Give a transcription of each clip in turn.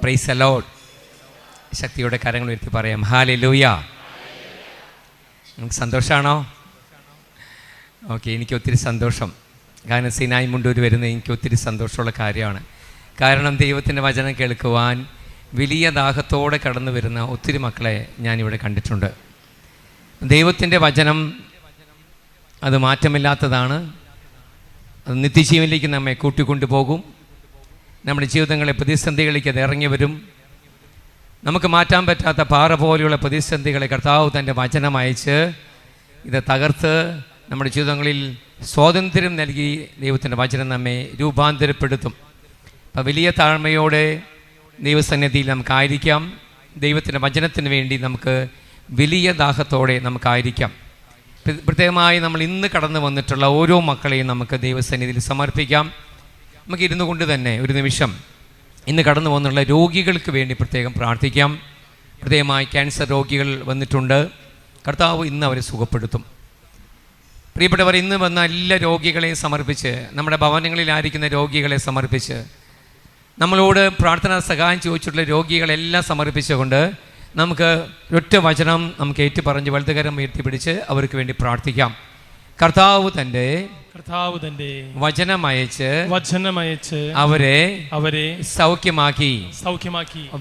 Praise the Lord. ശക്തിയോടെ കരങ്ങൾ ഉയർത്തി പറയാം ഹല്ലേലൂയ. നമുക്ക് സന്തോഷമാണോ? ഓക്കെ, എനിക്ക് ഒത്തിരി സന്തോഷം. കാരണം സിനായി മുണ്ടൂർ വരുന്നത് എനിക്ക് ഒത്തിരി സന്തോഷമുള്ള കാര്യമാണ്. കാരണം ദൈവത്തിൻ്റെ വചനം കേൾക്കുവാൻ വലിയ ദാഹത്തോടെ കടന്നു വരുന്ന ഒത്തിരി മക്കളെ ഞാനിവിടെ കണ്ടിട്ടുണ്ട്. ദൈവത്തിൻ്റെ വചനം അത് മാറ്റമില്ലാത്തതാണ്. അത് നിത്യജീവനിലേക്ക് നമ്മെ കൂട്ടിക്കൊണ്ടുപോകും. നമ്മുടെ ജീവിതങ്ങളെ പ്രതിസന്ധികളിലേക്ക് അത് ഇറങ്ങി വരും. നമുക്ക് മാറ്റാൻ പറ്റാത്ത പാറ പോലെയുള്ള പ്രതിസന്ധികളെ കർത്താവ് തൻ്റെ വചനം അയച്ച് ഇത് തകർത്ത് നമ്മുടെ ജീവിതങ്ങളിൽ സ്വാതന്ത്ര്യം നൽകി ദൈവത്തിൻ്റെ വചനം നമ്മെ രൂപാന്തരപ്പെടുത്തും. അപ്പം വലിയ താഴ്മയോടെ ദൈവസന്നിധിയിൽ നമുക്കായിരിക്കാം. ദൈവത്തിൻ്റെ വചനത്തിന് വേണ്ടി നമുക്ക് വലിയ ദാഹത്തോടെ നമുക്കായിരിക്കാം. പ്രത്യേകമായി നമ്മൾ ഇന്ന് കടന്നു വന്നിട്ടുള്ള ഓരോ മക്കളെയും നമുക്ക് ദൈവസന്നിധിയിൽ സമർപ്പിക്കാം. നമുക്ക് ഇരുന്നു കൊണ്ട് തന്നെ ഒരു നിമിഷം ഇന്ന് കടന്നു വന്നുള്ള രോഗികൾക്ക് വേണ്ടി പ്രത്യേകം പ്രാർത്ഥിക്കാം. പ്രത്യേകമായി ക്യാൻസർ രോഗികൾ വന്നിട്ടുണ്ട്. കർത്താവ് ഇന്ന് അവരെ സുഖപ്പെടുത്തും. പ്രിയപ്പെട്ടവർ, ഇന്ന് വന്ന എല്ലാ രോഗികളെയും സമർപ്പിച്ച്, നമ്മുടെ ഭവനങ്ങളിലായിരിക്കുന്ന രോഗികളെ സമർപ്പിച്ച്, നമ്മളോട് പ്രാർത്ഥനാ സഹായം ചോദിച്ചിട്ടുള്ള രോഗികളെല്ലാം സമർപ്പിച്ചുകൊണ്ട് നമുക്ക് ഒറ്റ വചനം നമുക്ക് ഏറ്റുപറഞ്ഞ് വലതുകരം ഉയർത്തിപ്പിടിച്ച് അവർക്ക് വേണ്ടി പ്രാർത്ഥിക്കാം. കർത്താവ് തൻ്റെ വചനമയച്ച് അവരെ സൗഖ്യമാക്കി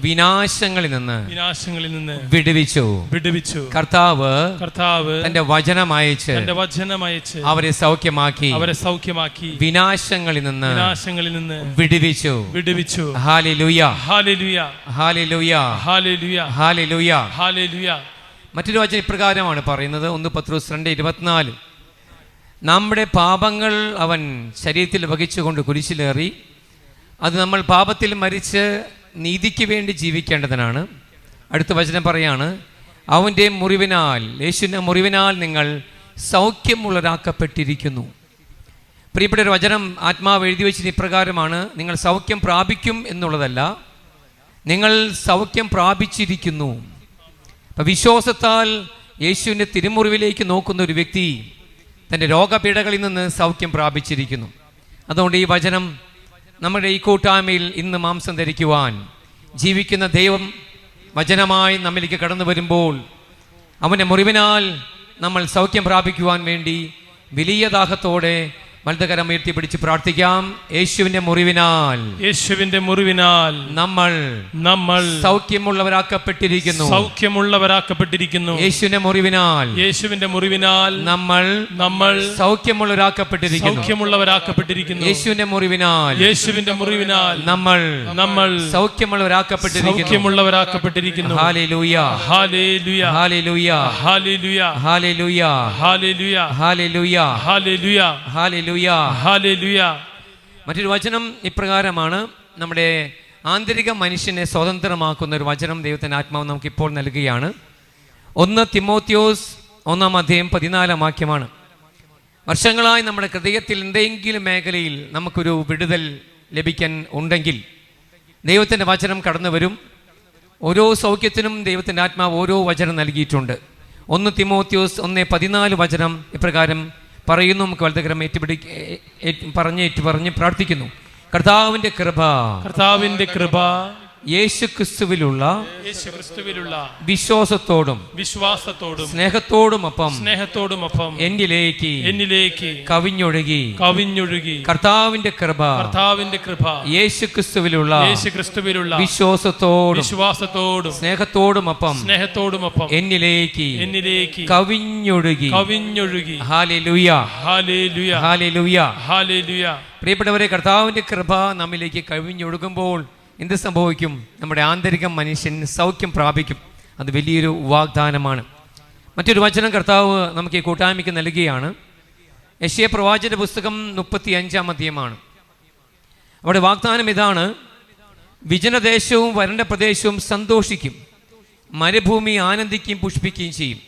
വിനാശങ്ങളിൽ നിന്ന് വിടുവിച്ചു. കർത്താവ് തന്റെ വചനമയച്ച് അവരെ സൗഖ്യമാക്കി വിനാശങ്ങളിൽ നിന്ന് വിടുവിച്ചു. Hallelujah, hallelujah, hallelujah. മറ്റൊരു വചനം ഇപ്രകാരമാണ് പറയുന്നത്, 1 പത്രോസ് 2:24. നമ്മുടെ പാപങ്ങൾ അവൻ ശരീരത്തിൽ വഹിച്ചുകൊണ്ട് കുരിശിലേറി. അത് നമ്മൾ പാപത്തിൽ മരിച്ച് നീതിക്ക് വേണ്ടി ജീവിക്കേണ്ടതിനാണ്. അടുത്ത വചനം പറയാണ്, അവൻ്റെ മുറിവിനാൽ, യേശുവിൻ്റെ മുറിവിനാൽ നിങ്ങൾ സൗഖ്യമുള്ളവരാക്കപ്പെട്ടിരിക്കുന്നു. പ്രിയപ്പെട്ട ഒരു വചനം ആത്മാവ് എഴുതി വെച്ചത് ഇപ്രകാരമാണ്, നിങ്ങൾ സൗഖ്യം പ്രാപിക്കും എന്നുള്ളതല്ല, നിങ്ങൾ സൗഖ്യം പ്രാപിച്ചിരിക്കുന്നു. അപ്പം വിശ്വാസത്താൽ യേശുവിൻ്റെ തിരുമുറിവിലേക്ക് നോക്കുന്ന ഒരു വ്യക്തി തൻ്റെ രോഗപീഠകളിൽ നിന്ന് സൗഖ്യം പ്രാപിച്ചിരിക്കുന്നു. അതുകൊണ്ട് ഈ വചനം നമ്മുടെ ഈ കൂട്ടായ്മയിൽ ഇന്ന് മാംസം ധരിക്കുവാൻ ജീവിക്കുന്ന ദൈവം വചനമായി നമ്മിലേക്ക് കടന്നു വരുമ്പോൾ അവൻ്റെ മുറിവിനാൽ നമ്മൾ സൗഖ്യം പ്രാപിക്കുവാൻ വേണ്ടി വലിയ ദാഹത്തോടെ വലതുകരം ഉയർത്തിപ്പിടിച്ച് പ്രാർത്ഥിക്കാം. യേശുവിന്റെ മുറിവിനാൽ നമ്മൾ സൗഖ്യമുള്ളവരാക്കപ്പെട്ടിരിക്കുന്നു. യേശുവിന്റെ മുറിവിനാൽ നമ്മൾ സൗഖ്യമുള്ളവരാക്കപ്പെട്ടിരിക്കുന്നു. യേശുവിന്റെ മുറിവിനാൽ നമ്മൾ സൗഖ്യമുള്ളവരാക്കപ്പെട്ടിരിക്കുന്നു. Hallelujah, hallelujah, hallelujah, hallelujah, hallelujah, hallelujah, hallelujah. മറ്റൊരു വചനം ഇപ്രകാരമാണ്, നമ്മുടെ ആന്തരിക മനുഷ്യനെ സ്വതന്ത്രമാക്കുന്ന ഒരു വചനം ദൈവത്തിൻ്റെ ആത്മാവ് നമുക്കിപ്പോൾ നൽകുകയാണ്. 1 തിമോത്തിയോസ് 1:14 വർഷങ്ങളായി നമ്മുടെ ഹൃദയത്തിൽ എന്തെങ്കിലും മേഖലയിൽ നമുക്കൊരു വിടുതൽ ലഭിക്കാൻ ഉണ്ടെങ്കിൽ ദൈവത്തിൻ്റെ വചനം കടന്നു വരും. ഓരോ സൗഖ്യത്തിനും ദൈവത്തിൻ്റെ ആത്മാവ് ഓരോ വചനം നൽകിയിട്ടുണ്ട്. 1 തിമോത്തിയോസ് 1:14 വചനം ഇപ്രകാരം പറയുന്നു. നമുക്ക് വലതുകരം പറഞ്ഞ് പ്രാർത്ഥിക്കുന്നു. കർത്താവിന്റെ കൃപ യേശുക്രിസ്തുവിലുള്ള വിശ്വാസത്തോടും സ്നേഹത്തോടുമൊപ്പം എന്നിലേക്ക് കവിഞ്ഞൊഴുകി. കർത്താവിന്റെ കൃപ യേശുക്രിസ്തുവിലുള്ള വിശ്വാസത്തോടും സ്നേഹത്തോടുമൊപ്പം എന്നിലേക്ക് കവിഞ്ഞൊഴുകി. Hallelujah, hallelujah, hallelujah. പ്രിയപ്പെട്ടവരെ, കർത്താവിന്റെ കൃപ നമ്മിലേക്ക് കവിഞ്ഞൊഴുകുമ്പോൾ എന്ത് സംഭവിക്കും? നമ്മുടെ ആന്തരിക മനുഷ്യൻ സൗഖ്യം പ്രാപിക്കും. അത് വലിയൊരു വാഗ്ദാനമാണ്. മറ്റൊരു വചനം കർത്താവ് നമുക്ക് ഈ കൂട്ടായ്മയ്ക്ക് നൽകുകയാണ്. യെശയ്യാ പ്രവാചകന്റെ പുസ്തകം 35-ാം അധ്യായമാണ്. അവിടെ വാഗ്ദാനം ഇതാണ്, വിജനദേശവും വരണ്ട പ്രദേശവും സന്തോഷിക്കും, മരുഭൂമി ആനന്ദിക്കുകയും പുഷ്പിക്കുകയും ചെയ്യും.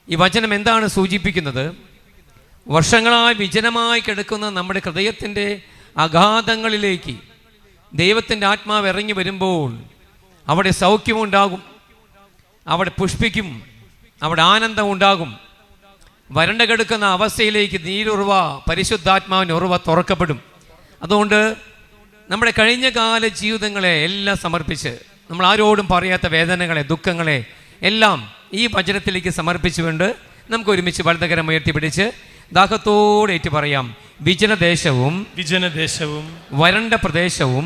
ഈ വചനം എന്താണ് സൂചിപ്പിക്കുന്നത്? വർഷങ്ങളായി വിജനമായി കിടക്കുന്ന നമ്മുടെ ഹൃദയത്തിൻ്റെ അഗാധങ്ങളിലേക്ക് ദൈവത്തിൻ്റെ ആത്മാവ് ഇറങ്ങി വരുമ്പോൾ അവിടെ സൗഖ്യമുണ്ടാകും, അവിടെ പുഷ്പിക്കും, അവിടെ ആനന്ദം ഉണ്ടാകും. വരണ്ട കിടക്കുന്ന അവസ്ഥയിലേക്ക് നീരുറവ, പരിശുദ്ധാത്മാവിൻ്റെ ഉറവ തുറക്കപ്പെടും. അതുകൊണ്ട് നമ്മുടെ കഴിഞ്ഞ കാല ജീവിതങ്ങളെ എല്ലാം സമർപ്പിച്ച്, നമ്മൾ ആരോടും പറയാത്ത വേദനകളെ, ദുഃഖങ്ങളെ എല്ലാം ഈ വചനത്തിലേക്ക് സമർപ്പിച്ചുകൊണ്ട് നമുക്ക് ഒരുമിച്ച് വലതുകരം ഉയർത്തിപ്പിടിച്ച് ദാഹത്തോടെ ഏറ്റു പറയാം: വിജനദേശവും വരണ്ട പ്രദേശവും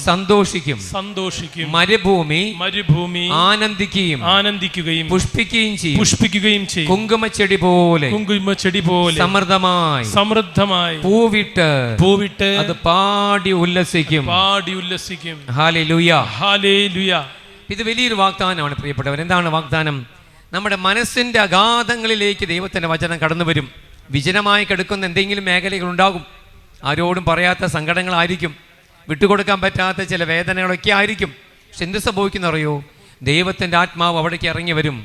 സന്തോഷിക്കും, മരുഭൂമി ആനന്ദിക്കുകയും പുഷ്പിക്കുകയും ചെയ്യും. കുങ്കുമച്ചെടി പോലെ സമൃദ്ധമായി പൂവിട്ട് അത് പാടി ഉല്ലസിക്കും. ഹല്ലേലൂയ. ഇത് വലിയൊരു വാഗ്ദാനമാണ് പ്രിയപ്പെട്ടവർ. എന്താണ് വാഗ്ദാനം? നമ്മുടെ മനസ്സിൻ്റെ അഗാധങ്ങളിലേക്ക് ദൈവത്തിൻ്റെ വചനം കടന്നു വരും. വിജനമായി കിടക്കുന്ന എന്തെങ്കിലും മേഖലകളുണ്ടാകും. ആരോടും പറയാത്ത സങ്കടങ്ങളായിരിക്കും, വിട്ടുകൊടുക്കാൻ പറ്റാത്ത ചില വേദനകളൊക്കെ ആയിരിക്കും. പക്ഷെ എന്ത് സംഭവിക്കുന്നറിയോ? ദൈവത്തിൻ്റെ ആത്മാവ് അവിടേക്ക് ഇറങ്ങി വരും.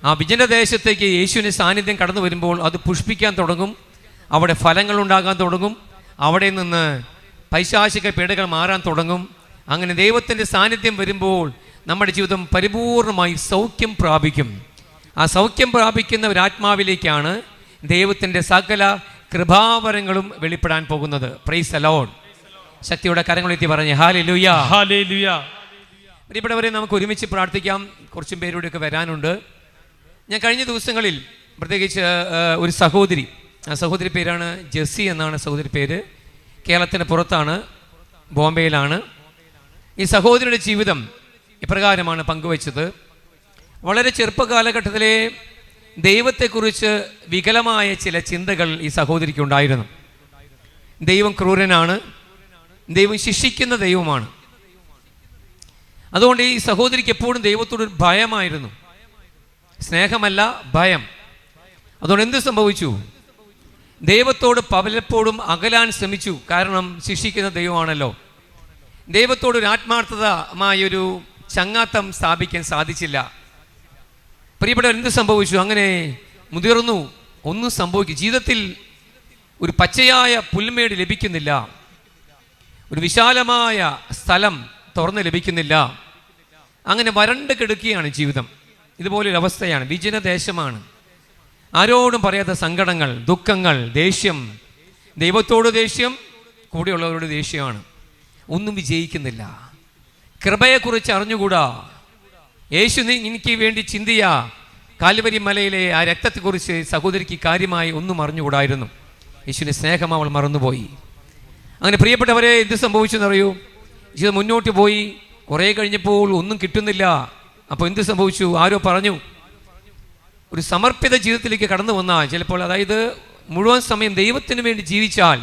ആ വിജനദേശത്തേക്ക് യേശുവിൻ്റെ സാന്നിധ്യം കടന്നു വരുമ്പോൾ അത് പുഷ്പിക്കാൻ തുടങ്ങും, അവിടെ ഫലങ്ങളുണ്ടാകാൻ തുടങ്ങും, അവിടെ നിന്ന് പൈശാചിക പീഡകൾ മാറാൻ തുടങ്ങും. അങ്ങനെ ദൈവത്തിൻ്റെ സാന്നിധ്യം വരുമ്പോൾ നമ്മുടെ ജീവിതം പരിപൂർണമായി സൗഖ്യം പ്രാപിക്കും. ആ സൗഖ്യം പ്രാപിക്കുന്ന ഒരു ആത്മാവിലേക്കാണ് ദൈവത്തിൻ്റെ സകല കൃപാവരങ്ങളും വെളിപ്പെടാൻ പോകുന്നത്. Praise the Lord. ശക്തിയുടെ കരങ്ങളെത്തി പറഞ്ഞ് ഹല്ലേലൂയ. പ്രിയപ്പെട്ടവരെ, നമുക്ക് ഒരുമിച്ച് പ്രാർത്ഥിക്കാം. കുറച്ചും പേരൂടെയൊക്കെ വരാനുണ്ട്. ഞാൻ കഴിഞ്ഞ ദിവസങ്ങളിൽ പ്രത്യേകിച്ച് ഒരു സഹോദരി, ആ സഹോദരി പേരാണ് ജെസ്സി എന്നാണ് സഹോദരി പേര്. കേരളത്തിന് പുറത്താണ്, ബോംബെയിലാണ്. ഈ സഹോദരിയുടെ ജീവിതം ഇപ്രകാരമാണ് പങ്കുവച്ചത്. വളരെ ചെറുപ്പകാലഘട്ടത്തിലെ ദൈവത്തെക്കുറിച്ച് വികലമായ ചില ചിന്തകൾ ഈ സഹോദരിക്ക് ഉണ്ടായിരുന്നു. ദൈവം ക്രൂരനാണ്, ദൈവം ശിക്ഷിക്കുന്ന ദൈവമാണ്. അതുകൊണ്ട് ഈ സഹോദരിക്ക് എപ്പോഴും ദൈവത്തോടൊരു ഭയമായിരുന്നു. സ്നേഹമല്ല, ഭയം. അതുകൊണ്ട് എന്ത് സംഭവിച്ചു? ദൈവത്തോട് പലപ്പോഴും അകലാൻ ശ്രമിച്ചു. കാരണം ശിക്ഷിക്കുന്ന ദൈവമാണല്ലോ. ദൈവത്തോടൊരു ആത്മാർത്ഥതമായൊരു ചങ്ങാത്തം സ്ഥാപിക്കാൻ സാധിച്ചില്ല. പ്രിയപ്പെട്ടവർ, എന്ത് സംഭവിച്ചു? അങ്ങനെ മുതിർന്നു. ഒന്നും സംഭവിക്കും. ജീവിതത്തിൽ ഒരു പച്ചയായ പുൽമേട് ലഭിക്കുന്നില്ല, ഒരു വിശാലമായ സ്ഥലം തുറന്ന് ലഭിക്കുന്നില്ല. അങ്ങനെ വരണ്ട് കിടക്കുകയാണ് ജീവിതം. ഇതുപോലൊരു അവസ്ഥയാണ്. വിജനദേശമാണ്. ആരോടും പറയാത്ത സങ്കടങ്ങൾ, ദുഃഖങ്ങൾ, ദേഷ്യം. ദൈവത്തോട് ദേഷ്യം, കൂടെയുള്ളവരോട് ദേഷ്യമാണ്. ഒന്നും വിജയിക്കുന്നില്ല. കൃപയെക്കുറിച്ച് അറിഞ്ഞുകൂടാ. യേശു എനിക്ക് വേണ്ടി ചിന്തിയ കാൽവരി മലയിലെ ആ രക്തത്തെക്കുറിച്ച് സഹോദരിക്ക് കാര്യമായി ഒന്നും അറിഞ്ഞുകൂടായിരുന്നു. യേശുവിൻ്റെ സ്നേഹം അവൾ മറന്നുപോയി. അങ്ങനെ പ്രിയപ്പെട്ടവരെ, എന്ത് സംഭവിച്ചെന്നറിയൂ? ജീവിതം മുന്നോട്ട് പോയി. കുറേ കഴിഞ്ഞപ്പോൾ ഒന്നും കിട്ടുന്നില്ല. അപ്പോൾ എന്ത് സംഭവിച്ചു? ആരോ പറഞ്ഞു, ഒരു സമർപ്പിത ജീവിതത്തിലേക്ക് കടന്നു വന്നാൽ ചിലപ്പോൾ, അതായത് മുഴുവൻ സമയം ദൈവത്തിന് വേണ്ടി ജീവിച്ചാൽ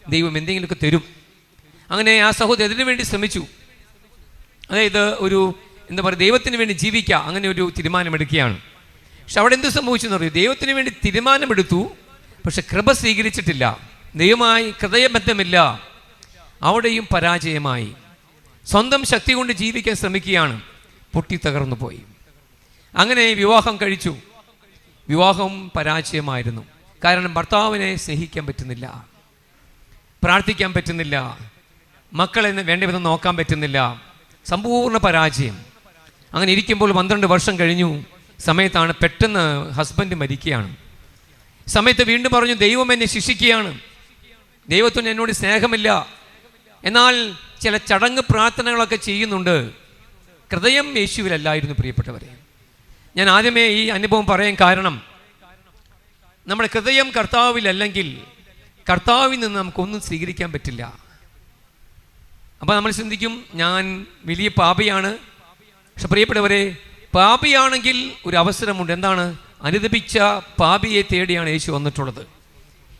ദൈവം എന്തെങ്കിലുമൊക്കെ തരും. അങ്ങനെ ആ സഹോദരി അതിനു വേണ്ടി ശ്രമിച്ചു. അതായത് ഒരു എന്താ പറയുക, ദൈവത്തിന് വേണ്ടി ജീവിക്കുക, അങ്ങനെ ഒരു തീരുമാനമെടുക്കുകയാണ്. പക്ഷെ അവിടെ എന്ത് സംഭവിച്ചെന്ന് പറയൂ? ദൈവത്തിന് വേണ്ടി തീരുമാനമെടുത്തു, പക്ഷെ കൃപ സ്വീകരിച്ചിട്ടില്ല, ദൈവമായി ഹൃദയബന്ധമില്ല. അവിടെയും പരാജയമായി. സ്വന്തം ശക്തി കൊണ്ട് ജീവിക്കാൻ ശ്രമിക്കുകയാണ്, പൊട്ടിത്തകർന്നു പോയി. അങ്ങനെ വിവാഹം കഴിച്ചു. വിവാഹം പരാജയമായിരുന്നു. കാരണം ഭർത്താവിനെ സ്നേഹിക്കാൻ പറ്റുന്നില്ല, പ്രാർത്ഥിക്കാൻ പറ്റുന്നില്ല, മക്കളെ വേണ്ട വിധം നോക്കാൻ പറ്റുന്നില്ല. സമ്പൂർണ്ണ പരാജയം. അങ്ങനെ ഇരിക്കുമ്പോൾ 12 വർഷം കഴിഞ്ഞു. സമയത്താണ് പെട്ടെന്ന് ഹസ്ബൻഡ് മരിക്കുകയാണ്. സമയത്ത് വീണ്ടും പറഞ്ഞു, ദൈവം എന്നെ ശിക്ഷിക്കുകയാണ്, ദൈവത്തിന് എന്നോട് സ്നേഹമില്ല. എന്നാൽ ചില ചടങ്ങ് പ്രാർത്ഥനകളൊക്കെ ചെയ്യുന്നുണ്ട്. ഹൃദയം യേശുവിലല്ലായിരുന്നു. പ്രിയപ്പെട്ടവരെ, ഞാൻ ആദ്യമേ ഈ അനുഭവം പറയാൻ കാരണം, നമ്മുടെ ഹൃദയം കർത്താവിലല്ലെങ്കിൽ കർത്താവിൽ നിന്ന് നമുക്കൊന്നും സ്വീകരിക്കാൻ പറ്റില്ല. അപ്പോൾ നമ്മൾ ചിന്തിക്കും, ഞാൻ വലിയ പാപിയാണ്. പക്ഷെ പ്രിയപ്പെട്ടവരെ, പാപിയാണെങ്കിൽ ഒരു അവസരമുണ്ട്. എന്താണ്? അനുദപിച്ച പാപിയെ തേടിയാണ് യേശു വന്നിട്ടുള്ളത്.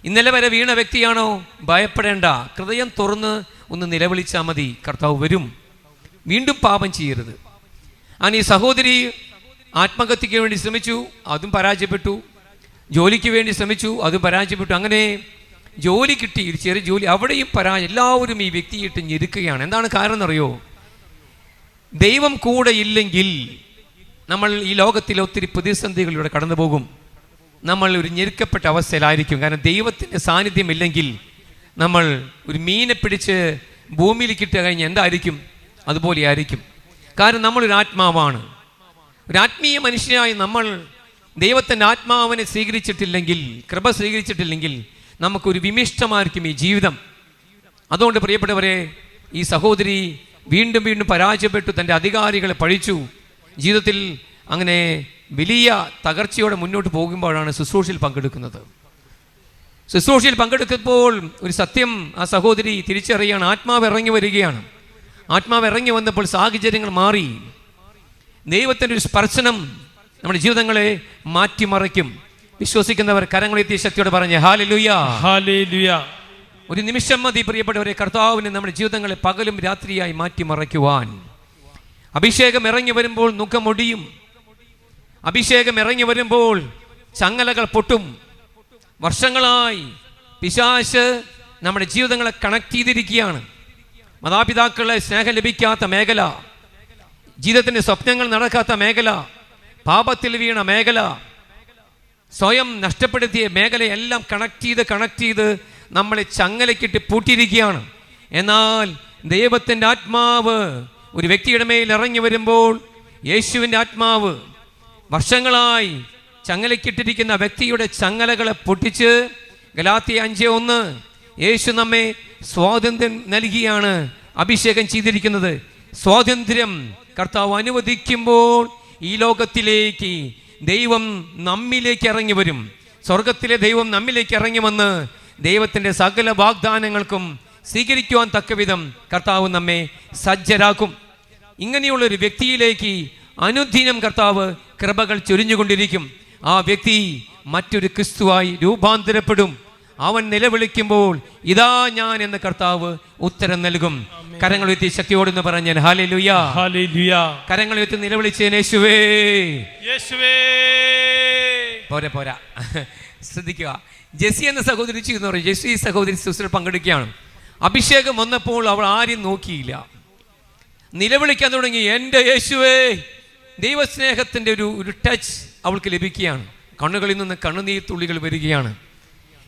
ഇന്നലെ വരെ വീണ വ്യക്തിയാണോ? ഭയപ്പെടേണ്ട. ഹൃദയം തുറന്ന് ഒന്ന് നിലവിളിച്ചാൽ മതി, കർത്താവ് വരും. വീണ്ടും പാപം ചെയ്യരുത്. അങ്ങനെ ഈ സഹോദരി ആത്മഹത്യയ്ക്ക് വേണ്ടി ശ്രമിച്ചു, അതും പരാജയപ്പെട്ടു. ജോലിക്ക് വേണ്ടി ശ്രമിച്ചു, അതും പരാജയപ്പെട്ടു. അങ്ങനെ ജോലി കിട്ടി, ഒരു ചെറിയ ജോലി, അവിടെയും എല്ലാവരും ഈ വ്യക്തിയിട്ട് ഞെരുക്കുകയാണ്. എന്താണ് കാരണം എന്നറിയോ? ദൈവം കൂടെ ഇല്ലെങ്കിൽ നമ്മൾ ഈ ലോകത്തിൽ ഒത്തിരി പ്രതിസന്ധികളിലൂടെ കടന്നു പോകും. നമ്മൾ ഒരു ഞെരുക്കപ്പെട്ട അവസ്ഥയിലായിരിക്കും. കാരണം ദൈവത്തിൻ്റെ സാന്നിധ്യം ഇല്ലെങ്കിൽ നമ്മൾ ഒരു മീനെ പിടിച്ച് ഭൂമിയിലേക്ക് ഇട്ട് കഴിഞ്ഞ് എന്തായിരിക്കും? അതുപോലെ ആയിരിക്കും. കാരണം നമ്മളൊരു ആത്മാവാണ്. ഒരു ആത്മീയ മനുഷ്യനായി നമ്മൾ ദൈവത്തിൻ്റെ ആത്മാവിനെ സ്വീകരിച്ചിട്ടില്ലെങ്കിൽ, കൃപ സ്വീകരിച്ചിട്ടില്ലെങ്കിൽ നമുക്കൊരു വിമിഷ്ടമായിരിക്കും ഈ ജീവിതം. അതുകൊണ്ട് പ്രിയപ്പെട്ടവരെ, ഈ സഹോദരി വീണ്ടും വീണ്ടും പരാജയപ്പെട്ടു, തൻ്റെ അധികാരികളെ പഴിച്ചു. ജീവിതത്തിൽ അങ്ങനെ വലിയ തകർച്ചയോടെ മുന്നോട്ട് പോകുമ്പോഴാണ് ശുശ്രൂഷയിൽ പങ്കെടുക്കുന്നത്. ശുശ്രൂഷയിൽ പങ്കെടുക്കുമ്പോൾ ഒരു സത്യം ആ സഹോദരി തിരിച്ചറിയാണ്. ആത്മാവ് ഇറങ്ങി വരികയാണ്. ആത്മാവ് ഇറങ്ങി വന്നപ്പോൾ സാഹചര്യങ്ങൾ മാറി. ദൈവത്തിൻ്റെ ഒരു സ്പർശനം നമ്മുടെ ജീവിതങ്ങളെ മാറ്റിമറിക്കും. വിശ്വസിക്കുന്നവർ കരങ്ങളെത്തിയ ശക്തിയോടെ പറഞ്ഞ് ഹല്ലേലൂയ, ഹല്ലേലൂയ. ഒരു നിമിഷം മതി പ്രിയപ്പെട്ടവരെ, കർത്താവിന് നമ്മുടെ ജീവിതങ്ങളെ പകലും രാത്രിയായി മാറ്റിമറയ്ക്കുവാൻ. അഭിഷേകം ഇറങ്ങി വരുമ്പോൾ മുഖമൊടിയും. അഭിഷേകം ഇറങ്ങി വരുമ്പോൾ ചങ്ങലകൾ പൊട്ടും. വർഷങ്ങളായി പിശാച് നമ്മുടെ ജീവിതങ്ങളെ കണക്ട് ചെയ്തിരിക്കുകയാണ്. മാതാപിതാക്കളെ സ്നേഹം ലഭിക്കാത്ത മേഖല, ജീവിതത്തിൻ്റെ സ്വപ്നങ്ങൾ നടക്കാത്ത മേഖല, പാപത്തിൽ വീണ മേഖല, സ്വയം നഷ്ടപ്പെടുത്തിയ മേഖലയെല്ലാം കണക്ട് ചെയ്ത് നമ്മളെ ചങ്ങലക്കിട്ട് പൂട്ടിയിരിക്കുകയാണ്. എന്നാൽ ദൈവത്തിൻ്റെ ആത്മാവ് ഒരു വ്യക്തിയുടെ മേൽ ഇറങ്ങി വരുമ്പോൾ, യേശുവിൻ്റെ ആത്മാവ് വർഷങ്ങളായി ചങ്ങലക്കിട്ടിരിക്കുന്ന വ്യക്തിയുടെ ചങ്ങലകളെ പൊട്ടിച്ച്, ഗലാത്യ 5:1, യേശു നമ്മെ സ്വാതന്ത്ര്യം നൽകിയാണ് അഭിഷേകം ചെയ്തിരിക്കുന്നത്. സ്വാതന്ത്ര്യം കർത്താവ് അനുവദിക്കുമ്പോൾ ഈ ലോകത്തിലേക്ക് ദൈവം നമ്മിലേക്ക് ഇറങ്ങി വരും. സ്വർഗത്തിലെ ദൈവം നമ്മിലേക്ക് ഇറങ്ങി വന്ന് ദൈവത്തിൻ്റെ സകല വാഗ്ദാനങ്ങൾക്കും സ്വീകരിക്കുവാൻ തക്കവിധം കർത്താവ് നമ്മെ സജ്ജരാക്കും. ഇങ്ങനെയുള്ളൊരു വ്യക്തിയിലേക്ക് അനുദിനം കർത്താവ് കൃപകൾ ചൊരിഞ്ഞുകൊണ്ടിരിക്കും. ആ വ്യക്തി മറ്റൊരു ക്രിസ്തുവായി രൂപാന്തരപ്പെടും. അവൻ നിലവിളിക്കുമ്പോൾ ഇതാ ഞാൻ എന്ന് കർത്താവ് ഉത്തരം നൽകും. കരങ്ങൾ ഉയർത്തി ശക്തിയോടെന്ന് പറഞ്ഞാൽ ഹല്ലേലൂയ, ഹല്ലേലൂയ. കരങ്ങൾ ഉയർത്തി നിലവിളിച്ചേൻ യേശുവേ, യേശുവേ. പോരാ ശ്രദ്ധിക്കുക. ജെസ്സി എന്ന സഹോദരി ചെയ്യുന്ന പറയും, ജെസ്സി സഹോദരി ശുശ്രൂഷയിൽ പങ്കെടുക്കുകയാണ്. അഭിഷേകം വന്നപ്പോൾ അവൾ ആരും നോക്കിയില്ല, നിലവിളിക്കാൻ തുടങ്ങി, എൻ്റെ യേശുവേ. ദൈവസ്നേഹത്തിൻ്റെ ഒരു ടച്ച് അവൾക്ക് ലഭിക്കുകയാണ്. കണ്ണുകളിൽ നിന്ന് കണ്ണുനീർ തുള്ളികൾ വരികയാണ്.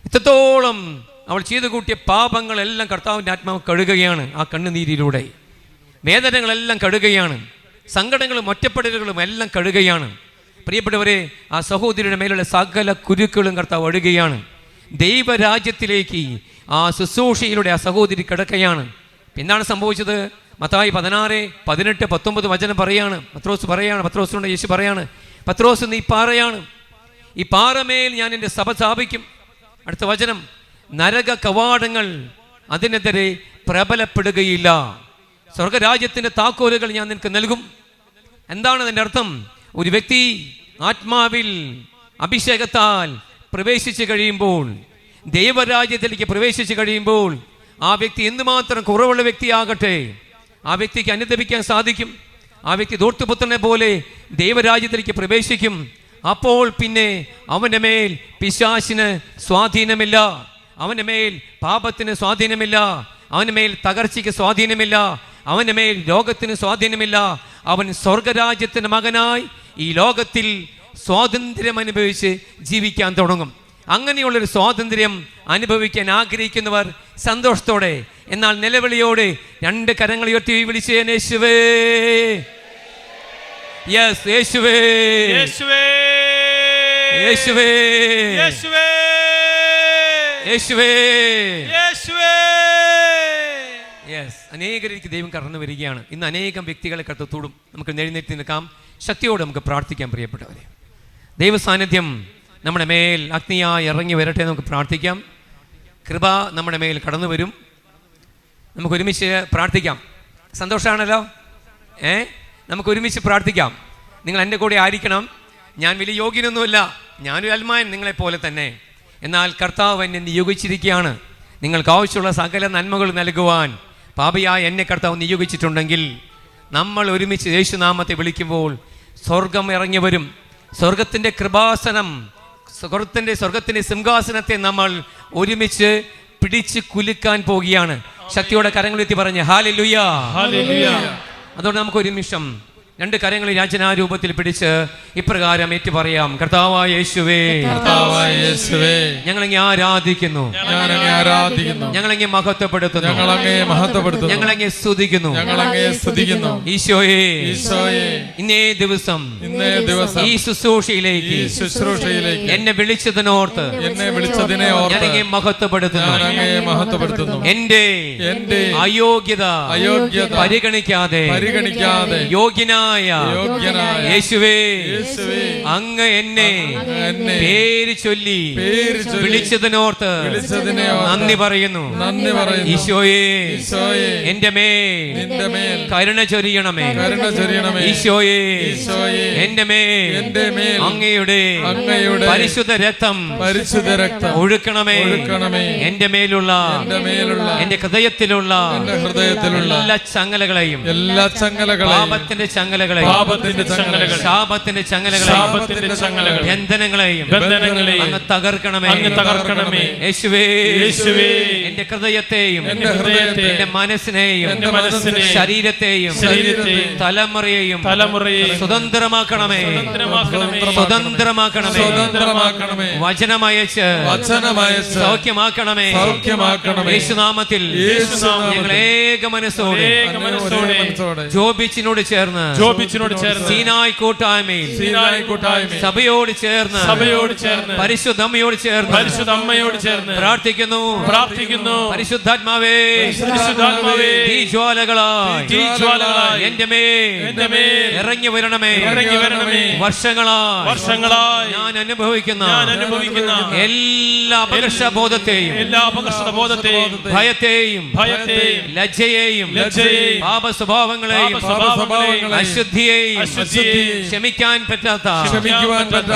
ഇത്രത്തോളം അവൾ ചെയ്തു കൂട്ടിയ പാപങ്ങളെല്ലാം കർത്താവിൻ്റെ ആത്മാവ് കഴുകുകയാണ്. ആ കണ്ണുനീരിലൂടെ വേദനകളെല്ലാം കഴുകുകയാണ്. സങ്കടങ്ങളും ഒറ്റപ്പെടലുകളും എല്ലാം കഴുകുകയാണ്. പ്രിയപ്പെട്ടവരെ, ആ സഹോദരിയുടെ മേലുള്ള സകല കുരുക്കളും കർത്താവ് അഴുകുകയാണ്. ദൈവരാജ്യത്തിലേക്ക് ആ ശുശ്രൂഷയിലൂടെ ആ സഹോദരി കിടക്കുകയാണ്. എന്താണ് സംഭവിച്ചത്? മത്തായി 16:18-19 വചനം പറയാണ്. പത്രോസിനോട് യേശു പറയാണ്, പത്രോസ് നീ പാറയാണ്, ഈ പാറമേൽ ഞാൻ എൻ്റെ സഭ സ്ഥാപിക്കും. അടുത്ത വചനം, നരക കവാടങ്ങൾ അതിനെതിരെ പ്രബലപ്പെടുകയില്ല. സ്വർഗരാജ്യത്തിൻ്റെ താക്കോലുകൾ ഞാൻ നിനക്ക് നൽകും. എന്താണ് അതിൻ്റെ അർത്ഥം? ഒരു വ്യക്തി ആത്മാവിൽ അഭിഷേകത്താൽ പ്രവേശിച്ചു കഴിയുമ്പോൾ, ദൈവരാജ്യത്തിലേക്ക് പ്രവേശിച്ചു കഴിയുമ്പോൾ, ആ വ്യക്തി എന്തുമാത്രം കുറവുള്ള വ്യക്തിയാകട്ടെ, ആ വ്യക്തിക്ക് അനുദപിക്കാൻ സാധിക്കും. ആ വ്യക്തി ധൂർത്തുപുത്രനെ പോലെ ദൈവരാജ്യത്തിലേക്ക് പ്രവേശിക്കും. അപ്പോൾ പിന്നെ അവൻ്റെ മേൽ പിശാചിന് സ്വാധീനമില്ല, അവൻ്റെ മേൽ പാപത്തിന് സ്വാധീനമില്ല, അവൻ്റെ മേൽ തകർച്ചയ്ക്ക് സ്വാധീനമില്ല, അവൻ്റെ മേൽ രോഗത്തിന് സ്വാധീനമില്ല. അവൻ സ്വർഗരാജ്യത്തിൻ്റെ മകനായി ഈ ലോകത്തിൽ സ്വാതന്ത്ര്യം അനുഭവിച്ച് ജീവിക്കാൻ തുടങ്ങും. അങ്ങനെയുള്ളൊരു സ്വാതന്ത്ര്യം അനുഭവിക്കാൻ ആഗ്രഹിക്കുന്നവർ സന്തോഷത്തോടെ, എന്നാൽ നിലവിളിയോടെ 2 കരങ്ങൾ ഉയർത്തി വിളിച്ച് യേശുവേ, യെസ് യേശുവേ, യേശുവേ, യേശുവേ, യേശുവേ, യേശുവേ, യേശുവേ. യെസ്, അനേകരിലേക്ക് ദൈവം കടന്നു വരികയാണ്. ഇന്ന് അനേകം വ്യക്തികളെ കടത്തോടും നമുക്ക് എഴുന്നേറ്റ് നിൽക്കാം. ശക്തിയോടെ നമുക്ക് പ്രാർത്ഥിക്കാൻ. പ്രിയപ്പെട്ടവരെ, ദൈവ സാന്നിധ്യം നമ്മുടെ മേൽ അഗ്നിയായി ഇറങ്ങി വരട്ടെ. നമുക്ക് പ്രാർത്ഥിക്കാം. കൃപ നമ്മുടെ മേൽ കടന്നു വരും. നമുക്ക് ഒരുമിച്ച് പ്രാർത്ഥിക്കാം. സന്തോഷമാണല്ലോ? നമുക്ക് ഒരുമിച്ച് പ്രാർത്ഥിക്കാം. നിങ്ങൾ എൻ്റെ കൂടെ ആയിരിക്കണം. ഞാൻ വലിയ യോഗ്യനൊന്നുമില്ല, ഞാനൊരു അൽമായൻ നിങ്ങളെപ്പോലെ തന്നെ. എന്നാൽ കർത്താവ് എന്നെ നിയോഗിച്ചിരിക്കുകയാണ്. നിങ്ങൾക്ക് ആവശ്യമുള്ള സകല നന്മകൾ നൽകുവാൻ പാപിയായ എന്നെ കർത്താവ് നിയോഗിച്ചിട്ടുണ്ടെങ്കിൽ, നമ്മൾ ഒരുമിച്ച് യേശുനാമത്തെ വിളിക്കുമ്പോൾ സ്വർഗം ഇറങ്ങി വരും. സ്വർഗത്തിൻ്റെ കൃപാസനം, സ്വർഗത്തിൻ്റെ സിംഹാസനത്തെ നമ്മൾ ഒരുമിച്ച് പിടിച്ച് കുലുക്കാൻ പോകുകയാണ്. ശക്തിയോടെ കരങ്ങൾ എത്തി പറഞ്ഞ് ഹല്ലേലൂയ, ഹല്ലേലൂയ. അതുകൊണ്ട് നമുക്ക് ഒരു നിമിഷം രണ്ട് കരങ്ങളിൽ യാചനാരൂപത്തിൽ പിടിച്ച് ഇപ്രകാരം ഏറ്റു പറയാം. കർത്താവായ യേശുവേ, ഞങ്ങളങ്ങെ ആരാധിക്കുന്നു, ഞങ്ങളങ്ങെ മഹത്വപ്പെടുത്തുന്നു, ഞങ്ങളങ്ങെ സ്തുതിക്കുന്നു. ഈശോയെ, ഇന്നേ ദിവസം ഈ ശുശ്രൂഷയിലേക്ക് എന്നെ വിളിച്ചതിനോർത്ത് ഞാനങ്ങെ മഹത്വപ്പെടുത്തുന്നു. എന്റെ അയോഗ്യത പരിഗണിക്കാതെ യോഗ്യനായ യേശുവേ, അങ്ങ് എന്നെ പേര് ചൊല്ലി വിളിച്ചതിനോർത്ത് നന്ദി പറയുന്നു. ഈശോയെ, എന്റെ മേൽ കരുണ ചൊരിയണമേ. ഈശോയെ, എന്റെ മേൽ അങ്ങയുടെ പരിശുദ്ധ രക്തം ഒഴുക്കണമേ. എന്റെ മേലുള്ള എന്റെ ഹൃദയത്തിലുള്ള എല്ലാ ചങ്ങലകളെയും, പാപത്തിന്റെ ചങ്ങലകളെയും, ശാപത്തിന്റെ ചങ്ങലകളെയും, ബന്ധനങ്ങളെയും അങ്ങ് തകർക്കണമേ. യേശുവേ, എന്റെ ഹൃദയത്തെയും എന്റെ മനസ്സിനെയും ശരീരത്തെയും തലമുറയെയും സ്വതന്ത്രമാക്കണമേ. വചനമയച്ച് സൗഖ്യമാക്കണമേ. യേശുനാമത്തിൽ ഞങ്ങൾ ഏക മനസ്സോടെ ജോബിച്ചിനോട് ചേർന്ന് സീനായ് കൂട്ടായ്മയിൽ സഭയോട് ചേർന്ന് പരിശുദ്ധമ്മയോട് ചേർന്ന് പ്രാർത്ഥിക്കുന്നു. പരിശുദ്ധാത്മാവേ, ഈ ജ്വാലകളായി എന്റെ മേൽ ഇറങ്ങി വരണമേ. വർഷങ്ങളായി ഞാൻ അനുഭവിക്കുന്ന എല്ലാ അപകർഷബോധത്തെയും ഭയത്തെയും ലജ്ജയെയും പാപ സ്വഭാവങ്ങളെയും അശുദ്ധിയെയും ക്ഷമിക്കാൻ പറ്റാത്ത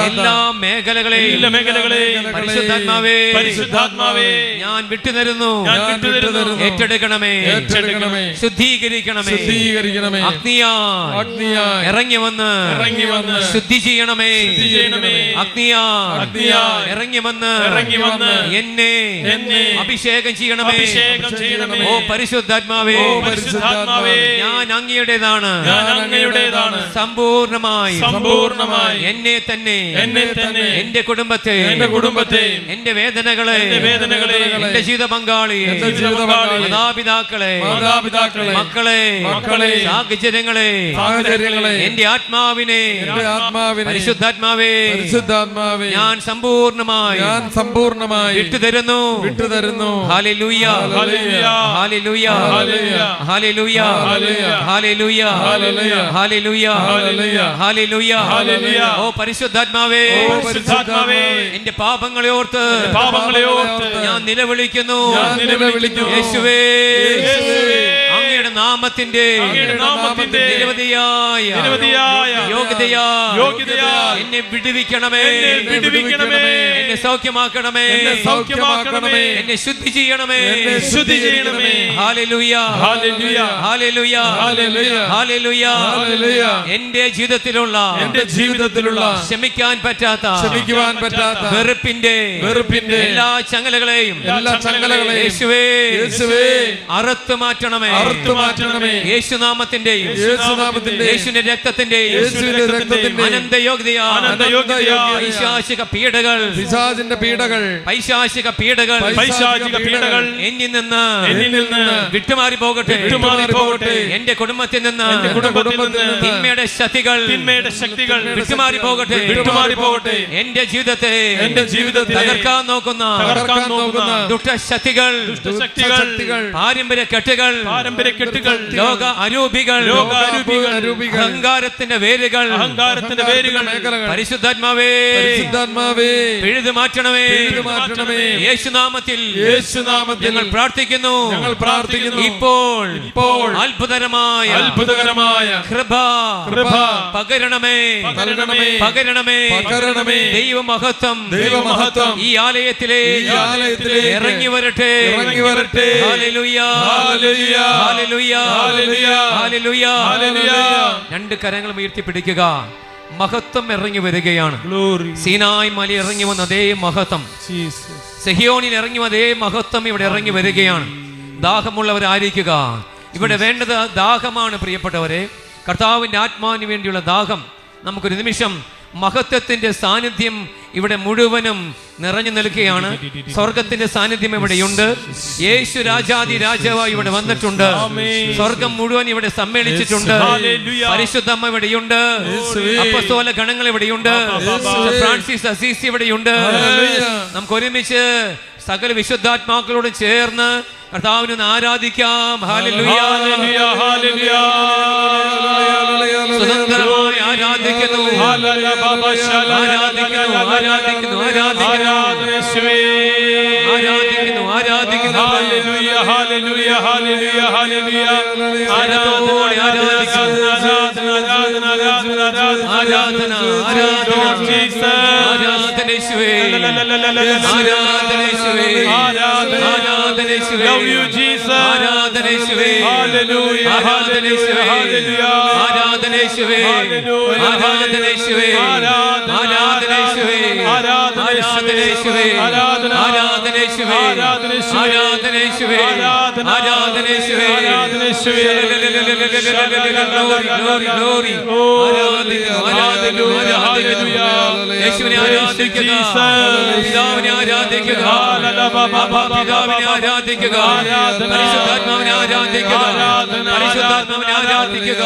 എല്ലാ മേഖലകളെയും പരിശുദ്ധാത്മാവേ ഞാൻ വിട്ടുതരുന്നു. ഏറ്റെടുക്കണമേ, ശുദ്ധീകരിക്കണമേ. അഗ്നിയായി ഇറങ്ങി വന്ന് ശുദ്ധി ചെയ്യണമേ. അഗ്നിയായി ഇറങ്ങി വന്ന് എന്നെ അഭിഷേകം ചെയ്യണമേ. ഓ പരിശുദ്ധാത്മാവേ, ഞാൻ അങ്ങയുടേതാണ്. സമ്പൂർണമായി എന്നെ തന്നെ, എന്റെ കുടുംബത്തെ, എന്റെ വേദനകളെ, എന്റെ ജീവിത പങ്കാളിയെ, മാതാപിതാക്കളെ, മക്കളെ, സാഹചര്യങ്ങളെ, എന്റെ ആത്മാവിനെ പരിശുദ്ധാത്മാവേ ഞാൻ സമ്പൂർണമായി വിട്ടുതരുന്നു. Hallelujah, hallelujah, hallelujah, hallelujah, hallelujah, hallelujah. ഓ പരിശുദ്ധാത്മാവേ, എന്റെ പാപങ്ങളെ ഓർത്ത് ഞാൻ നിലവിളിക്കുന്നു. യേശുവേ, അങ്ങയുടെ നാമത്തിന്റെ നിരവധിയായ യോഗ്യതയാൽ എന്നെ വിടുവിക്കണമേ. എന്നെ സൗഖ്യമാക്കണമേ. എന്നെ ശുദ്ധി ചെയ്യണമേ. Hallelujah, hallelujah, hallelujah. എന്റെ ജീവിതത്തിലുള്ള ക്ഷമിക്കാൻ പറ്റാത്ത വെറുപ്പിന്റെ എല്ലാ ചങ്ങലകളെയും യേശുവേ അറുത്തു മാറ്റണമേ. യേശുനാമത്തിന്റെയും യേശുവിന്റെ രക്തത്തിന്റെയും അനന്തയോഗ്യതയാൽ പൈശാചിക പീഡകൾ എന്നിൽ നിന്ന് വിട്ടുമാറി പോകട്ടെ. എന്റെ കുടുംബത്തിൽ നിന്ന് തിന്മയുടെ ശക്തികൾ വിട്ടുമാറി പോകട്ടെ. എന്റെ ജീവിതത്തെ തകർക്കാൻ നോക്കുന്ന ദുഷ്ടശക്തികൾ, പാരമ്പര്യ കെട്ടുകൾ, ലോക അരൂപികൾ, അഹങ്കാരത്തിന്റെ വേരുകൾ പരിശുദ്ധാത്മാവേ പിഴുതു മാറ്റണമേ. യേശുനാമത്തിൽ ഞങ്ങൾ പ്രാർത്ഥിക്കുന്നു. ഇപ്പോൾ അത്ഭുതകരമായ കൃപ പകരണമേ. ദൈവമഹത്വം ഈ ആലയത്തിലേക്ക് ഇറങ്ങി വരട്ടെ. Hallelujah, hallelujah, hallelujah. രണ്ട് കരങ്ങളും ഉയർത്തിപ്പിടിക്കുക. മഹത്വം ഇറങ്ങി വരികയാണ്. സീനായ് മല ഇറങ്ങി വന്ന അതേ മഹത്വം, സെഹിയോനിൽ ഇറങ്ങി വന്ന അതേ മഹത്വം ഇവിടെ ഇറങ്ങി വരികയാണ്. ദാഹമുള്ളവരായിരിക്കുക. ഇവിടെ വേണ്ടത് ദാഹമാണ് പ്രിയപ്പെട്ടവരെ. കർത്താവിൻ്റെ ആത്മാവിന് വേണ്ടിയുള്ള ദാഹം. നമുക്കൊരു നിമിഷം മഹത്വത്തിൻ്റെ സാന്നിധ്യം ഇവിടെ മുഴുവനും നിറഞ്ഞു നിൽക്കുകയാണ്. സ്വർഗത്തിന്റെ സാന്നിധ്യം ഇവിടെയുണ്ട്. യേശു രാജാതി രാജാവായി ഇവിടെ വന്നിട്ടുണ്ട്. സ്വർഗം മുഴുവൻ ഇവിടെ സമ്മേളിച്ചിട്ടുണ്ട്. പരിശുദ്ധമ്മ ഇവിടെയുണ്ട്. അപ്പസ്തോല ഗണങ്ങൾ ഇവിടെയുണ്ട്. ഫ്രാൻസിസ് അസീസി ഇവിടെയുണ്ട്. നമുക്ക് ഒരുമിച്ച് സകല വിശുദ്ധാത്മാക്കളോട് ചേർന്ന് കർത്താവിനെ ആരാധിക്കാം. Hallelujah, hallelujah. സ്വതന്ത്രമായി ആരാധിക്കുന്നു, ആരാധിക്കുന്നു, ആരാധിക്കുന്നു, ആരാധിക്കുന്നു, ആരാധിക്കുന്നു, ആരാധിക്കുന്നു. Hallelujah, hallelujah, hallelujah, hallelujah. ആരാധനയോടെ ആരാധിക്കുന്നു. ആരാധന, ആരാധന, ആരാധന യേശുവേ, ആരാധന യേശുവേ, ആരാധന യേശുവേ, love you Jesus, ആരാധന യേശുവേ, hallelujah, ആരാധന യേശുവേ, hallelujah, ആരാധന യേശുവേ, ആരാധന യേശുവേ, ആരാധന യേശുവേ, ആരാധന യേശുവേ, ആരാധന യേശുവേ, ആരാധന യേശുവേ, ആരാധന യേശുവേ, ആരാധന യേശുവേ. Glory, glory, glory. ആരാധിക്കുന്നു, ആരാധിക്കുന്നു. യേശുവിനെ ആരാധിക്കുക, പിതാവിനെ ആരാധിക്കുക, പിതാവിനെ ആരാധിക്കുക, പരിശുദ്ധാത്മാവിനെ ആരാധിക്കുക, പരിശുദ്ധാത്മാവിനെ ആരാധിക്കുക.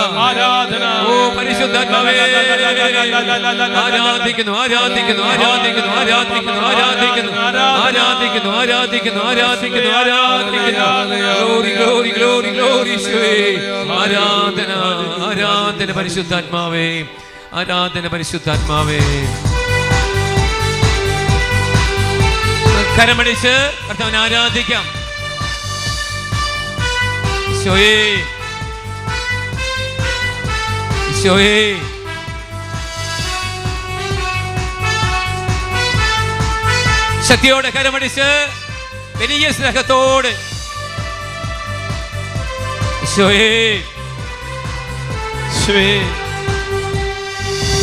ഓ പരിശുദ്ധാത്മാവേ, ആരാധിക്കുന്നു, ആരാധിക്കുന്നു, ആരാധിക്കുന്നു, ആരാധിക്കുന്നു, ആരാധിക്കുന്നു, ആരാധിക്കുന്നു, ആരാധിക്കുന്നു, ആരാധിക്കുന്നു, ആരാധിക്കുന്നു. ഗ്ലോറി, ഗ്ലോറി, ഗ്ലോറി, ഗ്ലോറി യേശുവേ. ആരാധന, ആരാധന പരിശുദ്ധാത്മാവേ, ആരാധന പരിശുദ്ധാത്മാവേ. കരമടിച്ച് കർത്താവിനെ ആരാധിക്കാം. ഈശോയേ, ഈശോയേ, ശക്തിയോടെ കരമടിച്ച് വലിയ സ്നേഹത്തോട് ഈശോയേ,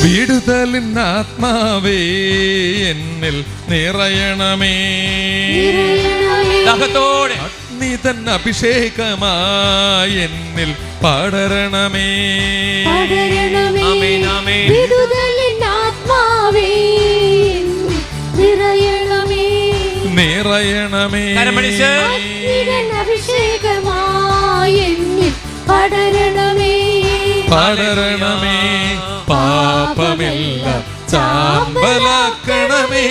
വിടുതലിൻ ആത്മാവേ എന്നിൽ നിറയണമേ, ദാഹത്തോടെ അഗ്നിതൻ അഭിഷേകമായി എന്നിൽ പടരണമേ. ആമേൻ, ആമേൻ. വിടുതലിൻ ആത്മാവേ നിറയണമേ, നിറയണമേ, കരമടിച്ച് അഗ്നിതൻ അഭിഷേകമായി എന്നിൽ പടരണമേ, പടരണമേ. പാപമില്ല ചാമ്പലാക്കണമേ,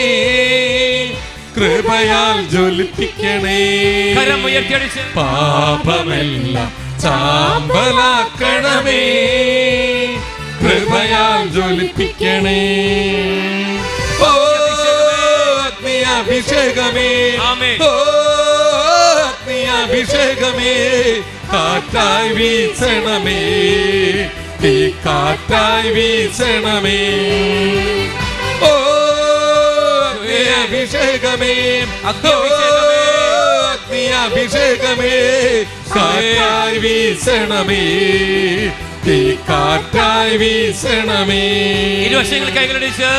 കൃപയാൽ ജ്വലിപ്പിക്കണേ. കരം ഉയർത്തിയടിച്ച് പാപമില്ല ചാമ്പലാക്കണമേ, കൃപയാൽ ജ്വലിപ്പിക്കണേ. ഓ അഗ്നി അഭിഷേകമേ, ആമേൻ. ഓ അഗ്നി അഭിഷേകമേ, കാറ്റായി വീശണമേ, തീ കാറ്റായി വീശണമേ. ഓ അഗ്നി അഭിഷേകമേ, അഗ്നി അഭിഷേകമേ, കാറ്റായി വീശണമേ, തീ കാറ്റായി വീശണമേ. ഇരുവശങ്ങൾ കൈകളടിച്ച്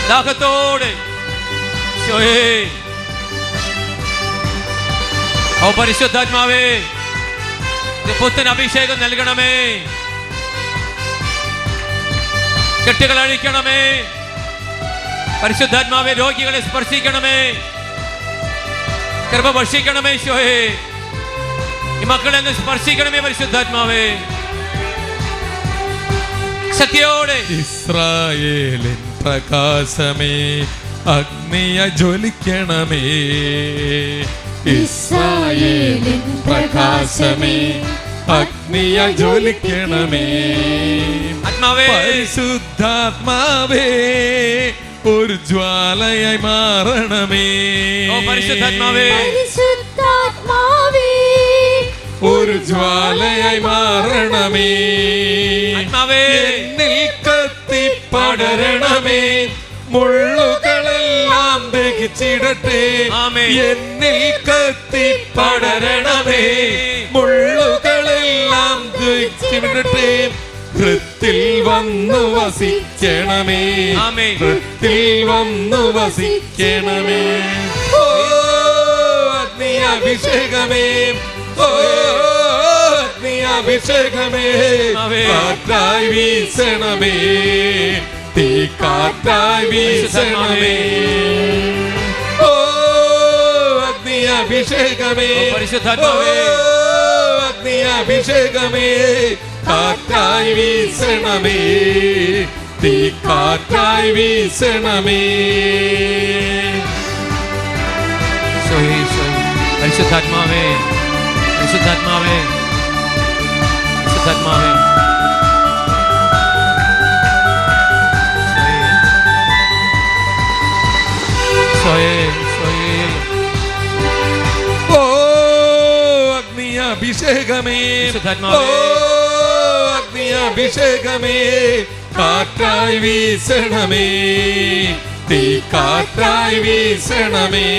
ദാഹത്തോടെ ഈശോയേ. ഓ പരിശുദ്ധാത്മാവേ, പുത്തൻ അഭിഷേകം നൽകണമേ, കെട്ടുകൾ അഴിക്കണമേ. പരിശുദ്ധാത്മാവേ, രോഗികളെ സ്പർശിക്കണമേ, കൃപ വർഷിക്കണമേ. ഈശോയേ, ഈ മക്കളെ അങ്ങ് സ്പർശിക്കണമേ പരിശുദ്ധാത്മാവേ. ശക്തിയോടെ ഇസ്രായേലിൻ പ്രകാശമേ, അഗ്നിയ ജ്വലിക്കണമേ, ഇസ്രായേലിൻ പ്രകാശമേ, അഗ്നിയ ജ്വലിക്കണമേ. ആത്മാവേ, പരിശുദ്ധാത്മാവേ, ഒരു ജ്വാലയായി മാറണമേ. ഓ പരിശുദ്ധാത്മാവേ, പരിശുദ്ധാത്മാവേ, ഒരു ജ്വാലയായി മാറണമേ. ആത്മാവേ, എന്നിൽ കത്തി പടരണമേ, മുള്ളുകളെല്ലാം ദഹിച്ചിടട്ടെ. ആമേൻ. എന്നിൽ കത്തി പടരണമേ, മുള്ളുകളെല്ലാം ദഹിച്ചിടട്ടെ. ഹൃത്തിൽ വന്നു വസിക്കണമേ, ആമേൻ. ഹൃത്തിൽ വന്നു വസിക്കണമേ. ഓ അഗ്നി അഭിഷേകമേ, ഓ അഗ്നി അഭിഷേകമേ കാറ്റായി വീശണമേ തീ കാറ്റായി വീശണമേ ഓ അഗ്നി അഭിഷേകമേ പരിശുദ്ധാത്മാവേ അഗ്നി അഭിഷേകമേ കാറ്റായി വീശണമേ തീ കാറ്റായി വീശണമേ പരിശുദ്ധാത്മാവേ പരിശുദ്ധാത്മാവേ പരിശുദ്ധാത്മാവേ ഓ അഗ്നി അഭിഷേകമേ ഓ അഗ്നി അഭിഷേകമേ കാറ്റായി വീശണമേ തീ കാറ്റായി വീശണമേ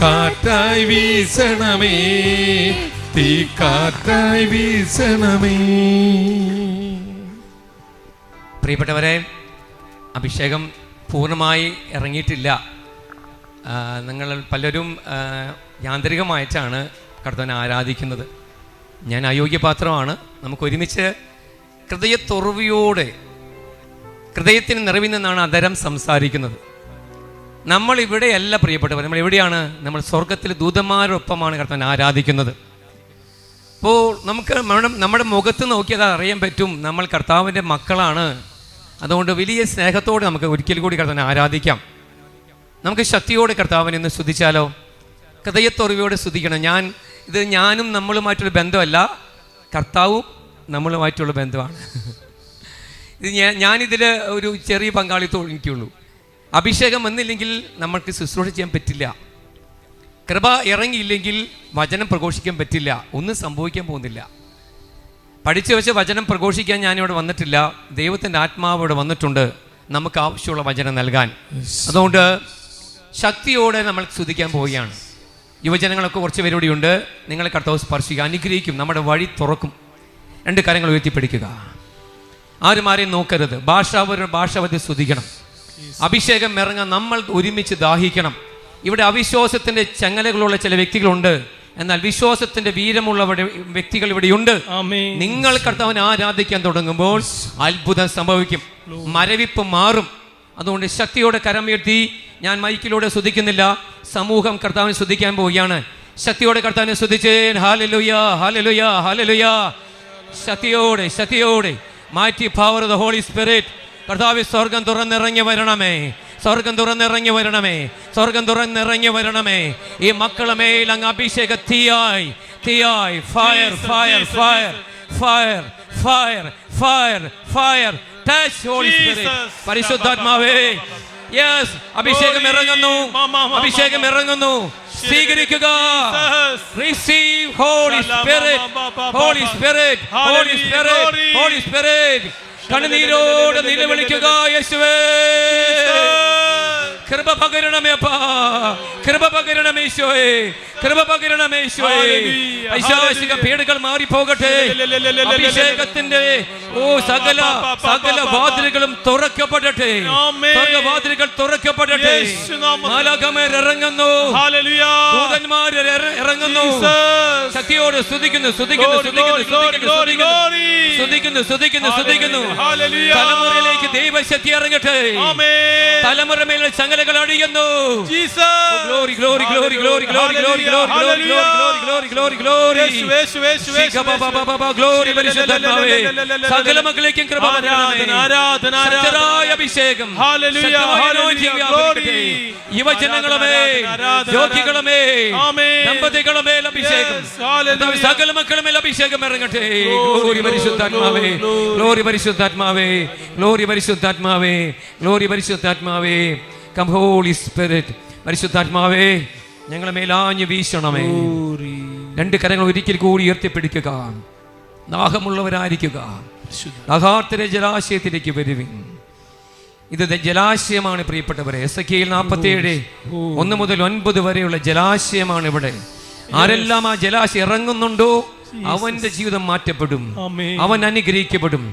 കാറ്റായി വീശണമേ തീ കാറ്റായി വീശണമേ. പ്രിയപ്പെട്ടവരെ, അഭിഷേകം പൂർണ്ണമായി ഇറങ്ങിയിട്ടില്ല. നിങ്ങൾ പലരും യാന്ത്രികമായിട്ടാണ് കർത്താവിനെ ആരാധിക്കുന്നത്. ഞാൻ അയോഗ്യപാത്രമാണ്. നമുക്ക് ഒരുമിച്ച് ഹൃദയത്തുറവിയോടെ, ഹൃദയത്തിന് നിറവിൽ നിന്നാണ് അധരം സംസാരിക്കുന്നത്. നമ്മൾ ഇവിടെയല്ല പ്രിയപ്പെട്ടവർ, നമ്മൾ എവിടെയാണ്? നമ്മൾ സ്വർഗത്തിൽ ദൂതന്മാരൊപ്പമാണ് കർത്താവിനെ ആരാധിക്കുന്നത്. അപ്പോൾ നമുക്ക് നമ്മുടെ മുഖത്ത് നോക്കിയാൽ അറിയാൻ പറ്റും നമ്മൾ കർത്താവിൻ്റെ മക്കളാണ്. അതുകൊണ്ട് വലിയ സ്നേഹത്തോടെ നമുക്ക് ഒരിക്കൽ കൂടി കർത്താവിനെ ആരാധിക്കാം. നമുക്ക് ശക്തിയോടെ കർത്താവിനെ ഒന്ന് സ്തുതിച്ചാലോ? ഹൃദയത്തുറവിയോടെ സ്തുതിക്കണം. ഞാനും നമ്മളുമായിട്ടുള്ള ബന്ധമല്ല, കർത്താവും നമ്മളുമായിട്ടുള്ള ബന്ധമാണ്. ഞാനിതിൽ ഒരു ചെറിയ പങ്കാളിത്തം എനിക്കുള്ളൂ. അഭിഷേകം വന്നില്ലെങ്കിൽ നമ്മൾക്ക് ശുശ്രൂഷ ചെയ്യാൻ പറ്റില്ല. കൃപ ഇറങ്ങിയില്ലെങ്കിൽ വചനം പ്രഘോഷിക്കാൻ പറ്റില്ല. ഒന്നും സംഭവിക്കാൻ പോകുന്നില്ല. പഠിച്ചു വെച്ച് വചനം പ്രഘോഷിക്കാൻ ഞാനിവിടെ വന്നിട്ടില്ല. ദൈവത്തിൻ്റെ ആത്മാവ് ഇവിടെ വന്നിട്ടുണ്ട് നമുക്ക് ആവശ്യമുള്ള വചനം നൽകാൻ. അതുകൊണ്ട് ശക്തിയോടെ നമ്മൾ സ്തുതിക്കാൻ പോവുകയാണ്. യുവജനങ്ങളൊക്കെ കുറച്ച് പേരോടെയുണ്ട്. നിങ്ങളെ കർത്താവ് സ്പർശിക്കുക, അനുഗ്രഹിക്കും, നമ്മുടെ വഴി തുറക്കും. 2 കരങ്ങൾ ഉയർത്തിപ്പിടിക്കുക. ആരും ആരെയും നോക്കരുത്. ഭാഷാവധി സ്തുതിക്കണം. അഭിഷേകം ഇറങ്ങാൻ നമ്മൾ ഒരുമിച്ച് ദാഹിക്കണം. ഇവിടെ അവിശ്വാസത്തിൻ്റെ ചങ്ങലകളുള്ള ചില വ്യക്തികളുണ്ട്. എന്നാൽ വിശ്വാസത്തിന്റെ വീരമുള്ള വ്യക്തികൾ ഇവിടെയുണ്ട്. നിങ്ങൾ കർത്താവിനെ ആരാധിക്കാൻ തുടങ്ങുമ്പോൾ അത്ഭുതം സംഭവിക്കും, മരവിപ്പ് മാറും. അതുകൊണ്ട് ശക്തിയോടെ കരമുയർത്തി, ഞാൻ മൈക്കിലൂടെ സ്തുതിക്കുന്നില്ല, സമൂഹം കർത്താവിനെ സ്തുതിക്കാൻ പോവുകയാണ്. ശക്തിയോടെ കർത്താവിനെ സ്തുതിച്ചേ. Hallelujah hallelujah hallelujah. ശക്തിയോടെ mighty power of the Holy Spirit. കർത്താവേ, സ്വർഗം തുറന്നിറങ്ങി വരണമേ, സ്വർഗം തുറന്നിറങ്ങി വരണമേ, സ്വർഗം തുറന്നിറങ്ങി വരണമേ. ഈ മക്കളെ മേൽ അങ്ങ് അഭിഷേക തീയായി fire fire fire fire fire fire fire touch holy spirit. പരിശുദ്ധാത്മാവേ, യെസ്, അഭിഷേകം ഇറങ്ങുന്നു, അഭിഷേകം ഇറങ്ങുന്നു. സ്വീകരിക്കുക. Receive holy spirit, holy spirit, holy spirit, holy spirit. കണ്ണുനീരോടെ നിലവിളിക്കുക, യേശുവേ കൃപ പകരണമേ അപ്പാ, കൃപ പകരണമേ ഈശോയേ, കൃപ പകരണമേ ഈശോയേ. പൈശാചിക പീഡകൾ മാറിപ്പോകട്ടെ. അഭിഷേകത്തിന്റെ സകല വാതിലുകളും തുറക്കപ്പെടട്ടെ, സ്വർഗ്ഗവാതിലുകൾ തുറക്കപ്പെടട്ടെ. മാലാഖമാർ ഇറങ്ങുന്നു, ദൂതന്മാർ ഇറങ്ങുന്നു. ശക്തിയോട് സ്തുതിക്കുന്നു, സ്തുതിക്കുന്നു, സ്തുതിക്കുന്നു, സ്തുതിക്കുന്നു, സ്തുതിക്കുന്നു, സ്തുതിക്കുന്നു. തലമുറയിലേക്ക് ദൈവശക്തി ഇറങ്ങട്ടെ. തലമുറ മേലെ ചങ്ങലകൾ അടിയുന്നു. Glory glory glory glory glory glory glory glory glory glory. പരിശുദ്ധാത്മാവേ, സകല മക്കളിലേക്കും കൃപ അഭിഷേകം. യുവജനങ്ങളുമേ, രോഗികളുമേ, ദമ്പതികളുമേ അഭിഷേകം. സകല മക്കളുമേൽ അഭിഷേകം ഇറങ്ങട്ടെ. ഗ്ലോറി പരിശുദ്ധാത്മാവേ, ഗ്ലോറി പരിശുദ്ധാത്മാവേ, ഗ്ലോറി പരിശുദ്ധാത്മാവേ, ഗ്ലോറി പരിശുദ്ധാത്മാവേ. Come holy spirit. പരിശുദ്ധാത്മാവേ, ഞങ്ങളെ മേലാഞ്ഞു വീശണമേ. 2 കരങ്ങൾ ഒരിക്കൽ കൂടി ഉയർത്തിപ്പിടിക്കുക. ദാഹമുള്ളവരായിരിക്കുക. ദാഹാർത്തരെ ജലാശയത്തിലേക്ക് വരുവിൻ. ഇത് ജലാശയമാണ് പ്രിയപ്പെട്ടവരെ. എസെക്കിയേൽ 47 1 മുതൽ 9 വരെയുള്ള ജലാശയമാണ് ഇവിടെ. ആരെല്ലാം ആ ജലാശയം ഇറങ്ങുന്നുണ്ടോ അവന്റെ ജീവിതം മാറ്റപ്പെടും, അവൻ അനുഗ്രഹിക്കപ്പെടും.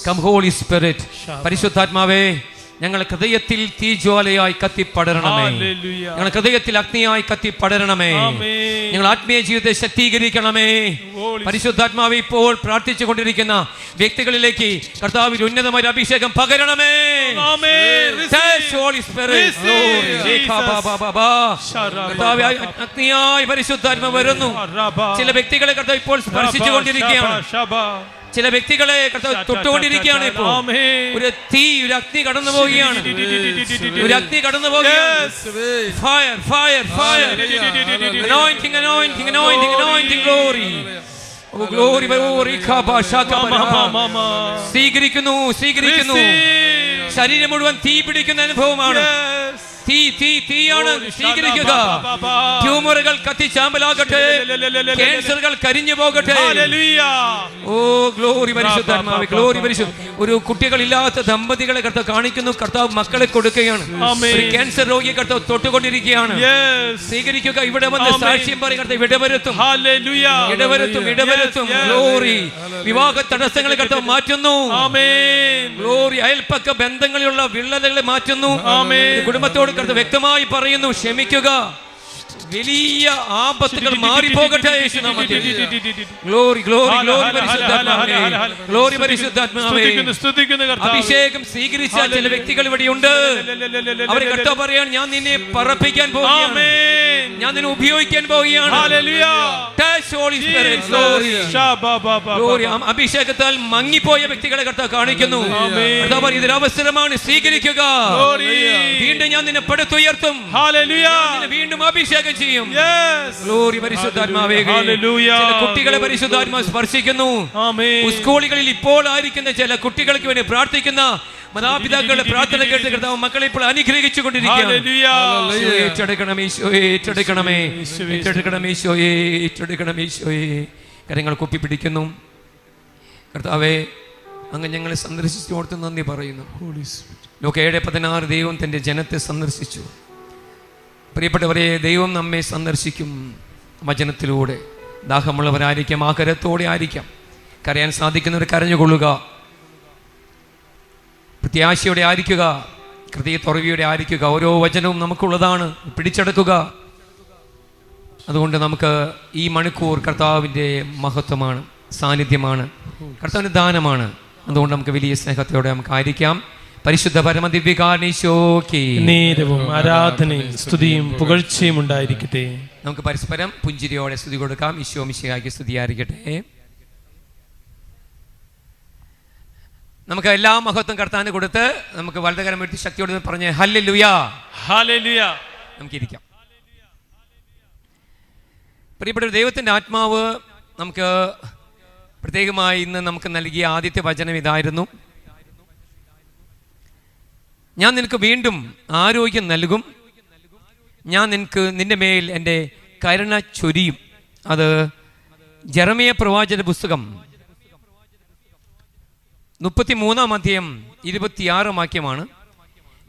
Come holy spirit. പരിശുദ്ധാത്മാവേ, ഞങ്ങൾ ഹൃദയത്തിൽ തീജ്വാലയായി കത്തിപ്പടരണമേ. ഹല്ലേലൂയ. ഞങ്ങൾ ഹൃദയത്തിൽ അഗ്നിയായി കത്തിപ്പടരണമേ. ആമേൻ. ഞങ്ങൾ ആത്മീയ ജീവിതത്തെ ശക്തീകരിക്കണമേ. പരിശുദ്ധാത്മാവ് ഇപ്പോൾ പ്രാർത്ഥിച്ചു കൊണ്ടിരിക്കുന്ന വ്യക്തികളിലേക്ക് കർത്താവിൽ ഉന്നതമായ അഭിഷേകം പകരണമേ. ആമേൻ. Touch Holy Spirit. Receive. Glory. കർത്താവേ, അഗ്നിയായി പരിശുദ്ധാത്മാവ് വരുന്നു. ചില വ്യക്തികളെ കർത്താവ് ഇപ്പോൾ സ്പർശിച്ചു കൊണ്ടിരിക്കുകയാണ്. ചില വ്യക്തികളെ കർത്താവ് തൊട്ടുകൊണ്ടിരിക്കുകയാണ്. ഇപ്പോൾ ഒരു തീ, ഒരു അഗ്നി കടന്നു പോവുകയാണ്. ഒരു അഗ്നി കടന്നു പോവുകയാണ്. Fire, fire, fire. Anointing, anointing, anointing, anointing. Glory. Oh, glory. സ്വീകരിക്കുന്നു, സ്വീകരിക്കുന്നു. ശരീരം മുഴുവൻ തീ പിടിക്കുന്ന അനുഭവമാണ്. തീയാണ്. സ്വീകരിക്കുക. ട്യൂമറുകൾ കത്തിച്ചാമ്പലാകട്ടെ. ക്യാൻസറുകൾ കരിഞ്ഞു പോകട്ടെ. ഓ ഗ്ലോറി പരിശുദ്ധാത്മാവേ, ഗ്ലോറി പരിശുദ്ധ. ഒരു കുട്ടികളില്ലാത്ത ദമ്പതികളെ കർത്താവ് കാണിക്കുന്നു. കർത്താവ് മക്കളെ കൊടുക്കുകയാണ്. ഒരു ക്യാൻസർ രോഗിയെ കർത്താവ് തൊട്ടുകൊണ്ടിരിക്കുകയാണ്. സ്വീകരിക്കുക. ഇവിടെ വന്ന് സാക്ഷ്യം പറയും. കർത്താവ് ഇടവരുത്തും, ഇടവരുത്തും, ഇടവരുത്തും. ഗ്ലോറി. വിവാഹ തടസ്സങ്ങളെ കർത്താവ് മാറ്റുന്നു. ഗ്ലോറി. അയൽപ്പക്ക ബന്ധങ്ങളിലുള്ള വിള്ളലുകളെ മാറ്റുന്നു. കുടുംബത്തോട് കർത്താവ് വ്യക്തമായി പറയുന്നു, ക്ഷമിക്കുക. വലിയ ആപത്തുകൾ മാറിപ്പോകട്ടെ യേശുനാമത്തിൽ. ഗ്ലോറി, ഗ്ലോറി, ഗ്ലോറി പരിശുദ്ധാത്മാവേ, ഗ്ലോറി പരിശുദ്ധാത്മാവേ. അഭിഷേകം സ്വീകരിച്ച ചില വ്യക്തികൾ ഇവിടെയുണ്ട്. അവരെ കർത്താവ് പറയാണ്, ഞാൻ നിന്നെ പറപ്പിക്കാൻ പോവുകയാണ്, ഞാൻ നിന്നെ ഉപയോഗിക്കാൻ പോവുകയാണ്. Touch Holy Spirit. Glory. അഭിഷേകത്താൽ മങ്ങിപ്പോയ വ്യക്തികളെ കർത്താവ് കാണിക്കുന്നു. കർത്താവ് പറയും, ഇതൊരു അവസരമാണ്, സ്വീകരിക്കുക. വീണ്ടും ഞാൻ നിന്നെ പടുത്തുയർത്തും. വീണ്ടും അഭിഷേകം ചെയ്യും. ഗ്ലോറി പരിശുദ്ധാത്മാവേ. ചില കുട്ടികളെ പരിശുദ്ധാത്മാവ് സ്പർശിക്കുന്നു. സ്കൂളുകളിൽ ഇപ്പോൾ ആയിരിക്കുന്ന ചില കുട്ടികൾക്ക് വേണ്ടി പ്രാർത്ഥിക്കുന്ന മാതാപിതാക്കളുടെ പ്രാർത്ഥന കേട്ട് കർത്താവ് മക്കളെ ഇപ്പോൾ അനുഗ്രഹിച്ചു കൊണ്ടിരിക്കുകയാണ്. ഏറ്റെടുക്കണം ഈശോയെ, ഏറ്റെടുക്കണമേ, ഏറ്റെടുക്കണം ഈശോയെ, ഏറ്റെടുക്കണം ഈശോയെ. കരങ്ങൾ കുപ്പിപ്പിടിക്കുന്നു. കർത്താവേ, അങ്ങ് ഞങ്ങളെ സന്ദർശിച്ചു ഓർത്ത് നന്ദി പറയുന്നു. ലൂക്കാ 7:16 ദൈവം തൻ്റെ ജനത്തെ സന്ദർശിച്ചു. പ്രിയപ്പെട്ടവരെ, ദൈവം നമ്മെ സന്ദർശിക്കും വചനത്തിലൂടെ. ദാഹമുള്ളവരായിരിക്കാം, ആകരത്തോടെ ആയിരിക്കാം. കരയാൻ സാധിക്കുന്നവർ കരഞ്ഞുകൊള്ളുക. പ്രത്യാശയോടെ ആയിരിക്കുക, ഹൃദയത്തുറവിയോടെ ആയിരിക്കുക. ഓരോ വചനവും നമുക്കുള്ളതാണ്, പിടിച്ചെടുക്കുക. അതുകൊണ്ട് നമുക്ക് ഈ മണിക്കൂർ കർത്താവിൻ്റെ മഹത്വമാണ്, സാന്നിധ്യമാണ്, കർത്താവിൻ്റെ ദാനമാണ്. അതുകൊണ്ട് നമുക്ക് വലിയ സ്നേഹത്തോടെ നമുക്ക് ആയിരിക്കാം. പരിശുദ്ധ പരമദിവ്യകാരണീശോയ്ക്ക് നേരവും ആരാധനയും സ്തുതിയും പുകഴ്ചയും ഉണ്ടായിരിക്കട്ടെ. നമുക്ക് പരസ്പരം പുഞ്ചിരിയോടെ സ്തുതി കൊടുക്കാം. ഈശോ മിശിഹായ്ക്ക് സ്തുതിയായിരിക്കട്ടെ. നമുക്ക് എല്ലാ മഹത്വം കർത്താവിന് കൊടുത്ത് നമുക്ക് വലതുകരം വീഴ്ത്തി ശക്തിയോട് പറഞ്ഞ് ഹല്ലേലൂയ, ഹല്ലേലൂയ. നമുക്കിരിക്കാം. പ്രിയപ്പെട്ട ദൈവത്തിൻ്റെ ആത്മാവ് നമുക്ക് പ്രത്യേകമായി ഇന്ന് നമുക്ക് നൽകിയ ആദ്യത്തെ വചനം ഇതായിരുന്നു: ഞാൻ നിനക്ക് വീണ്ടും ആരോഗ്യം നൽകും, ഞാൻ നിന്റെ മേൽ എൻ്റെ കരുണ ചൊരിയും. അത് ജെറമിയ പ്രവാചക പുസ്തകം 33-26 വാക്യമാണ്.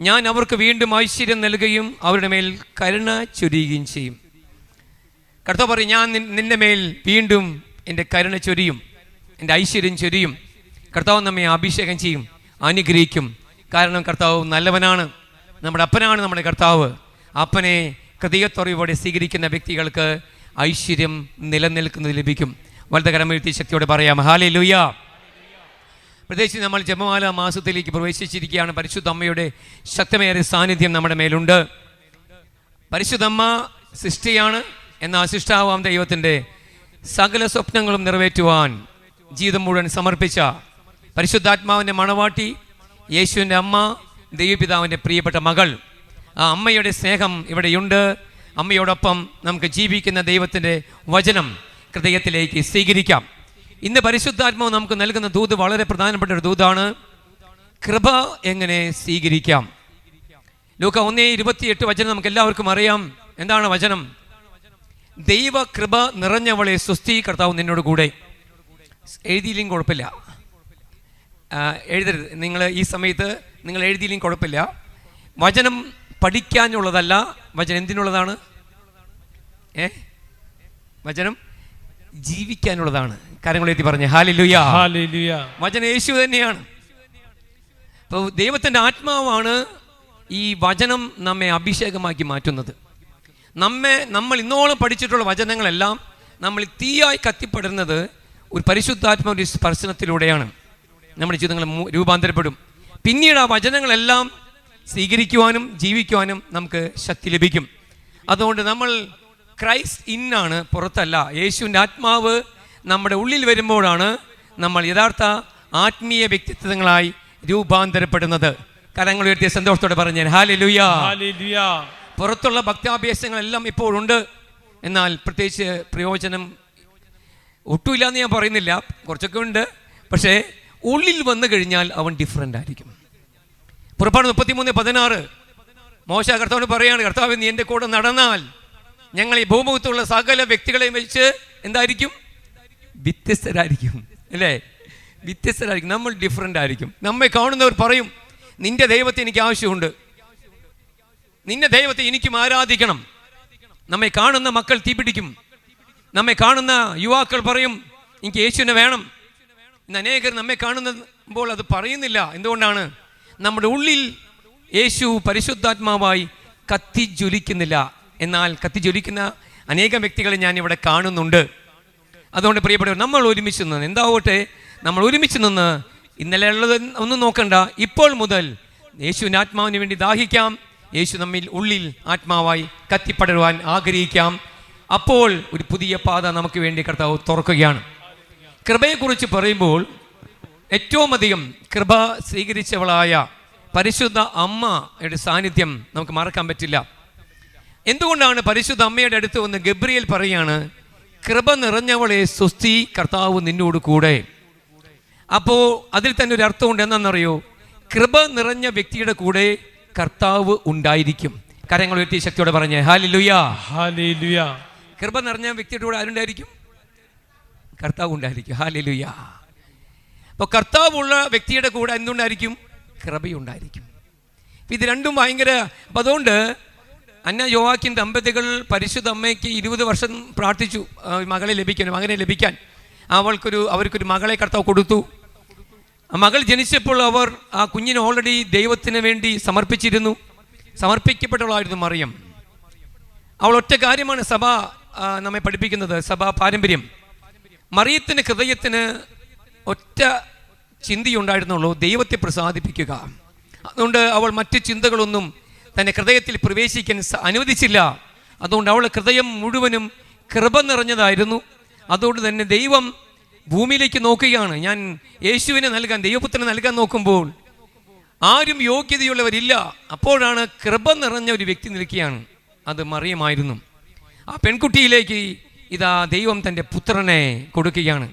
ഞാൻ അവർക്ക് വീണ്ടും ഐശ്വര്യം നൽകുകയും അവരുടെ മേൽ കരുണ ചൊരിയുകയും ചെയ്യും. കർത്താവ് പറയും, ഞാൻ നിന്റെ മേൽ വീണ്ടും എൻ്റെ കരുണ ചൊരിയും, എൻ്റെ ഐശ്വര്യം ചൊരിയും. കർത്താവ് നമ്മെ അഭിഷേകം ചെയ്യും, അനുഗ്രഹിക്കും. കാരണം കർത്താവ് നല്ലവനാണ്, നമ്മുടെ അപ്പനാണ് നമ്മുടെ കർത്താവ്. അപ്പനെ ഹൃദയത്തുറവോടെ സ്വീകരിക്കുന്ന വ്യക്തികൾക്ക് ഐശ്വര്യം നിലനിൽക്കുന്നത് ലഭിക്കും. വലതുകരം ഉയർത്തി ശക്തിയോടെ പറയാം ഹല്ലേലൂയ. പ്രത്യേകിച്ച് നമ്മൾ ജപമാല മാസത്തിലേക്ക് പ്രവേശിച്ചിരിക്കുകയാണ്. പരിശുദ്ധ അമ്മയുടെ ശക്തമേറിയ സാന്നിധ്യം നമ്മുടെ മേലുണ്ട്. പരിശുദ്ധമ്മ സൃഷ്ടിയാണ്, എന്നാൽ സൃഷ്ടാവാം ദൈവത്തിൻ്റെ സകല സ്വപ്നങ്ങളും നിറവേറ്റുവാൻ ജീവിതം മുഴുവൻ സമർപ്പിച്ച പരിശുദ്ധാത്മാവിൻ്റെ മണവാട്ടി, യേശുവിൻ്റെ അമ്മ, ദൈവപിതാവിൻ്റെ പ്രിയപ്പെട്ട മകൾ. ആ അമ്മയുടെ സ്നേഹം ഇവിടെയുണ്ട്. അമ്മയോടൊപ്പം നമുക്ക് ജീവിക്കുന്ന ദൈവത്തിൻ്റെ വചനം ഹൃദയത്തിലേക്ക് സ്വീകരിക്കാം. ഇന്ന് പരിശുദ്ധാത്മാവ് നമുക്ക് നൽകുന്ന ദൂത് വളരെ പ്രധാനപ്പെട്ട ഒരു ദൂതാണ്. കൃപ എങ്ങനെ സ്വീകരിക്കാം? ലൂക്കാ 1:28 വചനം നമുക്ക് എല്ലാവർക്കും അറിയാം. എന്താണ് വചനം? ദൈവ കൃപ നിറഞ്ഞവളെ സ്വസ്തി, കർത്താവ് നിന്നോട് കൂടെ. എഴുതിയില്ലെങ്കിൽ കുഴപ്പമില്ല, എഴുതരുത്. നിങ്ങൾ ഈ സമയത്ത് നിങ്ങൾ എഴുതിയില്ലെങ്കിൽ കുഴപ്പമില്ല. വചനം പഠിക്കാനുള്ളതല്ല, വചനം എന്തിനുള്ളതാണ്? വചനം ജീവിക്കാനുള്ളതാണ്. കാര്യങ്ങൾ എഴുതി പറഞ്ഞേ ഹല്ലേലൂയ. ഹല്ലേലൂയ. വചനം യേശു തന്നെയാണ്. അപ്പോൾ ദൈവത്തിൻ്റെ ആത്മാവാണ് ഈ വചനം നമ്മെ അഭിഷേകമാക്കി മാറ്റുന്നത്. നമ്മൾ ഇന്നോളം പഠിച്ചിട്ടുള്ള വചനങ്ങളെല്ലാം നമ്മൾ തീയായി കത്തിപ്പെടുന്നത് ഒരു പരിശുദ്ധാത്മാവിൻ്റെ സ്പർശനത്തിലൂടെയാണ്. നമ്മുടെ ജീവിതങ്ങൾ രൂപാന്തരപ്പെടും. പിന്നീട് ആ വചനങ്ങളെല്ലാം സ്വീകരിക്കുവാനും ജീവിക്കുവാനും നമുക്ക് ശക്തി ലഭിക്കും. അതുകൊണ്ട് നമ്മൾ ക്രൈസ്റ്റ് ഇന്നാണ്, പുറത്തല്ല. യേശുവിൻ്റെ ആത്മാവ് നമ്മുടെ ഉള്ളിൽ വരുമ്പോഴാണ് നമ്മൾ യഥാർത്ഥ ആത്മീയ വ്യക്തിത്വങ്ങളായി രൂപാന്തരപ്പെടുന്നത്. കരങ്ങൾ ഉയർത്തിയ സന്തോഷത്തോടെ പറഞ്ഞു ഹല്ലേലൂയ. ഹല്ലേലൂയ. പുറത്തുള്ള ഭക്താഭ്യാസങ്ങളെല്ലാം ഇപ്പോഴുണ്ട്, എന്നാൽ പ്രത്യേകിച്ച് പ്രയോജനം ഒട്ടുമില്ല എന്ന് ഞാൻ പറയുന്നില്ല, കുറച്ചൊക്കെ ഉണ്ട്. പക്ഷേ ഉള്ളിൽ വന്നു കഴിഞ്ഞാൽ അവൻ ഡിഫറൻ്റ് ആയിരിക്കും. പുറപ്പാട് 33:16 മോശ കർത്താവിന് പറയാണ്, കർത്താവ് നീ എൻ്റെ കൂടെ നടന്നാൽ ഞങ്ങൾ ഈ ഭൂമുഖത്തുള്ള സകല വ്യക്തികളെയും വെച്ച് എന്തായിരിക്കും? വ്യത്യസ്തരായിരിക്കും, അല്ലേ? വ്യത്യസ്തരായിരിക്കും. നമ്മൾ ഡിഫറൻ്റ് ആയിരിക്കും. നമ്മെ കാണുന്നവർ പറയും, നിന്റെ ദൈവത്തെ എനിക്ക് ആവശ്യമുണ്ട്, നിന്റെ ദൈവത്തെ എനിക്കും ആരാധിക്കണം. നമ്മെ കാണുന്ന മക്കൾ തീപിടിക്കും. നമ്മെ കാണുന്ന യുവാക്കൾ പറയും, എനിക്ക് യേശുവിനെ വേണം. ഇന്ന് അനേകർ നമ്മെ കാണുമ്പോൾ അത് പറയുന്നില്ല. എന്തുകൊണ്ടാണ്? നമ്മുടെ ഉള്ളിൽ യേശു പരിശുദ്ധാത്മാവായി കത്തിജ്വലിക്കുന്നില്ല. എന്നാൽ കത്തിജ്വലിക്കുന്ന അനേകം വ്യക്തികളെ ഞാൻ ഇവിടെ കാണുന്നുണ്ട്. അതുകൊണ്ട് പ്രിയപ്പെട്ടവർ, നമ്മൾ ഒരുമിച്ച് നിന്ന് എന്താവട്ടെ, നമ്മൾ ഒരുമിച്ച് നിന്ന് ഇന്നലെ ഉള്ളത് ഒന്നും നോക്കണ്ട, ഇപ്പോൾ മുതൽ യേശുവിൻ്റെ ആത്മാവിന് വേണ്ടി ദാഹിക്കാം. യേശു നമ്മിൽ ഉള്ളിൽ ആത്മാവായി കത്തിപ്പടരുവാൻ ആഗ്രഹിക്കാം. അപ്പോൾ ഒരു പുതിയ പാത നമുക്ക് വേണ്ടി കർത്താവ് തുറക്കുകയാണ്. കൃപയെക്കുറിച്ച് പറയുമ്പോൾ ഏറ്റവും അധികം കൃപ സ്വീകരിച്ചവളായ പരിശുദ്ധ അമ്മയുടെ സാന്നിധ്യം നമുക്ക് മറക്കാൻ പറ്റില്ല. എന്തുകൊണ്ടാണ് പരിശുദ്ധ അമ്മയുടെ അടുത്ത് വന്ന് ഗബ്രിയേൽ പറയാണ്, കൃപ നിറഞ്ഞവളെ സ്വസ്തി, കർത്താവ് നിന്നോട് കൂടെ. അപ്പോൾ അതിൽ തന്നെ ഒരു അർത്ഥമുണ്ട്. എന്താണെന്നറിയോ? കൃപ നിറഞ്ഞ വ്യക്തിയുടെ കൂടെ കർത്താവ് ഉണ്ടായിരിക്കും. കരങ്ങൾ ഉയർത്തി ശക്തിയോടെ പറഞ്ഞേ ഹല്ലേലൂയ. ഹല്ലേലൂയ. കൃപ നിറഞ്ഞ വ്യക്തിയുടെ കൂടെ ആരുണ്ടായിരിക്കും? കർത്താവ് ഉണ്ടായിരിക്കും. ഹല്ലേലൂയ. അപ്പോൾ കർത്താവുള്ള വ്യക്തിയുടെ കൂടെ എന്തുണ്ടായിരിക്കും? കൃപയുണ്ടായിരിക്കും. ഇത് രണ്ടും ഭയങ്കര. അപ്പം അതുകൊണ്ട് അന്ന യോവാക്കിൻ ദമ്പതികൾ പരിശുദ്ധ അമ്മയ്ക്ക് 20 വർഷം പ്രാർത്ഥിച്ചു മകളെ ലഭിക്കാൻ, മകനെ ലഭിക്കാൻ. അവർക്കൊരു മകളെ കർത്താവ് കൊടുത്തു. മകൾ ജനിച്ചപ്പോൾ അവർ ആ കുഞ്ഞിനെ ഓൾറെഡി ദൈവത്തിന് വേണ്ടി സമർപ്പിച്ചിരുന്നു. സമർപ്പിക്കപ്പെട്ടവളായിരുന്നു മറിയം. അവൾ ഒറ്റ കാര്യമാണ് സഭ നമ്മെ പഠിപ്പിക്കുന്നത്, സഭാ പാരമ്പര്യം. മറിയത്തിൻ്റെ ഹൃദയത്തിന് ഒറ്റ ചിന്തയുണ്ടായിരുന്നുള്ളൂ, ദൈവത്തെ പ്രസാദിപ്പിക്കുക. അതുകൊണ്ട് അവൾ മറ്റ് ചിന്തകളൊന്നും തൻ്റെ ഹൃദയത്തിൽ പ്രവേശിക്കാൻ അനുവദിച്ചില്ല. അതുകൊണ്ട് അവളുടെ ഹൃദയം മുഴുവനും കൃപ നിറഞ്ഞതായിരുന്നു. അതുകൊണ്ട് തന്നെ ദൈവം ഭൂമിയിലേക്ക് നോക്കുകയാണ്. ഞാൻ യേശുവിനെ നൽകാൻ, ദൈവപുത്രനെ നൽകാൻ നോക്കുമ്പോൾ ആരും യോഗ്യതയുള്ളവരില്ല. അപ്പോഴാണ് കൃപ നിറഞ്ഞ ഒരു വ്യക്തി നിൽക്കുകയാണ്. അത് മറിയമായിരുന്നു. ആ പെൺകുട്ടിയിലേക്ക് ഇതാ ദൈവം തൻ്റെ പുത്രനെ കൊടുക്കുകയാണ്.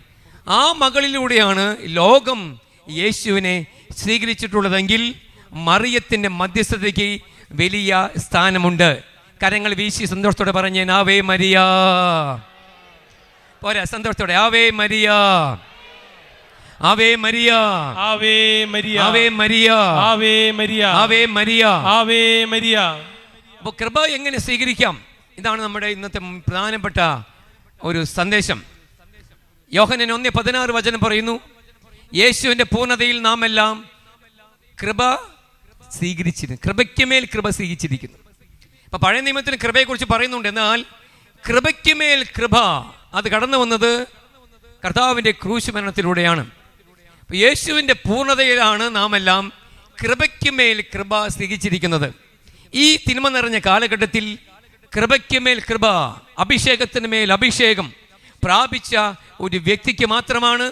ആ മകളിലൂടെയാണ് ലോകം യേശുവിനെ സ്വീകരിച്ചിട്ടുള്ളതെങ്കിൽ മറിയത്തിൻ്റെ മധ്യസ്ഥതയ്ക്ക് വലിയ സ്ഥാനമുണ്ട്. കരങ്ങൾ വീശി സന്തോഷത്തോടെ പറഞ്ഞേ ആവേ മരിയ. പോരാ, സന്തോഷത്തോടെ Ave Maria, Ave Maria, Ave Maria, Ave Maria, Ave Maria, Ave Maria, Ave Maria. അപ്പോൾ കൃപ എങ്ങനെ സ്വീകരിക്കാം? ഇതാണ് നമ്മുടെ ഇന്നത്തെ പ്രധാനപ്പെട്ട ഒരു സന്ദേശം. യോഹന്നാൻ 1:16 വചനം പറയുന്നു, യേശുവിൻ്റെ പൂർണ്ണതയിൽ നാം എല്ലാം കൃപ സ്വീകരിച്ചിരുന്നു, കൃപയ്ക്ക് മേൽ കൃപ സ്വീകരിച്ചിരിക്കുന്നു. അപ്പം പഴയ നിയമത്തിന് കൃപയെക്കുറിച്ച് പറയുന്നുണ്ട്. എന്നാൽ കൃപയ്ക്ക് മേൽ കൃപ അത് കടന്നു വന്നത് കർത്താവിൻ്റെ ക്രൂശ് മരണത്തിലൂടെയാണ്. യേശുവിൻ്റെ പൂർണ്ണതയിലാണ് നാം എല്ലാം കൃപയ്ക്ക് മേൽ കൃപ സ്വീകരിച്ചിരിക്കുന്നത്. ഈ തിന്മ നിറഞ്ഞ കാലഘട്ടത്തിൽ കൃപയ്ക്ക് മേൽ കൃപ, അഭിഷേകത്തിന് മേൽ അഭിഷേകം പ്രാപിച്ച ഒരു വ്യക്തിക്ക് മാത്രമാണ്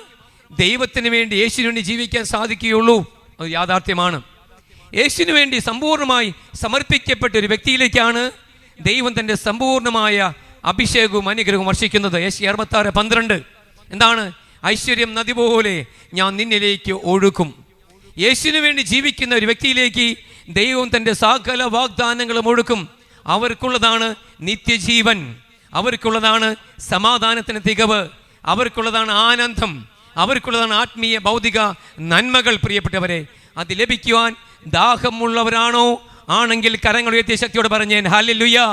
ദൈവത്തിന് വേണ്ടി, യേശുവിന് വേണ്ടി ജീവിക്കാൻ സാധിക്കുകയുള്ളൂ. അത് യാഥാർത്ഥ്യമാണ്. യേശുവിന് വേണ്ടി സമ്പൂർണ്ണമായി സമർപ്പിക്കപ്പെട്ട ഒരു വ്യക്തിയിലേക്കാണ് ദൈവം തൻ്റെ സമ്പൂർണ്ണമായ അഭിഷേകവും അനുഗ്രഹവും വർഷിക്കുന്നത്. യേശയ്യാ 66:12 എന്താണ്? ഐശ്വര്യം നദി പോലെ ഞാൻ നിന്നിലേക്ക് ഒഴുക്കും. യേശുവിന് വേണ്ടി ജീവിക്കുന്ന ഒരു വ്യക്തിയിലേക്ക് ദൈവം തൻ്റെ സകല വാഗ്ദാനങ്ങളും ഒഴുക്കും. അവർക്കുള്ളതാണ് നിത്യജീവൻ, അവർക്കുള്ളതാണ് സമാധാനത്തിന് തികവ്, അവർക്കുള്ളതാണ് ആനന്ദം, അവർക്കുള്ളതാണ് ആത്മീയ ഭൗതിക നന്മകൾ. പ്രിയപ്പെട്ടവരെ, അത് ലഭിക്കുവാൻ ദാഹമുള്ളവരാണോ? ആണെങ്കിൽ കരങ്ങൾ ഉയർത്തിയ ശക്തിയോട് പറഞ്ഞേ ഹല്ലേലൂയാ.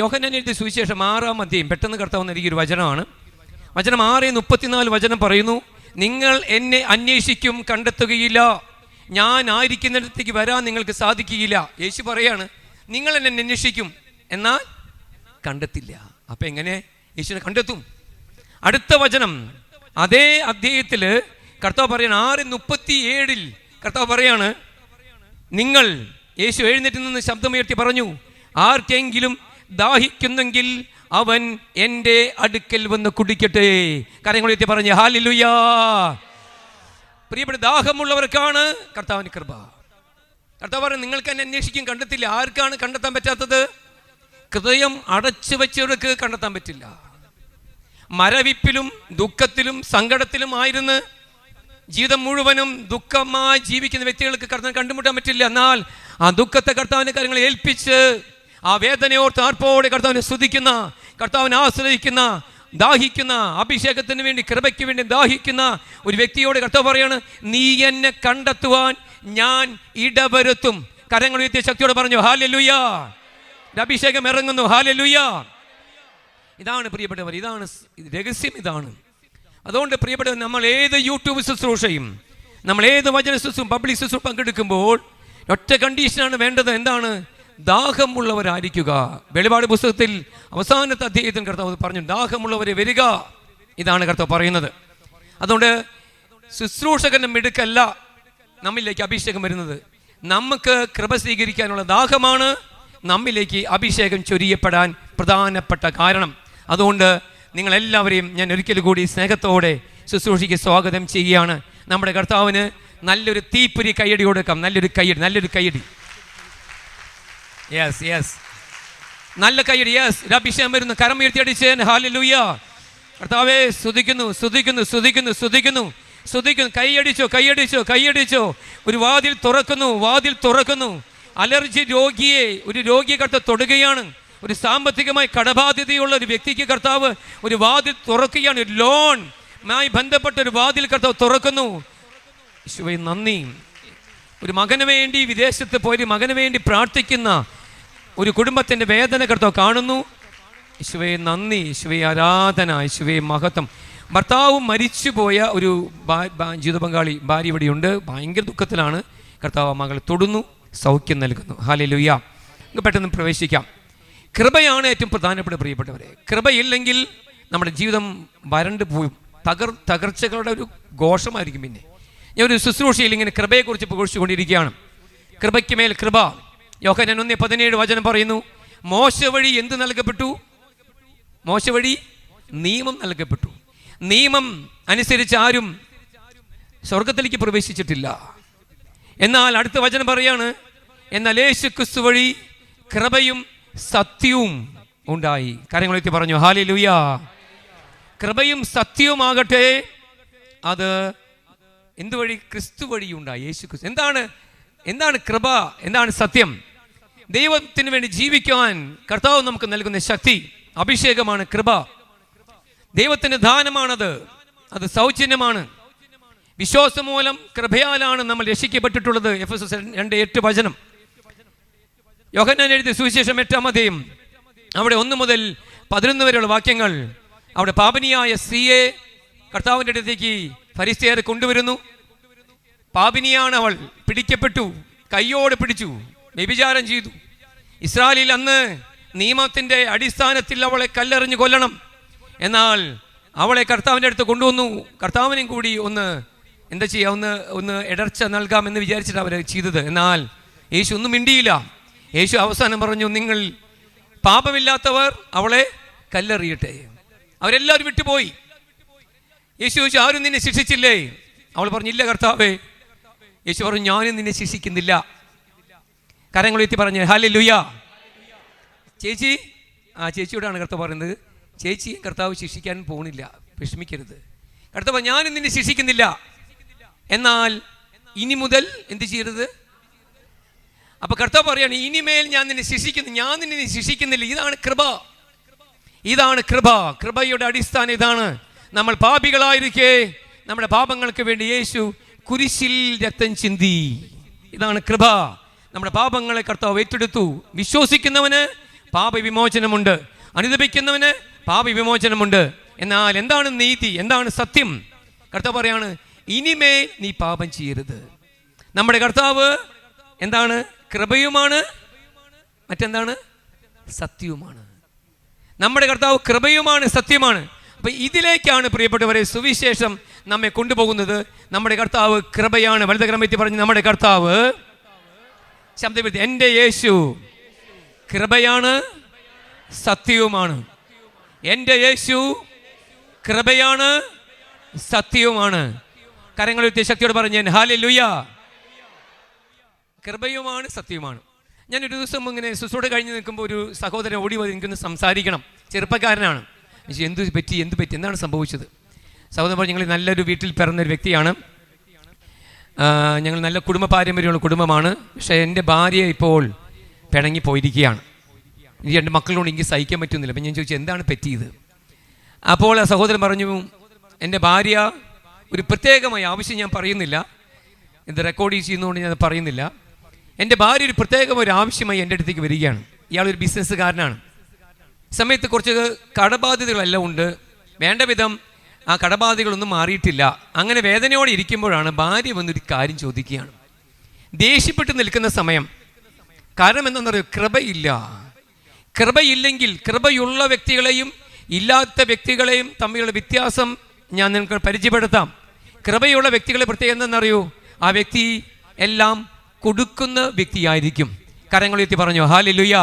യോഹന്നാൻ എഴുതിയ സുവിശേഷം 6-ാം അധ്യായം പെട്ടെന്ന് കർത്താവ് നൽകിയൊരു വചനമാണ്. വചനം 6:34 വചനം പറയുന്നു, നിങ്ങൾ എന്നെ അന്വേഷിക്കും, കണ്ടെത്തുകയില്ല. ഞാൻ ആയിരിക്കുന്നിടത്തേക്ക് വരാൻ നിങ്ങൾക്ക് സാധിക്കുകയില്ല. യേശു പറയാണ്, നിങ്ങൾ എന്നെ അന്വേഷിക്കും, എന്നാൽ കണ്ടെത്തില്ല. അപ്പം എങ്ങനെ യേശുവിനെ കണ്ടെത്തും? അടുത്ത വചനം അതേ അധ്യായത്തിൽ കർത്താവ് പറയാണ്, 6:37 കർത്താവ് പറയാണ്, നിങ്ങൾ, യേശു എഴുന്നേറ്റ് നിന്ന് ശബ്ദമുയർത്തി പറഞ്ഞു, ആർക്കെങ്കിലും ദാഹിക്കുന്നെങ്കിൽ അവൻ എൻ്റെ അടുക്കൽ വന്ന് കുടിക്കട്ടെ. കരങ്ങൾ ഉയർത്തി പറഞ്ഞു ഹല്ലേലൂയാ. പ്രിയപ്പെട്ട, ദാഹമുള്ളവർക്കാണ് കർത്താവിൻ്റെ കൃപ. കർത്താവ് പറഞ്ഞു, നിങ്ങൾക്ക് എന്നെ അന്വേഷിക്കും, കണ്ടെത്തില്ല. ആർക്കാണ് കണ്ടെത്താൻ പറ്റാത്തത്? ഹൃദയം അടച്ചു വെച്ചവർക്ക് കണ്ടെത്താൻ പറ്റില്ല. മരവിപ്പിലും ദുഃഖത്തിലും സങ്കടത്തിലും ആയിരുന്ന് ജീവിതം മുഴുവനും ദുഃഖമായി ജീവിക്കുന്ന വ്യക്തികൾക്ക് കർത്താവിനെ കണ്ടുമുട്ടാൻ പറ്റില്ല. എന്നാൽ ആ ദുഃഖത്തെ കർത്താവിൻ്റെ കാര്യങ്ങൾ ഏൽപ്പിച്ച് ആ വേദനയോർത്ത് ആർപ്പോടെ കർത്താവിനെ സ്തുതിക്കുന്ന, കർത്താവിനെ ആശ്രയിക്കുന്ന, ദാഹിക്കുന്ന, അഭിഷേകത്തിന് വേണ്ടി, കൃപയ്ക്ക് വേണ്ടി ദാഹിക്കുന്ന ഒരു വ്യക്തിയോട് കർത്താവ് പറയാണ്, നീ എന്നെ കണ്ടെത്തുവാൻ ഞാൻ ഇടവരുത്തും. കരങ്ങൾ ഉയർത്തിയ ശക്തിയോട് പറഞ്ഞു ഹല്ലേലൂയാ. അഭിഷേകം ഇറങ്ങുന്നു. ഹല്ലേലൂയാ. ഇതാണ് പ്രിയപ്പെട്ടവർ, ഇതാണ് രഹസ്യം. ഇതാണ്. അതുകൊണ്ട് പ്രിയപ്പെട്ടവർ, നമ്മൾ ഏത് യൂട്യൂബ് ശുശ്രൂഷയും, നമ്മൾ ഏത് വചന ശുശ്രൂഷ, പബ്ലിക് ശുശ്രൂഷ പങ്കെടുക്കുമ്പോൾ ഒറ്റ കണ്ടീഷനാണ് വേണ്ടത്. എന്താണ്? ദാഹമുള്ളവരായിരിക്കുക. വെളിപാട് പുസ്തകത്തിൽ അവസാനത്തെ അധ്യായത്തിൽ കർത്താവ് പറഞ്ഞു, ദാഹമുള്ളവരെ വരിക. ഇതാണ് കർത്താവ് പറയുന്നത്. അതുകൊണ്ട് ശുശ്രൂഷകന്റെ മിടുക്കല്ല നമ്മിലേക്ക് അഭിഷേകം വരുന്നത്. നമുക്ക് കൃപ സ്വീകരിക്കാനുള്ള ദാഹമാണ് നമ്മിലേക്ക് അഭിഷേകം ചൊരിയപ്പെടാൻ പ്രധാനപ്പെട്ട കാരണം. അതുകൊണ്ട് നിങ്ങളെല്ലാവരെയും ഞാൻ ഒരിക്കൽ കൂടി സ്നേഹത്തോടെ ശുശ്രൂഷയ്ക്ക് സ്വാഗതം ചെയ്യുകയാണ്. നമ്മുടെ കർത്താവിന് നല്ലൊരു തീപ്പൊരി കയ്യടി കൊടുക്കാം. നല്ലൊരു കയ്യടി. യെസ്, നല്ല കയ്യടി. യെസ്, അഭിഷേകം വരുന്നു. കരം ഉയർത്തി അടിച്ച് ഹല്ലേലൂയാ. കർത്താവേ, സ്തുതിക്കുന്നു. കൈയടിച്ചോ. ഒരു വാതിൽ തുറക്കുന്നു. അലർജി രോഗിയെ, ഒരു രോഗിയെ കർത്താവ് തൊടുകയാണ്. ഒരു സാമ്പത്തികമായി കടബാധ്യതയുള്ള ഒരു വ്യക്തിക്ക് കർത്താവ് ഒരു വാതിൽ തുറക്കുകയാണ്. ഒരു ലോണുമായി ബന്ധപ്പെട്ട ഒരു വാതിൽ കർത്താവ് തുറക്കുന്നു. യേശുവേ നന്ദി. ഒരു മകന് വേണ്ടി വിദേശത്ത് പോയി മകന് വേണ്ടി പ്രാർത്ഥിക്കുന്ന ഒരു കുടുംബത്തിൻ്റെ വേദന കർത്താവ് കാണുന്നു. യേശുവേ നന്ദി, യേശുവേ ആരാധന, യേശുവേ മഹത്വം. ഭർത്താവും മരിച്ചുപോയ ഒരു ജീവിത പങ്കാളി ഭാര്യ ഇവിടെയുണ്ട്. ഭയങ്കര ദുഃഖത്തിലാണ്. കർത്താവ് മകളെ തൊടുന്നു, സൗഖ്യം നൽകുന്നു. ഹല്ലേലൂയ. പെട്ടെന്ന് പ്രവേശിക്കാം. കൃപയാണ് ഏറ്റവും പ്രധാനപ്പെട്ട പ്രിയപ്പെട്ടവരെ. കൃപയില്ലെങ്കിൽ നമ്മുടെ ജീവിതം വരണ്ട് പോയും തകർച്ചകളുടെ ഒരു ഘോഷമായിരിക്കും. പിന്നെ ഞാൻ ഒരു ശുശ്രൂഷയിൽ ഇങ്ങനെ കൃപയെക്കുറിച്ച് പ്രഘോഷിച്ചുകൊണ്ടിരിക്കുകയാണ്. കൃപയ്ക്ക് മേൽ കൃപ. യോഹന്നാൻ 1:17 വചനം പറയുന്നു, മോശ വഴി എന്ത് നൽകപ്പെട്ടു? മോശ വഴി നിയമം നൽകപ്പെട്ടു. നിയമം അനുസരിച്ച് ആരും സ്വർഗത്തിലേക്ക് പ്രവേശിച്ചിട്ടില്ല. എന്നാൽ അടുത്ത വചനം പറയാണ്, എന്നാൽ യേശു ക്രിസ്തു വഴി കൃപയും സത്യവും ഉണ്ടായി. കാര്യങ്ങൾ എത്തി പറഞ്ഞു ഹല്ലേലൂയ. കൃപയും സത്യവുമാകട്ടെ, അത് എന്തുവഴി? ക്രിസ്തു വഴി ഉണ്ടായി. യേശു ക്രിസ്തു. എന്താണ് കൃപ? എന്താണ് സത്യം? ദൈവത്തിന് വേണ്ടി ജീവിക്കാൻ കർത്താവ് നമുക്ക് നൽകുന്ന ശക്തി, അഭിഷേകമാണ് കൃപ. ദൈവത്തിൻ്റെ ദാനമാണത്. അത് സൗജന്യമാണ്. വിശ്വാസം മൂലം കൃപയാലാണ് നമ്മൾ രക്ഷിക്കപ്പെട്ടിട്ടുള്ളത്. എഫെസോസ് 2:8 വചനം. യോഹന്നാൻ എഴുതിയ സുവിശേഷം 8-ാം അധ്യായം, അവിടെ 1 മുതൽ 11 വരെയുള്ള വാക്യങ്ങൾ. അവിടെ പാപിനിയായ സ്ത്രീയെ കർത്താവിൻ്റെ അടുത്തേക്ക് ഫരിസേയർ കൊണ്ടുവരുന്നു. പാപിനിയാണ് അവൾ. പിടിക്കപ്പെട്ടു, കയ്യോടെ പിടിച്ചു, വ്യഭിചാരം ചെയ്തു. ഇസ്രായേലിൽ അന്ന് നിയമത്തിൻ്റെ അടിസ്ഥാനത്തിൽ അവളെ കല്ലെറിഞ്ഞ് കൊല്ലണം. എന്നാൽ അവളെ കർത്താവിൻ്റെ അടുത്ത് കൊണ്ടുവന്നു. കർത്താവിനും കൂടി എന്താ ചെയ്യുക, ഒന്ന് ഇടർച്ച നൽകാമെന്ന് വിചാരിച്ചിട്ട് അവർ ചെയ്തത്. എന്നാൽ യേശു ഒന്നും മിണ്ടിയില്ല. യേശു അവസാനം പറഞ്ഞു, നിങ്ങൾ പാപമില്ലാത്തവർ അവളെ കല്ലെറിയട്ടെ. അവരെല്ലാവരും വിട്ടുപോയി. യേശു ചോദിച്ചു, ആരും നിന്നെ ശിക്ഷിച്ചില്ലേ? അവൾ പറഞ്ഞില്ല കർത്താവേ. യേശു പറഞ്ഞു, ഞാനും നിന്നെ ശിക്ഷിക്കുന്നില്ല. കരങ്ങൾ ഉയർത്തി പറഞ്ഞു ഹല്ലേലൂയ. ചേച്ചി, ചേച്ചിയോടാണ് കർത്താവ് പറയുന്നത്, ചേച്ചി കർത്താവ് ശിക്ഷിക്കാൻ പോകുന്നില്ല, വിഷമിക്കരുത്. കർത്താവ്, ഞാനും നിന്നെ ശിക്ഷിക്കുന്നില്ല, എന്നാൽ ഇനി മുതൽ എന്ത് ചെയ്യരുത്? അപ്പൊ കർത്താവ് പറയാണ്, ഇനിമേൽ ഞാൻ നിന്നെ ശിക്ഷിക്കുന്നില്ല. ഇതാണ് കൃപ. കൃപയുടെ അടിസ്ഥാനം ഇതാണ്. നമ്മൾ പാപികളായിരിക്കെ നമ്മുടെ പാപങ്ങൾക്ക് വേണ്ടി യേശു കുരിശിൽ രക്തം ചിന്തി. ഇതാണ് കൃപ. നമ്മുടെ പാപങ്ങളെ കർത്താവ് ഏറ്റെടുത്തു. വിശ്വസിക്കുന്നവന് പാപവിമോചനമുണ്ട്, അനുദപിക്കുന്നവന് പാപവിമോചനമുണ്ട്. എന്നാൽ എന്താണ് നീതി? എന്താണ് സത്യം? കർത്താവ് പറയാണ്, ഇനിമേൽ നീ പാപം ചെയ്യരുത്. നമ്മുടെ കർത്താവ് എന്താണ്? കൃപയുമാണ്, മറ്റെന്താണ്? സത്യവുമാണ്. നമ്മുടെ കർത്താവ് കൃപയുമാണ്, സത്യമാണ്. അപ്പം ഇതിലേക്കാണ് പ്രിയപ്പെട്ടവരെ സുവിശേഷം നമ്മെ കൊണ്ടുപോകുന്നത്. നമ്മുടെ കർത്താവ് കൃപയാണ്. വലുത ക്രമത്തിൽ പറഞ്ഞ് നമ്മുടെ കർത്താവ് ശബ്ദപ്പെടുത്തി, എൻ്റെ യേശു കൃപയാണ്, സത്യവുമാണ്. എൻ്റെ യേശു കൃപയാണ്, സത്യവുമാണ്. കരങ്ങളുയർത്തി ശക്തിയോട് പറഞ്ഞ് ഹല്ലേലൂയ. കൃപയുമാണ്, സത്യവുമാണ്. ഞാനൊരു ദിവസം ഇങ്ങനെ ശുശ്രൂഷ കഴിഞ്ഞ് നിൽക്കുമ്പോൾ ഒരു സഹോദരൻ ഓടി വന്ന് എനിക്കൊന്ന് സംസാരിക്കണം. ചെറുപ്പക്കാരനാണ്. എന്ത് പറ്റി, എന്താണ് സംഭവിച്ചത്? സഹോദരൻ പറഞ്ഞു, ഞങ്ങൾ നല്ലൊരു വീട്ടിൽ പിറന്നൊരു വ്യക്തിയാണ്, ഞങ്ങൾ നല്ല കുടുംബ പാരമ്പര്യമുള്ള കുടുംബമാണ്. പക്ഷേ എൻ്റെ ഭാര്യ ഇപ്പോൾ പിണങ്ങി പോയിരിക്കുകയാണ്. എനിക്ക് 2 മക്കളോട് എനിക്ക് സഹിക്കാൻ പറ്റുന്നില്ല. അപ്പം ഞാൻ ചോദിച്ചു, എന്താണ് പറ്റിയത്? അപ്പോൾ ആ സഹോദരൻ പറഞ്ഞു, എൻ്റെ ഭാര്യ ഒരു പ്രത്യേകമായ ആവശ്യം, ഞാൻ പറയുന്നില്ല, ഇത് റെക്കോർഡ് ചെയ്യുന്നതുകൊണ്ട് ഞാൻ പറയുന്നില്ല. എൻ്റെ ഭാര്യ ഒരു പ്രത്യേകം ഒരു ആവശ്യമായി എൻ്റെ അടുത്തേക്ക് വരികയാണ്. ഇയാളൊരു ബിസിനസ്സുകാരനാണ്. സമയത്ത് കുറച്ച് കടബാധ്യതകളെല്ലാം ഉണ്ട്. വേണ്ട വിധം ആ കടബാധ്യതകളൊന്നും മാറിയിട്ടില്ല. അങ്ങനെ വേദനയോടെ ഇരിക്കുമ്പോഴാണ് ഭാര്യ വന്നൊരു കാര്യം ചോദിക്കുകയാണ്. ദേഷ്യപ്പെട്ട് നിൽക്കുന്ന സമയം. കാരണം എന്താണെന്ന് പറയുക, കൃപയില്ല. കൃപയില്ലെങ്കിൽ, കൃപയുള്ള വ്യക്തികളെയും ഇല്ലാത്ത വ്യക്തികളെയും തമ്മിലുള്ള വ്യത്യാസം ഞാൻ നിങ്ങൾക്ക് പരിചയപ്പെടുത്താം. കൃപയുള്ള വ്യക്തികളെ പ്രത്യേകം എന്താണെന്നറിയൂ, ആ വ്യക്തി എല്ലാം കൊടുക്കുന്ന വ്യക്തിയായിരിക്കും. കരങ്ങളുയർത്തി പറഞ്ഞു ഹല്ലേലൂയ.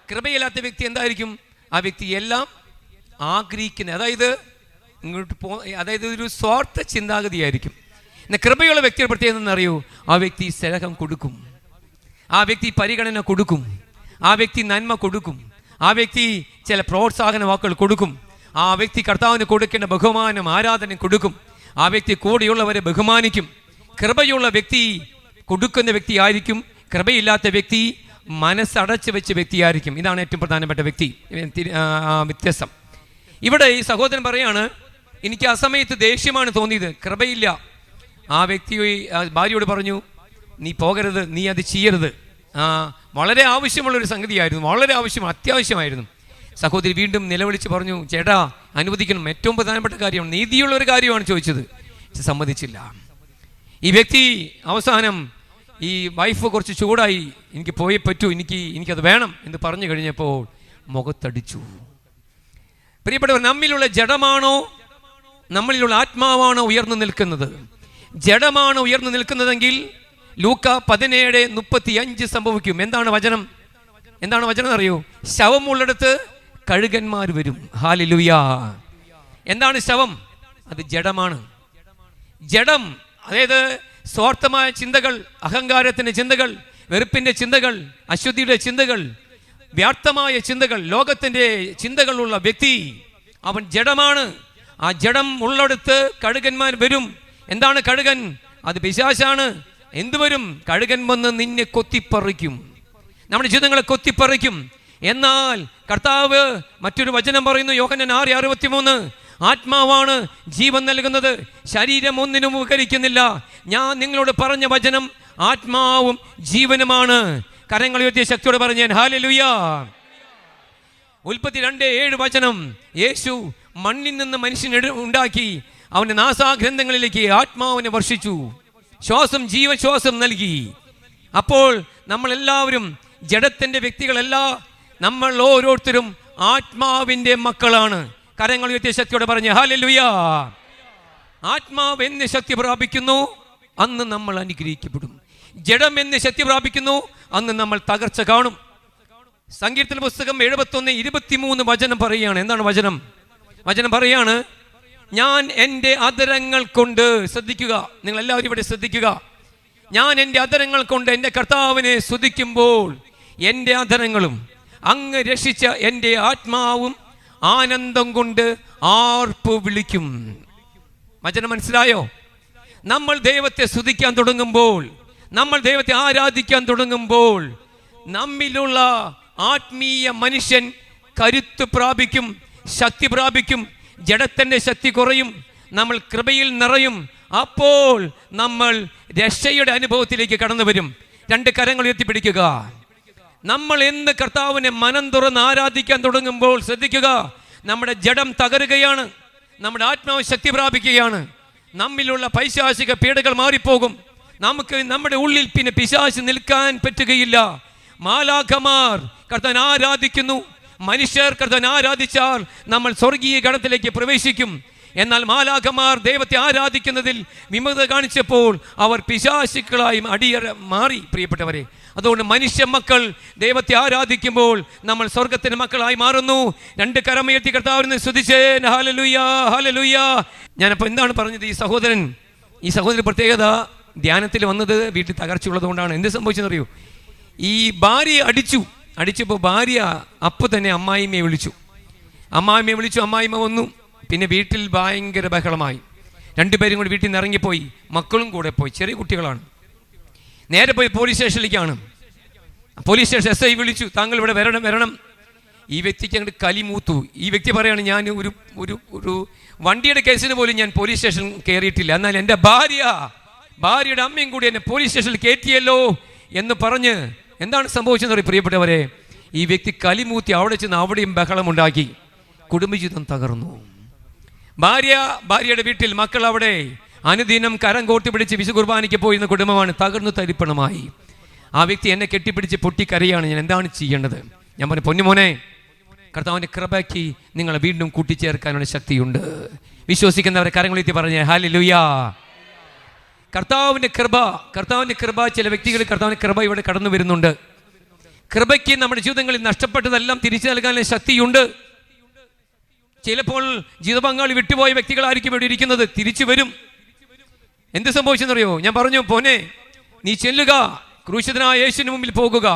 കൃപയില്ലാത്ത വ്യക്തി എന്തായിരിക്കും? ആ വ്യക്തി എല്ലാം ആഗ്രഹിക്കുന്നത്, അതായത് ഒരു സ്വാർത്ഥ ചിന്താഗതിയായിരിക്കും. എന്നാൽ കൃപയുള്ള വ്യക്തിയുടെ പ്രത്യേകത എന്നറിയൂ, ആ വ്യക്തി സ്നേഹം കൊടുക്കും, ആ വ്യക്തി പരിഗണന കൊടുക്കും, ആ വ്യക്തി നന്മ കൊടുക്കും, ആ വ്യക്തി ചില പ്രോത്സാഹന വാക്കുകൾ കൊടുക്കും, ആ വ്യക്തി കർത്താവിന് കൊടുക്കേണ്ട ബഹുമാനം ആരാധന കൊടുക്കും, ആ വ്യക്തി കൂടെയുള്ളവരെ ബഹുമാനിക്കും. കൃപയുള്ള വ്യക്തി കൊടുക്കുന്ന വ്യക്തിയായിരിക്കും. കൃപയില്ലാത്ത വ്യക്തി മനസ്സടച്ച് വെച്ച വ്യക്തിയായിരിക്കും. ഇതാണ് ഏറ്റവും പ്രധാനപ്പെട്ട വ്യത്യാസം. ഇവിടെ ഈ സഹോദരൻ പറയാണ്, എനിക്ക് ആ സമയത്ത് ദേഷ്യമാണ് തോന്നിയത്, കൃപയില്ല. ആ വ്യക്തി ഭാര്യയോട് പറഞ്ഞു, നീ പോകരുത്, നീ അത് ചെയ്യരുത്. വളരെ ആവശ്യമുള്ളൊരു സംഗതിയായിരുന്നു, വളരെ അത്യാവശ്യമായിരുന്നു. സഹോദരി വീണ്ടും നിലവിളിച്ച് പറഞ്ഞു, ചേട്ടാ അനുവദിക്കണം, ഏറ്റവും പ്രധാനപ്പെട്ട കാര്യമാണ്, നീതിയുള്ളൊരു കാര്യമാണ് ചോദിച്ചത്. സമ്മതിച്ചില്ല. ഈ വ്യക്തി അവസാനം, ഈ വൈഫ് കുറച്ച് ചൂടായി, എനിക്ക് പോയേ പറ്റൂ, എനിക്കത് വേണം എന്ന് പറഞ്ഞു കഴിഞ്ഞപ്പോൾ മുഖത്തടിച്ചു. പ്രിയപ്പെട്ടവർ, നമ്മിലുള്ള ജഡമാണോ നമ്മളിലുള്ള ആത്മാവാണോ ഉയർന്നു നിൽക്കുന്നത്? ജഡമാണ് ഉയർന്നു നിൽക്കുന്നതെങ്കിൽ ലൂക്ക 17:35 സംഭവിക്കും. എന്താണ് വചനം അറിയോ? ശവമുള്ളിടത്ത് കഴുകന്മാർ വരും. ഹല്ലേലൂയ. എന്താണ് ശവം? അത് ജഡമാണ്. ജഡം അതായത് സ്വാർത്ഥമായ ചിന്തകൾ, അഹങ്കാരത്തിന്റെ ചിന്തകൾ, വെറുപ്പിന്റെ ചിന്തകൾ, അശുദ്ധിയുടെ ചിന്തകൾ, വ്യാർത്ഥമായ ചിന്തകൾ, ലോകത്തിന്റെ ചിന്തകളുള്ള വ്യക്തി, അവൻ ജഡമാണ്. ആ ജഡം ഉള്ളിടത്ത് കഴുകന്മാർ വരും. എന്താണ് കഴുകൻ? അത് പിശാചാണ്. എന്തു വരും? കഴുകൻ വന്ന് നിന്നെ കൊത്തിപ്പറിക്കും, നമ്മുടെ ജീവിതങ്ങളെ കൊത്തിപ്പറിക്കും. എന്നാൽ കർത്താവ് മറ്റൊരു വചനം പറയുന്നു, യോഹന്നാൻ 6:63, ആത്മാവാണ് ജീവൻ നൽകുന്നത്, ശരീരം ഒന്നിനും ഉപകരിക്കുന്നില്ല. ഞാൻ നിങ്ങളോട് പറഞ്ഞ വചനം ആത്മാവും ജീവനുമാണ്. കരങ്ങൾ ഉയർത്തിയ ശക്തിയോട് പറഞ്ഞു ഹല്ലേലൂയ. ഉൽപ്പത്തി 2:7 വചനം, യേശു മണ്ണിൽ നിന്ന് മനുഷ്യനെ ഉണ്ടാക്കി അവന്റെ നാസാഗ്രന്ഥങ്ങളിലേക്ക് ആത്മാവിനെ വർഷിച്ചു, ജീവശ്വാസം നൽകി. അപ്പോൾ നമ്മളെല്ലാവരും ജഡത്തിന്റെ വ്യക്തികളല്ല, നമ്മൾ ഓരോരുത്തരും ആത്മാവിന്റെ മക്കളാണ്. കരങ്ങൾ ഉയർത്തിയ ശക്തിയോടെ പറഞ്ഞ് ഹല്ലേലൂയ. ആത്മാവ് എന്ന് ശക്തി പ്രാപിക്കുന്നു, അന്ന് നമ്മൾ അനുഗ്രഹിക്കപ്പെടും. ജഡം എന്ന് ശക്തി പ്രാപിക്കുന്നു, അന്ന് നമ്മൾ തകർച്ച കാണും. സങ്കീർത്തന പുസ്തകം 71:23 വചനം പറയുകയാണ്. എന്താണ് വചനം? വചനം പറയാണ്, ഞാൻ എൻ്റെ അധരങ്ങൾ കൊണ്ട്, ശ്രദ്ധിക്കുക, നിങ്ങൾ എല്ലാവരും ഇവിടെ ശ്രദ്ധിക്കുക, ഞാൻ എൻ്റെ അധരങ്ങൾ കൊണ്ട് എൻ്റെ കർത്താവിനെ സ്തുതിക്കുമ്പോൾ എൻ്റെ അധരങ്ങളും അങ്ങ് രക്ഷിച്ച എൻ്റെ ആത്മാവും ആനന്ദം കൊണ്ട് ആർപ്പ് വിളിക്കും. വചനം മനസ്സിലായോ? നമ്മൾ ദൈവത്തെ സ്തുതിക്കാൻ തുടങ്ങുമ്പോൾ, നമ്മൾ ദൈവത്തെ ആരാധിക്കാൻ തുടങ്ങുമ്പോൾ നമ്മിലുള്ള ആത്മീയ മനുഷ്യൻ കരുത്ത് പ്രാപിക്കും, ശക്തി പ്രാപിക്കും. ജഡത്തിന്റെ ശക്തി കുറയും, നമ്മൾ കൃപയിൽ നിറയും. അപ്പോൾ നമ്മൾ രക്ഷയുടെ അനുഭവത്തിലേക്ക് കടന്നു വരും. 2 കരങ്ങൾ ഉയർത്തിപ്പിടിക്കുക. നമ്മൾ എന്ന് കർത്താവിനെ മനം തുറന്ന് ആരാധിക്കാൻ തുടങ്ങുമ്പോൾ ശ്രദ്ധിക്കുക, നമ്മുടെ ജഡം തകരുകയാണ്, നമ്മുടെ ആത്മാവ് ശക്തി പ്രാപിക്കുകയാണ്. നമ്മിലുള്ള പൈശാചിക പീഡകൾ മാറിപ്പോകും, നമുക്ക് നമ്മുടെ ഉള്ളിൽ പിന്നെ പിശാച് നിൽക്കാൻ പറ്റുകയില്ല. മാലാഖമാർ കർത്താവിനെ ആരാധിക്കുന്നു. മനുഷ്യർ കർത്താവിനെ ആരാധിച്ചാൽ നമ്മൾ സ്വർഗീയ ഗണത്തിലേക്ക് പ്രവേശിക്കും. എന്നാൽ മാലാഖമാർ ദൈവത്തെ ആരാധിക്കുന്നതിൽ വിമുഖത കാണിച്ചപ്പോൾ അവർ പിശാചുക്കളായി മാറി പ്രിയപ്പെട്ടവരെ. അതുകൊണ്ട് മനുഷ്യ മക്കൾ ദൈവത്തെ ആരാധിക്കുമ്പോൾ നമ്മൾ സ്വർഗത്തിന്റെ മക്കളായി മാറുന്നു. രണ്ട് കരമുയർത്തി കർത്താവിനെ സ്തുതിച്ചേ. Hallelujah, hallelujah. ഞാനപ്പോൾ എന്താണ് പറഞ്ഞത്? ഈ സഹോദരൻ പ്രത്യേകത ധ്യാനത്തിൽ വന്നത് വീട്ടിൽ തകർച്ചയുള്ളത് കൊണ്ടാണ്. എന്ത് സംഭവിച്ചെന്നറിയോ? ഈ ഭാര്യ അടിച്ചപ്പോൾ ഭാര്യ അപ്പോൾ തന്നെ അമ്മായിമ്മയെ വിളിച്ചു. അമ്മായിമ്മ വന്നു. പിന്നെ വീട്ടിൽ ഭയങ്കര ബഹളമായി. രണ്ടുപേരും കൂടി വീട്ടിൽ നിന്ന് ഇറങ്ങിപ്പോയി. മക്കളും കൂടെ പോയി. ചെറിയ കുട്ടികളാണ്. നേരെ പോയി പോലീസ് സ്റ്റേഷനിലേക്കാണ്. പോലീസ് സ്റ്റേഷൻ SI വിളിച്ചു, താങ്കൾ ഇവിടെ വരണം. ഈ വ്യക്തിക്ക് അങ്ങോട്ട് കലിമൂത്തു. ഈ വ്യക്തി പറയാണ്, ഞാൻ ഒരു വണ്ടിയുടെ കേസിന് പോലും ഞാൻ പോലീസ് സ്റ്റേഷൻ കയറിയിട്ടില്ല, എന്നാൽ എൻ്റെ ഭാര്യയുടെ അമ്മയും കൂടി എന്നെ പോലീസ് സ്റ്റേഷനിൽ കയറ്റിയല്ലോ എന്ന് പറഞ്ഞ് എന്താണ് സംഭവിച്ചെന്ന് പറയും പ്രിയപ്പെട്ടവരെ. ഈ വ്യക്തി കലിമൂത്തി അവിടെ ചെന്ന് അവിടെയും ബഹളമുണ്ടാക്കി. കുടുംബജീവിതം തകർന്നു. ഭാര്യയുടെ വീട്ടിൽ, മക്കൾ അവിടെ അനുദിനം കരം കോട്ടി പിടിച്ച് വിശു കുർബാനയ്ക്ക് പോയിരുന്ന കുടുംബമാണ്. തകർന്നു തരിപ്പണമായി. ആ വ്യക്തി എന്നെ കെട്ടിപ്പിടിച്ച് പൊട്ടിക്കരയാണ്. ഞാൻ എന്താണ് ചെയ്യേണ്ടത്? ഞാൻ പറഞ്ഞു, പൊന്നുമോനെ, കർത്താവിൻ്റെ കൃപയ്ക്ക് നിങ്ങളെ വീണ്ടും കൂട്ടിച്ചേർക്കാനുള്ള ശക്തിയുണ്ട്. വിശ്വസിക്കുന്നവരെ കരങ്ങളെത്തി പറഞ്ഞേ ഹല്ലേലൂയ. കർത്താവിൻ്റെ കൃപ ചില വ്യക്തികൾ കർത്താവിൻ്റെ കൃപ ഇവിടെ കടന്നു വരുന്നുണ്ട്. കൃപയ്ക്ക് നമ്മുടെ ജീവിതങ്ങളിൽ നഷ്ടപ്പെട്ടതെല്ലാം തിരിച്ചു നൽകാനുള്ള ശക്തിയുണ്ട്. ചിലപ്പോൾ ജീവിത പങ്കാളി വിട്ടുപോയ വ്യക്തികളായിരിക്കും ഇവിടെ ഇരിക്കുന്നത്. തിരിച്ചു വരും. എന്ത് സംഭവിച്ചെന്നറിയോ? ഞാൻ പറഞ്ഞു, പോനെ, നീ ചെല്ലുക, ക്രൂശിതനായ യേശുവിന് മുമ്പിൽ പോകുക,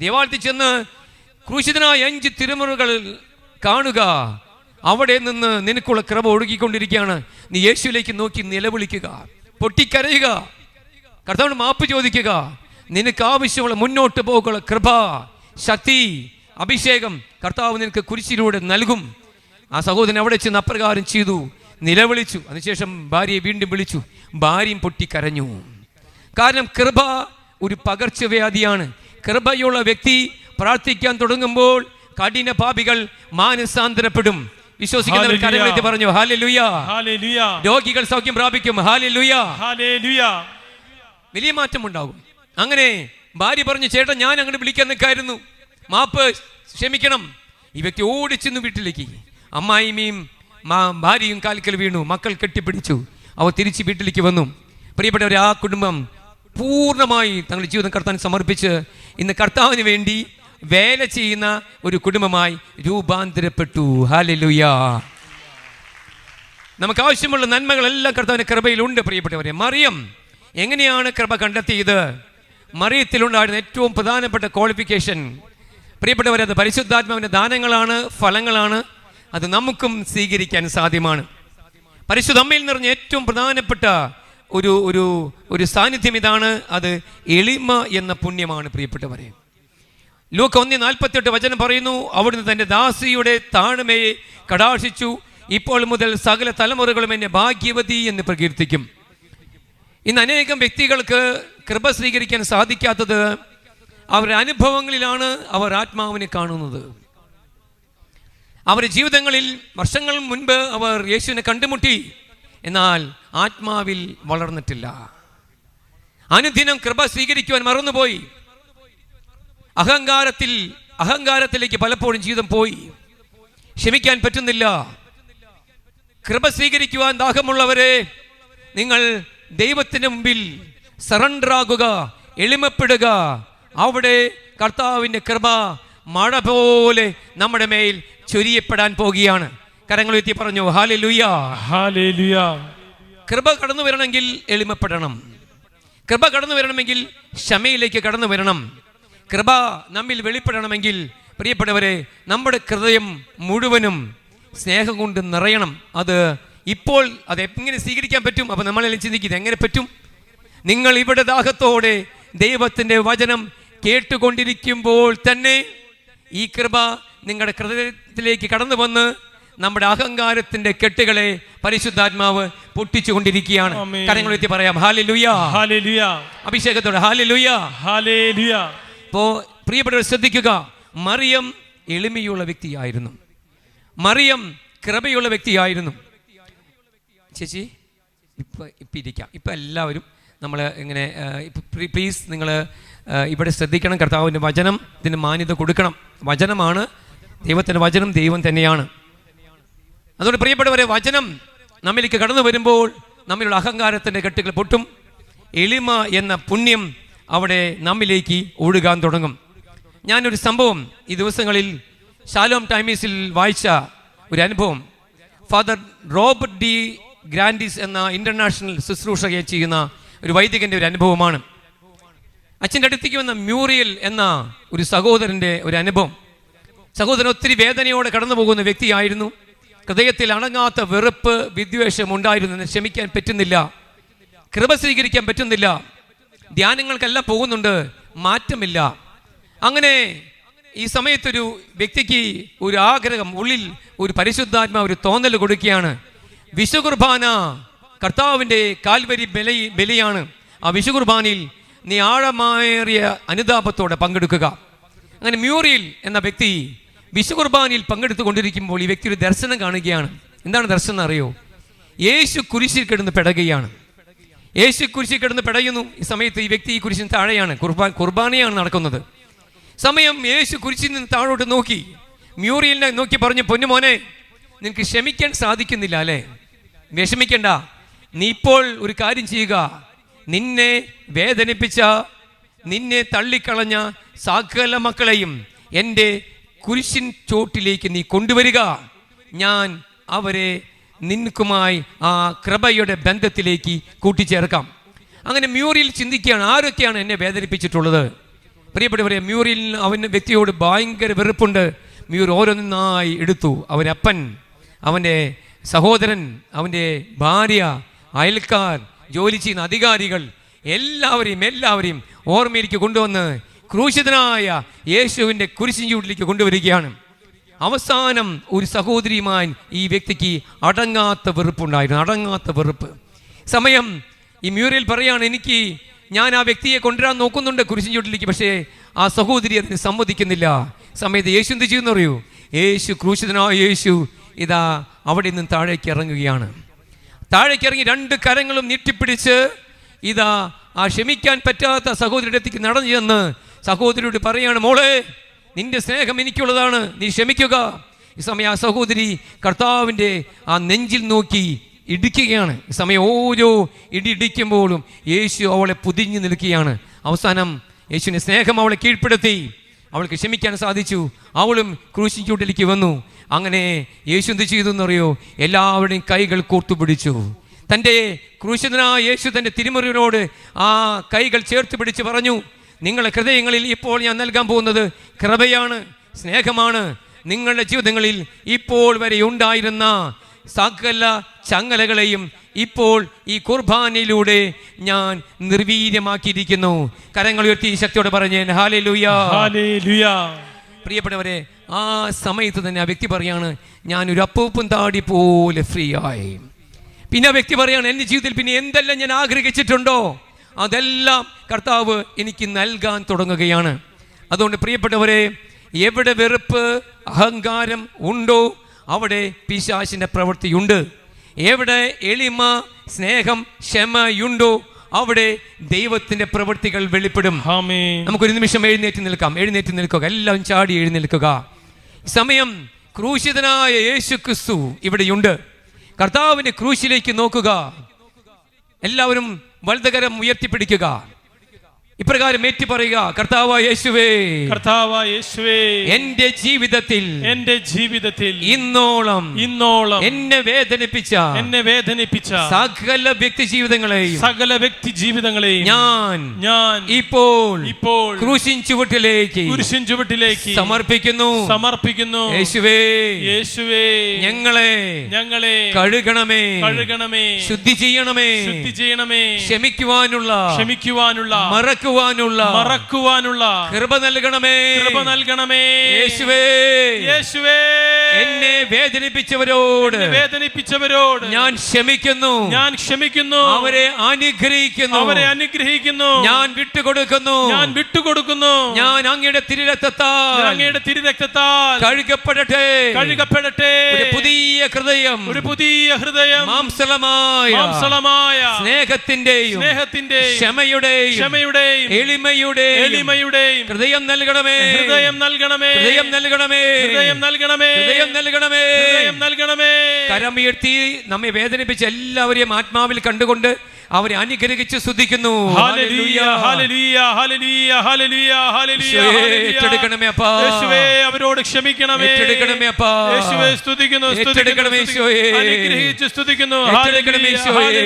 ദേവാലയത്തിൽ ചെന്ന് ക്രൂശിതനായ 5 തിരുമുറകൾ കാണുക. അവിടെ നിന്ന് നിനക്കുള്ള കൃപ ഒഴുകിക്കൊണ്ടിരിക്കുകയാണ്. നീ യേശുവിലേക്ക് നോക്കി നിലവിളിക്കുക, പൊട്ടിക്കരയുക, കർത്താവിന് മാപ്പ് ചോദിക്കുക. നിനക്ക് ആവശ്യമുള്ള മുന്നോട്ട് പോകുള്ള കൃപ, ശക്തി, അഭിഷേകം കർത്താവ് നിനക്ക് കുരിശിലൂടെ നൽകും. ആ സഹോദരൻ അവിടെ ചെന്ന് അപ്രകാരം ചെയ്തു, നിലവിളിച്ചു. അതിനുശേഷം ഭാര്യയെ വീണ്ടും വിളിച്ചു. ഭാര്യയും പൊട്ടിക്കരഞ്ഞു. കാരണം കൃപ ഒരു പകർച്ചവ്യാധിയാണ്. കൃപയുള്ള വ്യക്തി പ്രാർത്ഥിക്കാൻ തുടങ്ങുമ്പോൾ കഠിന പാപികൾ മാനസാന്തരപ്പെടും. വിശ്വസിക്കുന്നവർ കരങ്ങളെത്തി പറഞ്ഞു ഹല്ലേലൂയ. രോഗികൾ സൗഖ്യം പ്രാപിക്കും. ഹല്ലേലൂയ. വലിയ മാറ്റം ഉണ്ടാകും. അങ്ങനെ ഭാര്യ പറഞ്ഞു, ചേട്ടാ, ഞാൻ അങ്ങോട്ട് വിളിക്കാൻ നിൽക്കായിരുന്നു, മാപ്പ്, ക്ഷമിക്കണം. ഈ വ്യക്തി ഓടിച്ചെന്നു വീട്ടിലേക്ക്. അമ്മായിമ്മയും ഭാര്യയും കാൽക്കൽ വീണു. മക്കൾ കെട്ടിപ്പിടിച്ചു. അവർ തിരിച്ച് വീട്ടിലേക്ക് വന്നു. പ്രിയപ്പെട്ടവർ, ആ കുടുംബം പൂർണ്ണമായി തങ്ങളുടെ ജീവിതം കർത്താവിന് സമർപ്പിച്ച് ഇന്ന് കർത്താവിന് വേണ്ടി വേല ചെയ്യുന്ന ഒരു കുടുംബമായി രൂപാന്തരപ്പെട്ടു. ഹല്ലേലൂയ. നമുക്ക് ആവശ്യമുള്ള നന്മകളെല്ലാം കർത്താവിന്റെ കൃപയിലുണ്ട്. പ്രിയപ്പെട്ടവരെ, മറിയം എങ്ങനെയാണ് കൃപ കണ്ടെത്തിയത്? മറിയത്തിലുണ്ടായിരുന്ന ഏറ്റവും പ്രധാനപ്പെട്ട ക്വാളിഫിക്കേഷൻ, പ്രിയപ്പെട്ടവരെ, അത് പരിശുദ്ധാത്മാവിന്റെ ദാനങ്ങളാണ്, ഫലങ്ങളാണ്. അത് നമുക്കും സ്വീകരിക്കാൻ സാധ്യമാണ്. പരിശുദ്ധ അമ്മയിൽ നിറഞ്ഞ ഏറ്റവും പ്രധാനപ്പെട്ട ഒരു സാന്നിധ്യം ഇതാണ്. അത് എളിമ എന്ന പുണ്യമാണ്. പ്രിയപ്പെട്ടവരെ, ലൂക്ക 1:48 വചനം പറയുന്നു, അവിടുന്ന് തൻ്റെ ദാസിയുടെ താഴ്മയെ കടാക്ഷിച്ചു, ഇപ്പോൾ മുതൽ സകല തലമുറകളും എന്നെ ഭാഗ്യവതി എന്ന് പ്രകീർത്തിക്കും. ഇന്ന് അനേകം വ്യക്തികൾക്ക് കൃപ സ്വീകരിക്കാൻ സാധിക്കാത്തത് അവരുടെ അനുഭവങ്ങളിലാണ്. അവർ ആത്മാവിനെ കാണുന്നത്. അവരുടെ ജീവിതങ്ങളിൽ വർഷങ്ങൾ മുൻപ് അവർ യേശുവിനെ കണ്ടുമുട്ടി, എന്നാൽ ആത്മാവിൽ വളർന്നിട്ടില്ല. അനുദിനം കൃപ സ്വീകരിക്കുവാൻ മറന്നുപോയി. അഹങ്കാരത്തിലേക്ക് പലപ്പോഴും ജീവിതം പോയി. ക്ഷമിക്കാൻ പറ്റുന്നില്ല. കൃപ സ്വീകരിക്കുവാൻ ദാഹമുള്ളവരെ, നിങ്ങൾ ദൈവത്തിന് മുമ്പിൽ സറണ്ടർ ആകുക, എളിമപ്പെടുക. അവിടെ കർത്താവിൻ്റെ കൃപ മഴ പോലെ നമ്മുടെ മേൽ ചൊരിയപ്പെടാൻ പോകുകയാണ്. കരങ്ങൾ ഉയർത്തി പറഞ്ഞു ഹല്ലേലൂയ. ഹല്ലേലൂയ. കൃപ കടന്നു വരണമെങ്കിൽ എളിമപ്പെടണം. കൃപ കടന്നു വരണമെങ്കിൽ ക്ഷമയിലേക്ക് കടന്നു വരണം. കൃപ നമ്മിൽ വെളിപ്പെടണമെങ്കിൽ പ്രിയപ്പെട്ടവരെ, നമ്മുടെ ഹൃദയം മുഴുവനും സ്നേഹം കൊണ്ട് നിറയണം. അത് ഇപ്പോൾ എങ്ങനെ സ്വീകരിക്കാൻ പറ്റും? അപ്പം നമ്മളെല്ലാം ചിന്തിക്കുന്നത് എങ്ങനെ പറ്റും? നിങ്ങൾ ഇവിടെ ദാഹത്തോടെ ദൈവത്തിൻ്റെ വചനം കേട്ടുകൊണ്ടിരിക്കുമ്പോൾ തന്നെ ഈ കൃപ നിങ്ങളുടെ ഹൃദയത്തിലേക്ക് കടന്നു വന്ന് നമ്മുടെ അഹങ്കാരത്തിന്റെ കെട്ടുകളെ പരിശുദ്ധാത്മാവ് പൊട്ടിച്ചുകൊണ്ടിരിക്കുകയാണ്. കരങ്ങൾ ഉയർത്തി പറയാം ഹല്ലേലൂയ. ഹല്ലേലൂയ. അഭിഷേകത്തോടെ ഹല്ലേലൂയ. ഹല്ലേലൂയ. അപ്പോൾ പ്രിയപ്പെട്ടവർ ശ്രദ്ധിക്കുക, മറിയം എളിമയുള്ള വ്യക്തിയായിരുന്നു. മറിയം കൃപയുള്ള വ്യക്തിയായിരുന്നു. ചേച്ചി ഇപ്പം ഇരിക്കാം. ഇപ്പം എല്ലാവരും നമ്മൾ ഇങ്ങനെ പ്ലീസ് നിങ്ങൾ ഇവിടെ ശ്രദ്ധിക്കണം. കർത്താവിൻ്റെ വചനം ഇതിന് മാന്യത കൊടുക്കണം. വചനമാണ് ദൈവത്തിൻ്റെ വചനം, ദൈവം തന്നെയാണ്. അതുകൊണ്ട് പ്രിയപ്പെട്ടവരെ, വചനം നമ്മിലേക്ക് കടന്നു വരുമ്പോൾ നമ്മിലുള്ള അഹങ്കാരത്തിൻ്റെ കെട്ടുകൾ പൊട്ടും. എളിമ എന്ന പുണ്യം അവിടെ നമ്മിലേക്ക് ഒഴുകാൻ തുടങ്ങും. ഞാനൊരു സംഭവം ഈ ദിവസങ്ങളിൽ ഷാലോം ടൈമീസിൽ വായിച്ച ഒരു അനുഭവം, ഫാദർ റോബർട്ട് ഡി ഗ്രാൻഡിസ് എന്ന ഇൻ്റർനാഷണൽ ശുശ്രൂഷയെ ചെയ്യുന്ന ഒരു വൈദികൻ്റെ ഒരു അനുഭവമാണ്. അച്ഛൻ്റെ അടുത്തേക്ക് വന്ന മ്യൂറിയൽ എന്ന ഒരു സഹോദരൻ്റെ ഒരു അനുഭവം. സഹോദരൻ ഒത്തിരി വേദനയോടെ കടന്നു പോകുന്ന വ്യക്തിയായിരുന്നു. ഹൃദയത്തിൽ അണങ്ങാത്ത വെറുപ്പ്, വിദ്വേഷം ഉണ്ടായിരുന്നു. ക്ഷമിക്കാൻ പറ്റുന്നില്ല, കൃപ സ്വീകരിക്കാൻ പറ്റുന്നില്ല, ധ്യാനങ്ങൾക്കെല്ലാം പോകുന്നുണ്ട്, മാറ്റമില്ല. അങ്ങനെ ഈ സമയത്തൊരു വ്യക്തിക്ക് ഒരു ആഗ്രഹം, ഉള്ളിൽ ഒരു പരിശുദ്ധാത്മാ ഒരു തോന്നൽ കൊടുക്കുകയാണ്. വിശുകുർബാന കർത്താവിൻ്റെ കാൽവരി ബലിയാണ്. ആ വിശുകുർബാനയിൽ നീ ആഴമേറിയ അനുതാപത്തോടെ പങ്കെടുക്കുക. അങ്ങനെ മ്യൂറിയൽ എന്ന വ്യക്തി വിശുകുർബാനയിൽ പങ്കെടുത്തുകൊണ്ടിരിക്കുമ്പോൾ ഈ വ്യക്തി ഒരു ദർശനം കാണുകയാണ്. എന്താണ് ദർശനം അറിയോ? യേശു കുരിശിൽ കിടന്ന് പിടയുകയാണ്. യേശു കുരിശിൽ കിടന്ന് പിടയുന്നു. ഈ സമയത്ത് ഈ വ്യക്തി ഈ കുരിശിന് താഴെയാണ്, കുർബാനയാണ് നടക്കുന്നത്. സമയം യേശു കുരിശിൽ നിന്ന് താഴോട്ട് നോക്കി മ്യൂറിയലിനെ നോക്കി പറഞ്ഞു, പൊന്നുമോനെ, നിനക്ക് ക്ഷമിക്കാൻ സാധിക്കുന്നില്ല അല്ലേ? വിഷമിക്കണ്ട, നീ ഇപ്പോൾ ഒരു കാര്യം ചെയ്യുക. നിന്നെ വേദനിപ്പിച്ച, നിന്നെ തള്ളിക്കളഞ്ഞ സകല മക്കളെയും എൻ്റെ കുരിശിൻ ചോട്ടിലേക്ക് നീ കൊണ്ടുവരിക. ഞാൻ അവരെ നിനക്കുമായി ആ കൃപയുടെ ബന്ധത്തിലേക്ക് കൂട്ടിച്ചേർക്കാം. അങ്ങനെ മ്യൂറിയൽ ചിന്തിക്കുകയാണ്, ആരൊക്കെയാണ് എന്നെ വേദനിപ്പിച്ചിട്ടുള്ളത്? പ്രിയപ്പെട്ടവരെ, മ്യൂറിയലിന് അവൻ്റെ വ്യക്തിയോട് ഭയങ്കര വെറുപ്പുണ്ട്. മ്യൂർ ഓരോന്നായി എടുത്തു. അവൻ്റെ അപ്പൻ, അവൻ്റെ സഹോദരൻ, അവൻ്റെ ഭാര്യ, അയൽക്കാർ, ജോലി ചെയ്യുന്ന അധികാരികൾ, എല്ലാവരെയും ഓർമ്മയിലേക്ക് കൊണ്ടുവന്ന് ക്രൂശിതനായ യേശുവിൻ്റെ കുരിശിൻ ചൂട്ടിലേക്ക് കൊണ്ടുവരികയാണ്. അവസാനം ഒരു സഹോദരിയുമായി ഈ വ്യക്തിക്ക് അടങ്ങാത്ത വെറുപ്പുണ്ടായിരുന്നു, അടങ്ങാത്ത വെറുപ്പ്. സമയം ഈ മ്യൂറിയൽ പറയാണ്, ഞാൻ ആ വ്യക്തിയെ കൊണ്ടുവരാൻ നോക്കുന്നുണ്ട് കുരിശിൻ ചൂട്ടിലേക്ക്, പക്ഷേ ആ സഹോദരി അതിന് സമ്മതിക്കുന്നില്ല. സമയത്ത് യേശു എന്ത് ചെയ്യുമെന്ന് അറിയൂ? യേശു, ക്രൂശിതനായ യേശു ഇതാ അവിടെ നിന്ന് താഴേക്ക് ഇറങ്ങുകയാണ്. താഴേക്ക് ഇറങ്ങി 2 കരങ്ങളും നീട്ടിപ്പിടിച്ച് ഇതാ ആ ക്ഷമിക്കാൻ പറ്റാത്ത സഹോദരിയുടെ അടുത്തേക്ക് നടന്നു ചെന്ന് സഹോദരിയോട് പറയാണ്, മോളെ, നിന്റെ സ്നേഹം എനിക്കുള്ളതാണ്, നീ ക്ഷമിക്കുക. ഈ സമയം ആ സഹോദരി കർത്താവിൻ്റെ ആ നെഞ്ചിൽ നോക്കി ഇടിക്കുകയാണ്. ഈ സമയം ഓരോ ഇടിക്കുമ്പോഴും യേശു അവളെ പുതിഞ്ഞു നിൽക്കുകയാണ്. അവസാനം യേശുവിൻ്റെ സ്നേഹം അവളെ കീഴ്പ്പെടുത്തി, അവൾക്ക് ക്ഷമിക്കാൻ സാധിച്ചു. അവളും ക്രൂശിൻ ചൂട്ടിലേക്ക് വന്നു. അങ്ങനെ യേശു എന്ത് ചെയ്തു എന്നറിയോ? എല്ലാവരുടെയും കൈകൾ കോർത്തുപിടിച്ചു. തൻ്റെ ക്രൂശിതനായ യേശു തൻ്റെ തിരുമുറിവിനോട് ആ കൈകൾ ചേർത്ത് പിടിച്ച് പറഞ്ഞു, നിങ്ങളുടെ ഹൃദയങ്ങളിൽ ഇപ്പോൾ ഞാൻ നൽകാൻ പോകുന്നത് കൃപയാണ്, സ്നേഹമാണ്. നിങ്ങളുടെ ജീവിതങ്ങളിൽ ഇപ്പോൾ വരെ ഉണ്ടായിരുന്ന സകല ചങ്ങലകളെയും ഇപ്പോൾ ഈ കുർബാനയിലൂടെ ഞാൻ നിർവീര്യമാക്കിയിരിക്കുന്നു. കരങ്ങൾ ഉയർത്തി ശക്തിയോടെ പറഞ്ഞേ ഹല്ലേലൂയ, ഹല്ലേലൂയ. പ്രിയപ്പെട്ടവരെ, ആ സമയത്ത് തന്നെ ആ വ്യക്തി പറയാണ്, ഞാനൊരു അപ്പൂപ്പൻ താടി പോലെ ഫ്രീ ആയി. പിന്നെ ആ വ്യക്തി പറയാണ്, എൻ്റെ ജീവിതത്തിൽ പിന്നെ എന്തെല്ലാം ഞാൻ ആഗ്രഹിച്ചിട്ടുണ്ടോ അതെല്ലാം കർത്താവ് എനിക്ക് നൽകാൻ തുടങ്ങുകയാണ്. അതുകൊണ്ട് പ്രിയപ്പെട്ടവരെ, എവിടെ വെറുപ്പ്, അഹങ്കാരം ഉണ്ടോ അവിടെ പിശാചിൻ്റെ പ്രവൃത്തിയുണ്ട്. എവിടെ എളിമ, സ്നേഹം, ക്ഷമയുണ്ടോ അവിടെ ദൈവത്തിൻ്റെ പ്രവൃത്തികൾ വെളിപ്പെടും. നമുക്കൊരു നിമിഷം എഴുന്നേറ്റ് നിൽക്കുക, എല്ലാം ചാടി എഴുന്നേൽക്കുക. സമയം ക്രൂശിതനായ യേശു ക്രിസ്തു ഇവിടെയുണ്ട്. കർത്താവിൻ്റെ ക്രൂശിലേക്ക് നോക്കുക. എല്ലാവരും വലതുകരം ഉയർത്തിപ്പിടിക്കുക. ഇപ്രകാരം ഏറ്റി പറയുക, കർത്താവായ യേശുവേ, കർത്താവായ യേശുവേ, എൻ്റെ ജീവിതത്തിൽ ഇന്നോളം എന്നെ വേദനിപ്പിച്ച സകല വ്യക്തി ജീവിതങ്ങളെയും ഞാൻ ഇപ്പോൾ ക്രൂശിൻ ചുവട്ടിലേക്ക് സമർപ്പിക്കുന്നു. യേശുവേ, ഞങ്ങളെ കഴുകണമേ, ശുദ്ധി ചെയ്യണമേ, ക്ഷമിക്കുവാനുള്ള മറക്കുവാനുള്ള കൃപ നൽകണമേ. യേശുവേ, എന്നെ വേദനിപ്പിച്ചവരോട് ഞാൻ ക്ഷമിക്കുന്നു, അവരെ അനുഗ്രഹിക്കുന്നു, ഞാൻ വിട്ടുകൊടുക്കുന്നു, ഞാൻ അങ്ങയുടെ തിരുരക്തത്താൽ കഴുകപ്പെടട്ടെ. ഒരു പുതിയ ഹൃദയം, മാംസളമായ സ്നേഹത്തിന്റെയും ക്ഷമയുടെയും എളിമയുടെയും ഹൃദയം നൽകണമേ. കരമുയർത്തി നമ്മെ വേദനിപ്പിച്ച എല്ലാവരെയും ആത്മാവിൽ കണ്ടുകൊണ്ട് അവരെ അനുഗ്രഹിച്ച് സ്തുതിക്കുന്നു. ഏറ്റെടുക്കണമേ അപ്പാ, അവരോട് ക്ഷമിക്കണമേ, ഏറ്റെടുക്കണമേ അപ്പാ, സ്തുതിക്കുന്നു, ഏറ്റെടുക്കണമേ ഈശോയെ, അനുഗ്രഹിച്ച് സ്തുതിക്കുന്നു, ഏറ്റെടുക്കണമേ ഈശോയെ,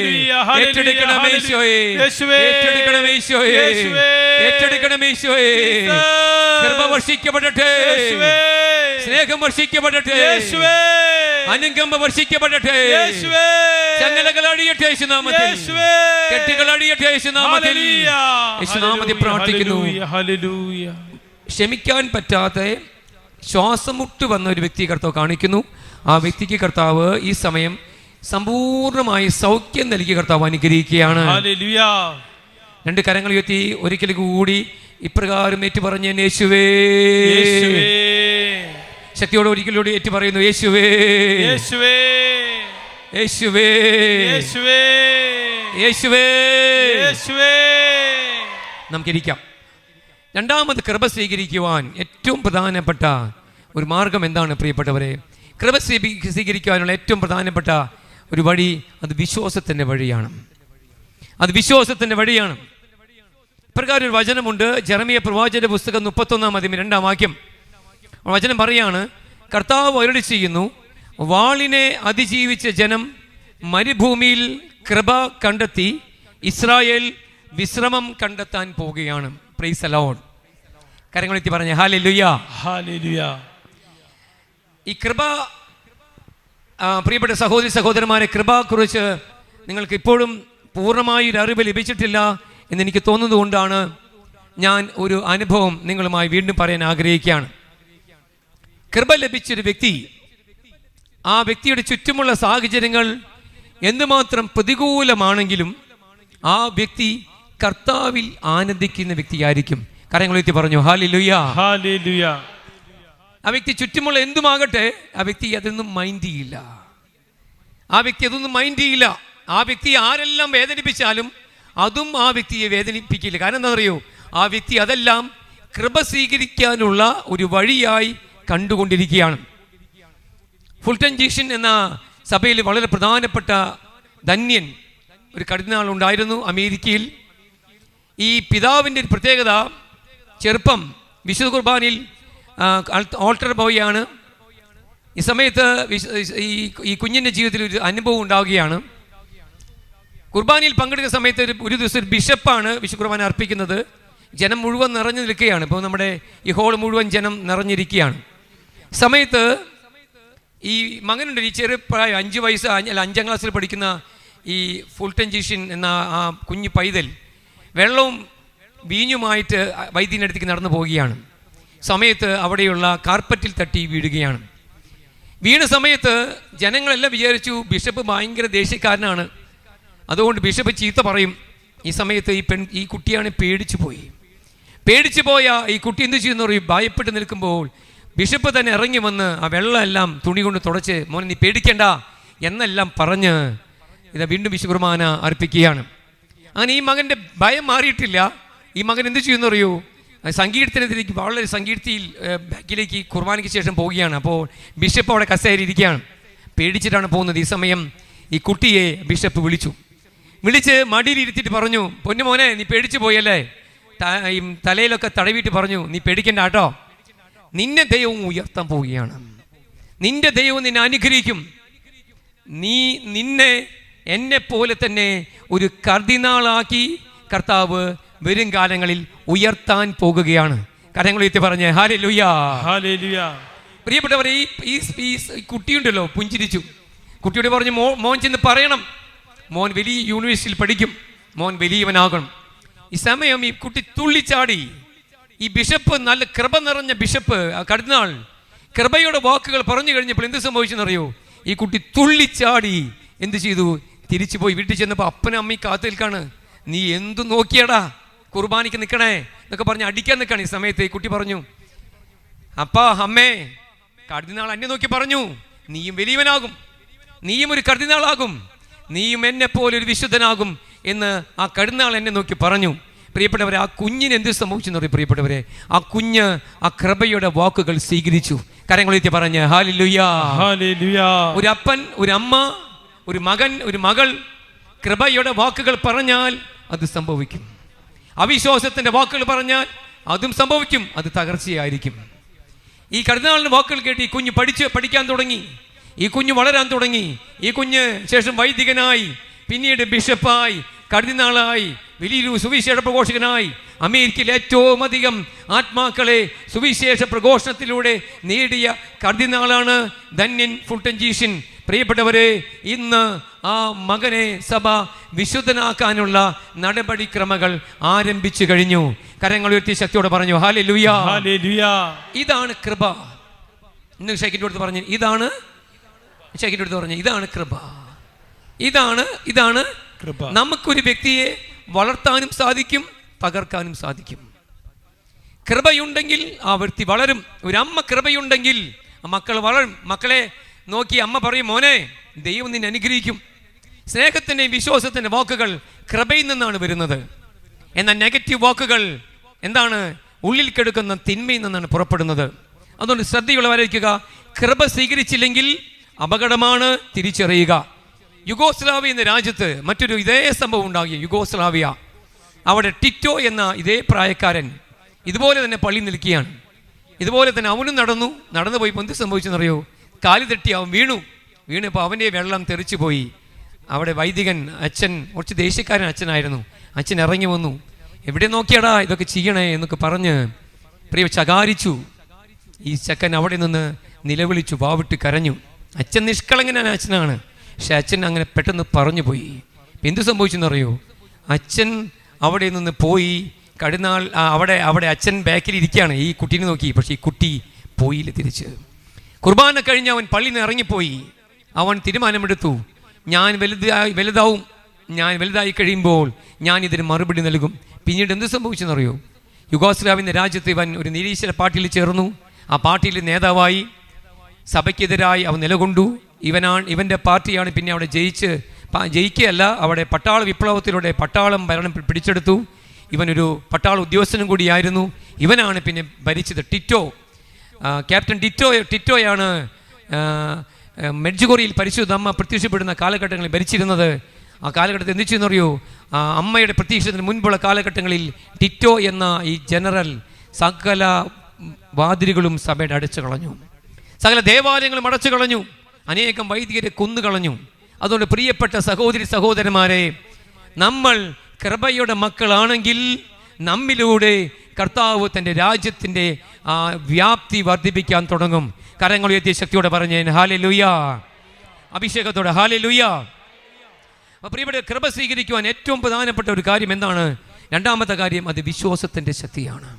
ഏറ്റെടുക്കണമേ ഈശോയെ, ഏറ്റെടുക്കണമേ ഈശോയെ, ഏറ്റെടുക്കണമേ ഈശോയെ. കൃപ വർഷിക്കപ്പെടട്ടെ, സ്നേഹം വർഷിക്കപ്പെടട്ടെ, അനുകമ്പ വർഷിക്കപ്പെടട്ടെ, ചങ്ങലകൾ അടിയട്ടെ യേശുനാമത്തിൽ, കെട്ടുകൾ അടിയട്ടെ യേശുനാമത്തിൽ, യേശുനാമത്തിൽ പ്രാർത്ഥിക്കുന്നു. ക്ഷമിക്കാൻ പറ്റാത്ത ശ്വാസം മുട്ട് വന്ന ഒരു വ്യക്തി കർത്താവ് കാണിക്കുന്നു. ആ വ്യക്തിക്ക് കർത്താവ് ഈ സമയം സമ്പൂർണ്ണമായി സൗഖ്യം നൽകി കർത്താവ് അനുഗ്രഹിക്കുകയാണ്. രണ്ട് കരങ്ങൾ ഉയർത്തി ഒരിക്കൽ കൂടി ഇപ്രകാരം ഏറ്റു പറഞ്ഞ യേശുവേ, ശക്തിയോടെ ഒരിക്കലൂടെ ഏറ്റു പറയുന്നു, യേശുവേ, യേശുവേ, യേശുവേ, യേശുവേ, യേശുവേ. നമുക്കിരിക്കാം. രണ്ടാമത് കൃപ സ്വീകരിക്കുവാൻ ഏറ്റവും പ്രധാനപ്പെട്ട ഒരു മാർഗം എന്താണ് പ്രിയപ്പെട്ടവരെ? കൃപ സ്വീകരിക്കുവാനുള്ള ഏറ്റവും പ്രധാനപ്പെട്ട ഒരു വഴി അത് വിശ്വാസത്തിൻ്റെ വഴിയാണ്. അത് വിശ്വാസത്തിൻ്റെ വഴിയാണ്. ഇപ്രകാരം ഒരു വചനമുണ്ട്, ജെറമിയ പ്രവാചകന്റെ പുസ്തകം 31:2 വചനം പറയാണ്, കർത്താവ് അരുളി ചെയ്യുന്നു, വാളിനെ അതിജീവിച്ച ജനം മരുഭൂമിയിൽ കൃപ കണ്ടെത്തി, ഇസ്രായേൽ വിശ്രമം കണ്ടെത്താൻ പോവുകയാണ്. Praise the Lord. കരങ്ങളെത്തി പറഞ്ഞേ ഹല്ലേലൂയ, ഹല്ലേലൂയ. ഈ കൃപ, പ്രിയപ്പെട്ട സഹോദരി സഹോദരന്മാരെ, കൃപയെക്കുറിച്ച് നിങ്ങൾക്ക് ഇപ്പോഴും പൂർണ്ണമായി ഒരു അറിവ് ലഭിച്ചിട്ടില്ല എന്നെനിക്ക് തോന്നുന്നത് കൊണ്ടാണ് ഞാൻ ഒരു അനുഭവം നിങ്ങളുമായി വീണ്ടും പറയാൻ ആഗ്രഹിക്കുകയാണ്. കൃപ ലഭിച്ചൊരു വ്യക്തി, ആ വ്യക്തിയുടെ ചുറ്റുമുള്ള സാഹചര്യങ്ങൾ എന്തുമാത്രം പ്രതികൂലമാണെങ്കിലും ആ വ്യക്തി കർത്താവിൽ ആനന്ദിക്കുന്ന വ്യക്തിയായിരിക്കും. കരങ്ങളെത്തി പറഞ്ഞു ഹല്ലേലൂയ, ഹല്ലേലൂയ. ആ വ്യക്തി ചുറ്റുമുള്ള എന്തുമാകട്ടെ, ആ വ്യക്തി അതൊന്നും മൈൻഡ് ചെയ്യില്ല. ആ വ്യക്തി അതൊന്നും മൈൻഡ് ചെയ്യില്ല. ആ വ്യക്തി ആരെല്ലാം വേദനിപ്പിച്ചാലും അതും ആ വ്യക്തിയെ വേദനിപ്പിക്കില്ല. കാരണം എന്താ അറിയോ, ആ വ്യക്തി അതെല്ലാം കൃപ സ്വീകരിക്കാനുള്ള ഒരു വഴിയായി കണ്ടുകൊണ്ടിരിക്കുകയാണ്. ഫുൾട്ടൻ ജീഷൻ എന്ന സഭയിൽ വളരെ പ്രധാനപ്പെട്ട ധന്യൻ ഒരു കർദിനാൾ ഉണ്ടായിരുന്നു അമേരിക്കയിൽ. ഈ പിതാവിൻ്റെ ഒരു പ്രത്യേകത, ചെറുപ്പം വിശുദ്ധ കുർബാനയിൽ ഓൾട്ടർ ബോയാണ്. ഈ സമയത്ത് ഈ കുഞ്ഞിൻ്റെ ജീവിതത്തിൽ ഒരു അനുഭവം ഉണ്ടാവുകയാണ്. കുർബാനയിൽ പങ്കെടുക്കുന്ന സമയത്ത് ഒരു ദിവസം ഒരു ബിഷപ്പാണ് വിശുദ്ധ കുർബാന അർപ്പിക്കുന്നത്. ജനം മുഴുവൻ നിറഞ്ഞു നിൽക്കുകയാണ്. ഇപ്പോൾ നമ്മുടെ ഈ ഹോൾ മുഴുവൻ ജനം നിറഞ്ഞിരിക്കുകയാണ്. സമയത്ത് ഈ മകനുണ്ട്, ഈ ചെറുപ്രായം 5 വയസ്സ് 5ാം ക്ലാസ്സിൽ പഠിക്കുന്ന ഈ ഫുൾട്ടൻ ജീഷൻ എന്ന ആ കുഞ്ഞു പൈതൽ വെള്ളവും വീഞ്ഞുമായിട്ട് വൈദ്യൻ്റെ അടുത്തേക്ക് നടന്നു പോവുകയാണ്. സമയത്ത് അവിടെയുള്ള കാർപ്പറ്റിൽ തട്ടി വീഴുകയാണ്. വീണ സമയത്ത് ജനങ്ങളെല്ലാം വിചാരിച്ചു ബിഷപ്പ് ഭയങ്കര ദേഷ്യക്കാരനാണ്, അതുകൊണ്ട് ബിഷപ്പ് ചീത്ത പറയും. ഈ സമയത്ത് ഈ കുട്ടിയാണ് പേടിച്ചു പോയ ഈ കുട്ടി എന്ത് ചെയ്യുന്നു പറയും, ഭയപ്പെട്ട് നിൽക്കുമ്പോൾ ബിഷപ്പ് തന്നെ ഇറങ്ങി വന്ന് ആ വെള്ളമെല്ലാം തുണി കൊണ്ട് തുടച്ച്, മോനെ നീ പേടിക്കണ്ട എന്നെല്ലാം പറഞ്ഞ് ഇതാ വീണ്ടും വിശുദ്ധ കുർബാന അർപ്പിക്കുകയാണ്. അങ്ങനെ ഈ മകൻ്റെ ഭയം മാറിയിട്ടില്ല. ഈ മകൻ എന്ത് ചെയ്യുന്നു അറിയൂ, സംഗീതത്തിനെതിരേക്ക് വളരെ സംഗീതത്തിൽ ബാക്കിലേക്ക് കുർബാനയ്ക്ക് ശേഷം പോവുകയാണ്. അപ്പോൾ ബിഷപ്പ് അവിടെ കസേരയിരിക്കുകയാണ്, പേടിച്ചിട്ടാണ് പോകുന്നത്. ഈ സമയം ഈ കുട്ടിയെ ബിഷപ്പ് വിളിച്ച് മടിയിലിരുത്തിയിട്ട് പറഞ്ഞു, പൊന്നുമോനെ നീ പേടിച്ചു പോയല്ലേ, തലയിലൊക്കെ തടവിയിട്ട് പറഞ്ഞു, നീ പേടിക്കണ്ട കേട്ടോ, നിന്നെ ദൈവവും ഉയർത്താൻ പോവുകയാണ്, നിന്റെ ദൈവം നിന്നെ അനുഗ്രഹിക്കും, നിന്നെ എന്നെ പോലെ തന്നെ ഒരു കർദിനാളാക്കി കർത്താവ് വരും കാലങ്ങളിൽ ഉയർത്താൻ പോകുകയാണ്. കരങ്ങൾ ഉയർത്തി പറഞ്ഞേ ഹല്ലേലൂയ, ഹല്ലേലൂയ. പ്രിയപ്പെട്ടവരെ, ഈ കുട്ടിയുണ്ടല്ലോ പുഞ്ചിരിച്ചു. കുട്ടിയോട് പറഞ്ഞു, മോൻ ചെന്ന് പറയണം, മോൻ വലിയ യൂണിവേഴ്സിറ്റിയിൽ പഠിക്കും, മോൻ വലിയവനാകണം. ഈ സമയം ഈ കുട്ടി തുള്ളിച്ചാടി. ഈ ബിഷപ്പ്, നല്ല കൃപ നിറഞ്ഞ ബിഷപ്പ്, കർദിനാൾ കൃപയുടെ വാക്കുകൾ പറഞ്ഞു കഴിഞ്ഞപ്പോൾ എന്ത് സംഭവിച്ചെന്നറിയോ? ഈ കുട്ടി തുള്ളിച്ചാടി എന്ത് ചെയ്തു? തിരിച്ചു പോയി വീട്ടിൽ ചെന്നപ്പോൾ അപ്പനും അമ്മയും കാത്തു നിൽക്കാണ്. നീ എന്തു നോക്കിയടാ, കുർബാനയ്ക്ക് നിൽക്കണേ എന്നൊക്കെ പറഞ്ഞ് അടിക്കാൻ നിൽക്കാണ്. ഈ സമയത്ത് ഈ കുട്ടി പറഞ്ഞു, അപ്പാ അമ്മേ, കർദിനാൾ എന്നെ നോക്കി പറഞ്ഞു, നീയും വലിയവനാകും, നീയും ഒരു കർദിനാളാകും, നീയും എന്നെ പോലെ ഒരു വിശുദ്ധനാകും എന്ന് ആ കർദിനാൾ എന്നെ നോക്കി പറഞ്ഞു. പ്രിയപ്പെട്ടവരെ, ആ കുഞ്ഞിന് എന്ത് സംഭവിച്ചെന്ന് പറയും? പ്രിയപ്പെട്ടവരെ, ആ കുഞ്ഞ് ആ കൃപയുടെ വാക്കുകൾ സ്വീകരിച്ചു. കരങ്ങളെത്തി പറഞ്ഞ് ഹല്ലേലൂയ. ഒരു അപ്പൻ, ഒരു അമ്മ, ഒരു മകൻ, ഒരു മകൾ കൃപയുടെ വാക്കുകൾ പറഞ്ഞാൽ അത് സംഭവിക്കും. അവിശ്വാസത്തിന്റെ വാക്കുകൾ പറഞ്ഞാൽ അതും സംഭവിക്കും, അത് തകർച്ചയായിരിക്കും. ഈ കർദിനാളിന്റെ വാക്കുകൾ കേട്ട് ഈ കുഞ്ഞ് പഠിക്കാൻ തുടങ്ങി. ഈ കുഞ്ഞ് വളരാൻ തുടങ്ങി. ഈ കുഞ്ഞ് ശേഷം വൈദികനായി, പിന്നീട് ബിഷപ്പായി, കർദിനാളായി, വലിയൊരു സുവിശേഷ പ്രഘോഷകനായി, അമേരിക്കയിൽ ഏറ്റവും അധികം ആത്മാക്കളെ സുവിശേഷ പ്രഘോഷണത്തിലൂടെ നേടിയ കർദിനാളാണ് ധന്യൻ ഫുൾട്ടൻ ജീഷൻ. പ്രിയപ്പെട്ടവരെ, ഇന്ന് ആ മകനെ സഭ വിശുദ്ധനാക്കാനുള്ള നടപടിക്രമങ്ങൾ ആരംഭിച്ചു കഴിഞ്ഞു. കരങ്ങൾ ഉയർത്തി ശക്തിയോടെ പറഞ്ഞു ഹല്ലേലൂയ. ഇതാണ് കൃപ. ഇന്ന് ഷെയ്ഖിന്റെ അടുത്ത് പറഞ്ഞു, ഇതാണ് ഷെയ്ഖിന്റെ അടുത്ത് പറഞ്ഞു, ഇതാണ് കൃപ. ഇതാണ് നമുക്കൊരു വ്യക്തിയെ വളർത്താനും സാധിക്കും, തകർക്കാനും സാധിക്കും. കൃപയുണ്ടെങ്കിൽ ആ വ്യക്തി വളരും. ഒരു അമ്മ കൃപയുണ്ടെങ്കിൽ ആ മക്കൾ വളരും. മക്കളെ നോക്കി അമ്മ പറയും, മോനെ, ദൈവം നിന്നെ അനുഗ്രഹിക്കും. സ്നേഹത്തിൻ്റെയും വിശ്വാസത്തിൻ്റെ വാക്കുകൾ കൃപയിൽ നിന്നാണ് വരുന്നത്. എന്നാൽ നെഗറ്റീവ് വാക്കുകൾ എന്താണ്? ഉള്ളിൽ കിടക്കുന്ന തിന്മയിൽ നിന്നാണ് പുറപ്പെടുന്നത്. അതുകൊണ്ട് ശ്രദ്ധയുള്ളവരായിരിക്കുക. കൃപ സ്വീകരിച്ചില്ലെങ്കിൽ അപകടമാണ്, തിരിച്ചറിയുക. യുഗോസ്ലാവിയ എന്ന രാജ്യത്ത് മറ്റൊരു ഇതേ സംഭവം ഉണ്ടായി. യുഗോസ്ലാവിയ, അവിടെ ടിറ്റോ എന്ന ഇതേ പ്രായക്കാരൻ ഇതുപോലെ തന്നെ പള്ളി നിൽക്കുകയാണ്. ഇതുപോലെ തന്നെ അവനും നടന്നു പോയപ്പോൾ എന്ത് സംഭവിച്ചെന്നറിയോ? കാലി തട്ടി അവൻ വീണപ്പോൾ അവൻ്റെ വെള്ളം തെറിച്ചു പോയി. അവിടെ വൈദികൻ അച്ഛൻ, കുറച്ച് ദേശീയക്കാരൻ അച്ഛനായിരുന്നു, അച്ഛൻ ഇറങ്ങി വന്നു. എവിടെ നോക്കിയാടാ ഇതൊക്കെ ചെയ്യണേ എന്നൊക്കെ പറഞ്ഞ് ശകാരിച്ചു. ഈ ചക്കൻ അവിടെ നിന്ന് നിലവിളിച്ചു, വാവിട്ട് കരഞ്ഞു. അച്ഛൻ നിഷ്കളങ്കനായ അച്ഛനാണ്, പക്ഷെ അച്ഛൻ അങ്ങനെ പെട്ടെന്ന് പറഞ്ഞു പോയി. എന്ത് സംഭവിച്ചെന്നറിയോ? അച്ഛൻ അവിടെ നിന്ന് പോയി. കടുനാൾ അവിടെ അച്ഛൻ ബാക്കിൽ ഇരിക്കുകയാണ്, ഈ കുട്ടീനെ നോക്കി. പക്ഷെ ഈ കുട്ടി പോയില്ല തിരിച്ച്. കുർബാന കഴിഞ്ഞ് അവൻ പള്ളിയിൽ നിന്ന് ഇറങ്ങിപ്പോയി. അവൻ തീരുമാനമെടുത്തു, ഞാൻ വലുതായി കഴിയുമ്പോൾ ഞാൻ ഇതിന് മറുപടി നൽകും. പിന്നീട് എന്ത് സംഭവിച്ചെന്നറിയോ? യുഗോസ്ലാവിൻ്റെ രാജ്യത്ത് ഇവൻ ഒരു നിരീശ്വര പാർട്ടിയിൽ ചേർന്നു. ആ പാർട്ടിയിൽ നേതാവായി. സഭയ്ക്കെതിരായി അവൻ നിലകൊണ്ടു. ഇവൻ്റെ പാർട്ടിയാണ് പിന്നെ അവിടെ ജയിക്കുകയല്ല, അവിടെ പട്ടാള വിപ്ലവത്തിലൂടെ പട്ടാളം ഭരണം പിടിച്ചെടുത്തു. ഇവനൊരു പട്ടാള ഉദ്യോഗസ്ഥനും കൂടിയായിരുന്നു. ഇവനാണ് പിന്നെ ഭരിച്ചത്. ക്യാപ്റ്റൻ ടിറ്റോയാണ് മെഡ്ജുഗോറിയിൽ പരിശുദ്ധ അമ്മ പ്രത്യക്ഷപ്പെടുന്ന കാലഘട്ടങ്ങളിൽ ഭരിച്ചിരുന്നത്. ആ കാലഘട്ടത്തിൽ എന്ത് ചെയ്യുന്നറിയോ? അമ്മയുടെ പ്രത്യക്ഷത്തിന് മുൻപുള്ള കാലഘട്ടങ്ങളിൽ ടിറ്റോ എന്ന ഈ ജനറൽ സകല വാതിലുകളും സഭയുടെ അടച്ചു കളഞ്ഞു, സകല ദേവാലയങ്ങളും അടച്ചു കളഞ്ഞു, അനേകം വൈദികരെ കൊന്നുകളഞ്ഞു. അതുകൊണ്ട് പ്രിയപ്പെട്ട സഹോദരി സഹോദരന്മാരെ, നമ്മൾ കൃപയുടെ മക്കളാണെങ്കിൽ നമ്മിലൂടെ കർത്താവ് തൻ്റെ രാജ്യത്തിൻ്റെ വ്യാപ്തി വർദ്ധിപ്പിക്കാൻ തുടങ്ങും. കരങ്ങൾ ഉയർത്തിയ ശക്തിയോടെ പറഞ്ഞേ ഹല്ലേലൂയ. അഭിഷേകത്തോടെ ഹല്ലേലൂയ. പ്രിയപ്പെട്ട, കൃപ സ്വീകരിക്കുവാൻ ഏറ്റവും പ്രധാനപ്പെട്ട ഒരു കാര്യം എന്താണ്? രണ്ടാമത്തെ കാര്യം, അത് വിശ്വാസത്തിൻ്റെ ശക്തിയാണ്.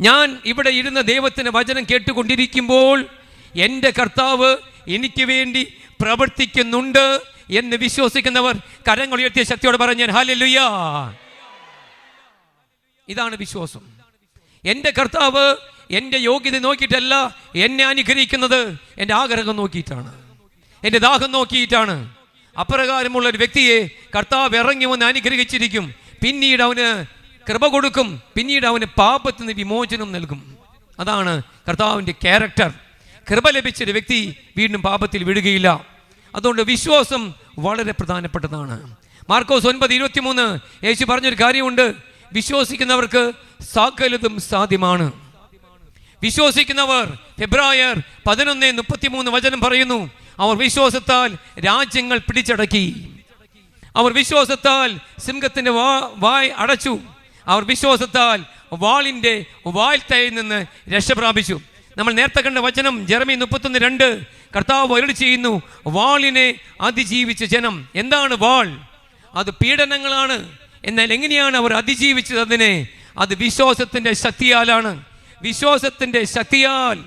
ഞാൻ ഇവിടെ ഇരുന്ന ദൈവത്തിൻ്റെ വചനം കേട്ടുകൊണ്ടിരിക്കുമ്പോൾ എൻ്റെ കർത്താവ് എനിക്ക് വേണ്ടി പ്രവർത്തിക്കുന്നുണ്ട് എന്ന് വിശ്വസിക്കുന്നവർ കരങ്ങൾ ഉയർത്തിയ ശക്തിയോടെ പറഞ്ഞ ഹല്ലേലൂയ. ഇതാണ് വിശ്വാസം. എൻ്റെ കർത്താവ് എൻ്റെ യോഗ്യത നോക്കിയിട്ടല്ല എന്നെ അനുഗ്രഹിക്കുന്നത്, എൻ്റെ ആഗ്രഹം നോക്കിയിട്ടാണ്, എൻ്റെ ദാഹം നോക്കിയിട്ടാണ്. അപ്രകാരമുള്ള ഒരു വ്യക്തിയെ കർത്താവ് ഇറങ്ങി വന്ന് അനുഗ്രഹിച്ചിരിക്കും. പിന്നീട് അവന് കൃപ കൊടുക്കും, പിന്നീട് അവന് പാപത്തിൽ നിന്ന് വിമോചനം നൽകും. അതാണ് കർത്താവിൻ്റെ ക്യാരക്ടർ. കൃപ ലഭിച്ചൊരു വ്യക്തി വീണ്ടും പാപത്തിൽ വിടുകയില്ല. അതുകൊണ്ട് വിശ്വാസം വളരെ പ്രധാനപ്പെട്ടതാണ്. മാർക്കോസ് 9:23 യേശു പറഞ്ഞൊരു കാര്യമുണ്ട്, വിശ്വസിക്കുന്നവർക്ക് സകലതും സാധ്യമാണ്. വിശ്വസിക്കുന്നവർ, ഹെബ്രായർ 11:33 വചനം പറയുന്നു, അവർ വിശ്വാസത്താൽ രാജ്യങ്ങൾ പിടിച്ചടക്കി, അവർ വിശ്വാസത്താൽ സിംഹത്തിന്റെ വായ് അടച്ചു, അവർ വിശ്വാസത്താൽ വാളിന്റെ വായ്ത്തയിൽ നിന്ന് രക്ഷപ്രാപിച്ചു. നമ്മൾ നേരത്തെ കണ്ട വചനം ജെറമി 31:2 കർത്താവ് അരുളി ചെയ്യുന്നു, വാളിനെ അതിജീവിച്ച ജനം. എന്താണ് വാൾ? അത് പീഡനങ്ങളാണ്. എന്നാൽ എങ്ങനെയാണ് അവർ അതിജീവിച്ചത്? അത് വിശ്വാസത്തിന്റെ ശക്തിയാലാണ്. വിശ്വാസത്തിന്റെ ശക്തിയാൽ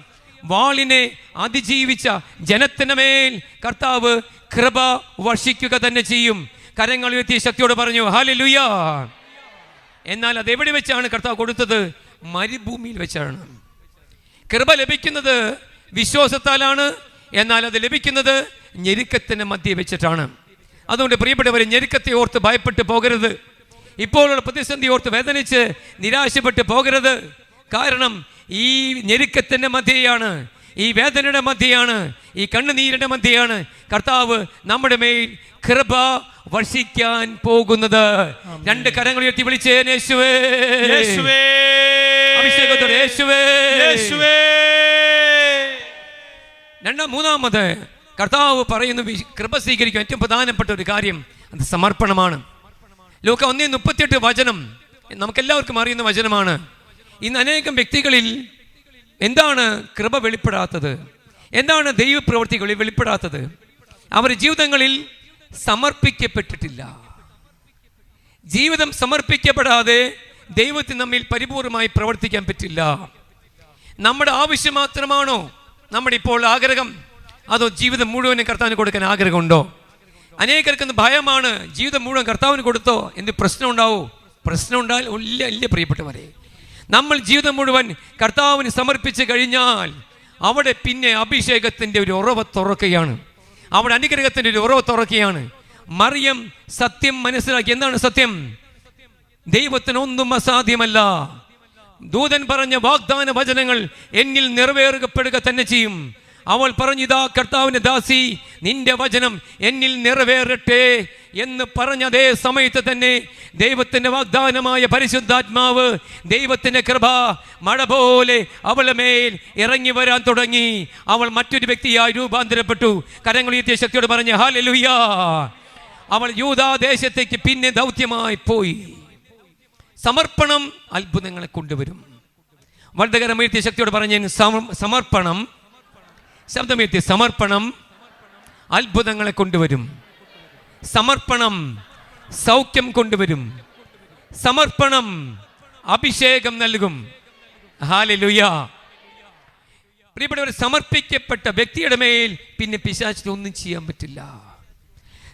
വാളിനെ അതിജീവിച്ച ജനത്തിന് മേൽ കർത്താവ് കൃപ വർഷിക്കുക തന്നെ ചെയ്യും. കരങ്ങൾ ഉയർത്തി ശക്തിയോട് പറഞ്ഞു ഹല്ലേലൂയ. എന്നാൽ അത് എവിടെ വെച്ചാണ് കർത്താവ് കൊടുത്തത്? മരുഭൂമിയിൽ വെച്ചാണ്. കൃപ ലഭിക്കുന്നത് വിശ്വാസത്താലാണ്, എന്നാൽ അത് ലഭിക്കുന്നത് ഞെരുക്കത്തിന് മധ്യേ വെച്ചിട്ടാണ്. അതുകൊണ്ട് പ്രിയപ്പെട്ടവരെ, ഞെരുക്കത്തെ ഓർത്ത് ഭയപ്പെട്ട് പോകരുത്. ഇപ്പോഴുള്ള പ്രതിസന്ധി ഓർത്ത് വേദനിച്ച് നിരാശപ്പെട്ട് പോകരുത്. കാരണം ഈ ഞെരുക്കത്തിൻ്റെ മധ്യയാണ്, ഈ വേദനയുടെ മധ്യയാണ്, ഈ കണ്ണുനീരിന്റെ മധ്യയാണ് കർത്താവ് നമ്മുടെ മേൽ കൃപ വർഷിക്കാൻ പോകുന്നത്. രണ്ട് കരങ്ങൾ ഉയർത്തി വിളിച്ചേ യേശുവേ, യേശുവേ, അഭിഷേകത്തോടെ യേശുവേ, യേശുവേ. മൂന്നാമത് കർത്താവ് പറയുന്ന കൃപ സ്വീകരിക്കാൻ ഏറ്റവും പ്രധാനപ്പെട്ട ഒരു കാര്യം അത് സമർപ്പണമാണ്. ലൂക്ക 1:38 വചനം നമുക്കെല്ലാവർക്കും അറിയുന്ന വചനമാണ്. ഇന്ന് അനേകം വ്യക്തികളിൽ എന്താണ് കൃപ വെളിപ്പെടാത്തത്? എന്താണ് ദൈവപ്രവൃത്തികളിൽ വെളിപ്പെടാത്തത്? അവർ ജീവിതങ്ങളിൽ സമർപ്പിക്കപ്പെട്ടിട്ടില്ല. ജീവിതം സമർപ്പിക്കപ്പെടാതെ ദൈവത്തിന് നമ്മിൽ പരിപൂർണമായി പ്രവർത്തിക്കാൻ പറ്റില്ല. നമ്മുടെ ആവശ്യം മാത്രമാണോ നമ്മുടെ ഇപ്പോൾ ആഗ്രഹം, അതോ ജീവിതം മുഴുവനും കർത്താവിന് കൊടുക്കാൻ ആഗ്രഹമുണ്ടോ? അനേകർക്കൊന്ന് ഭയമാണ്, ജീവിതം മുഴുവൻ കർത്താവിന് കൊടുത്തോ എന്ത് പ്രശ്നം ഉണ്ടാവോ? പ്രശ്നം ഉണ്ടായാൽ ഇല്ല പ്രിയപ്പെട്ടവരെ. നമ്മൾ ജീവിതം മുഴുവൻ കർത്താവിന് സമർപ്പിച്ച് കഴിഞ്ഞാൽ അവിടെ പിന്നെ അഭിഷേകത്തിൻ്റെ ഒരു ഉറവ തുറക്കുകയാണ്, അവിടെ അനുഗ്രഹത്തിൻ്റെ ഒരു ഉറവ തുറക്കുകയാണ്. മറിയം സത്യം മനസ്സിലാക്കി. എന്താണ് സത്യം? ദൈവത്തിനൊന്നും അസാധ്യമല്ല. ദൂതൻ പറഞ്ഞ വാഗ്ദാന വചനങ്ങൾ എന്നിൽ നിറവേറപ്പെടുക തന്നെ ചെയ്യും. അവൾ പറഞ്ഞു, ഇതാ കർത്താവിന്റെ ദാസി, നിന്റെ വചനം എന്നിൽ നിറവേറട്ടെ എന്ന് പറഞ്ഞ അതേ സമയത്ത് തന്നെ ദൈവത്തിന്റെ വാഗ്ദാനമായ പരിശുദ്ധാത്മാവ്, ദൈവത്തിന്റെ കൃപ മഴ പോലെ അവളുടെ മേൽ ഇറങ്ങി വരാൻ തുടങ്ങി. അവൾ മറ്റൊരു വ്യക്തിയായി രൂപാന്തരപ്പെട്ടു. കരങ്ങൾ ഉയർത്തിയ ശക്തിയോട് പറഞ്ഞ ഹല്ലേലൂയ. അവൾ യൂദാദേശത്തേക്ക് പിന്നെ ദൗത്യമായി പോയി. സമർപ്പണം അത്ഭുതങ്ങളെ കൊണ്ടുവരും. വലതുകരമുയർത്തിയ ശക്തിയോട് പറഞ്ഞ സമർപ്പണം, ശബ്ദമുയർത്തി, സമർപ്പണം അത്ഭുതങ്ങളെ കൊണ്ടുവരും. സമർപ്പണം സൗഖ്യം കൊണ്ടുവരും. സമർപ്പണം അഭിഷേകം നൽകും. ഹല്ലേലൂയ. പ്രിയപ്പെട്ടവർ, സമർപ്പിക്കപ്പെട്ട വ്യക്തിയുടെ മേൽ പിന്നെ പിശാചിന് ഒന്നും ചെയ്യാൻ പറ്റില്ല.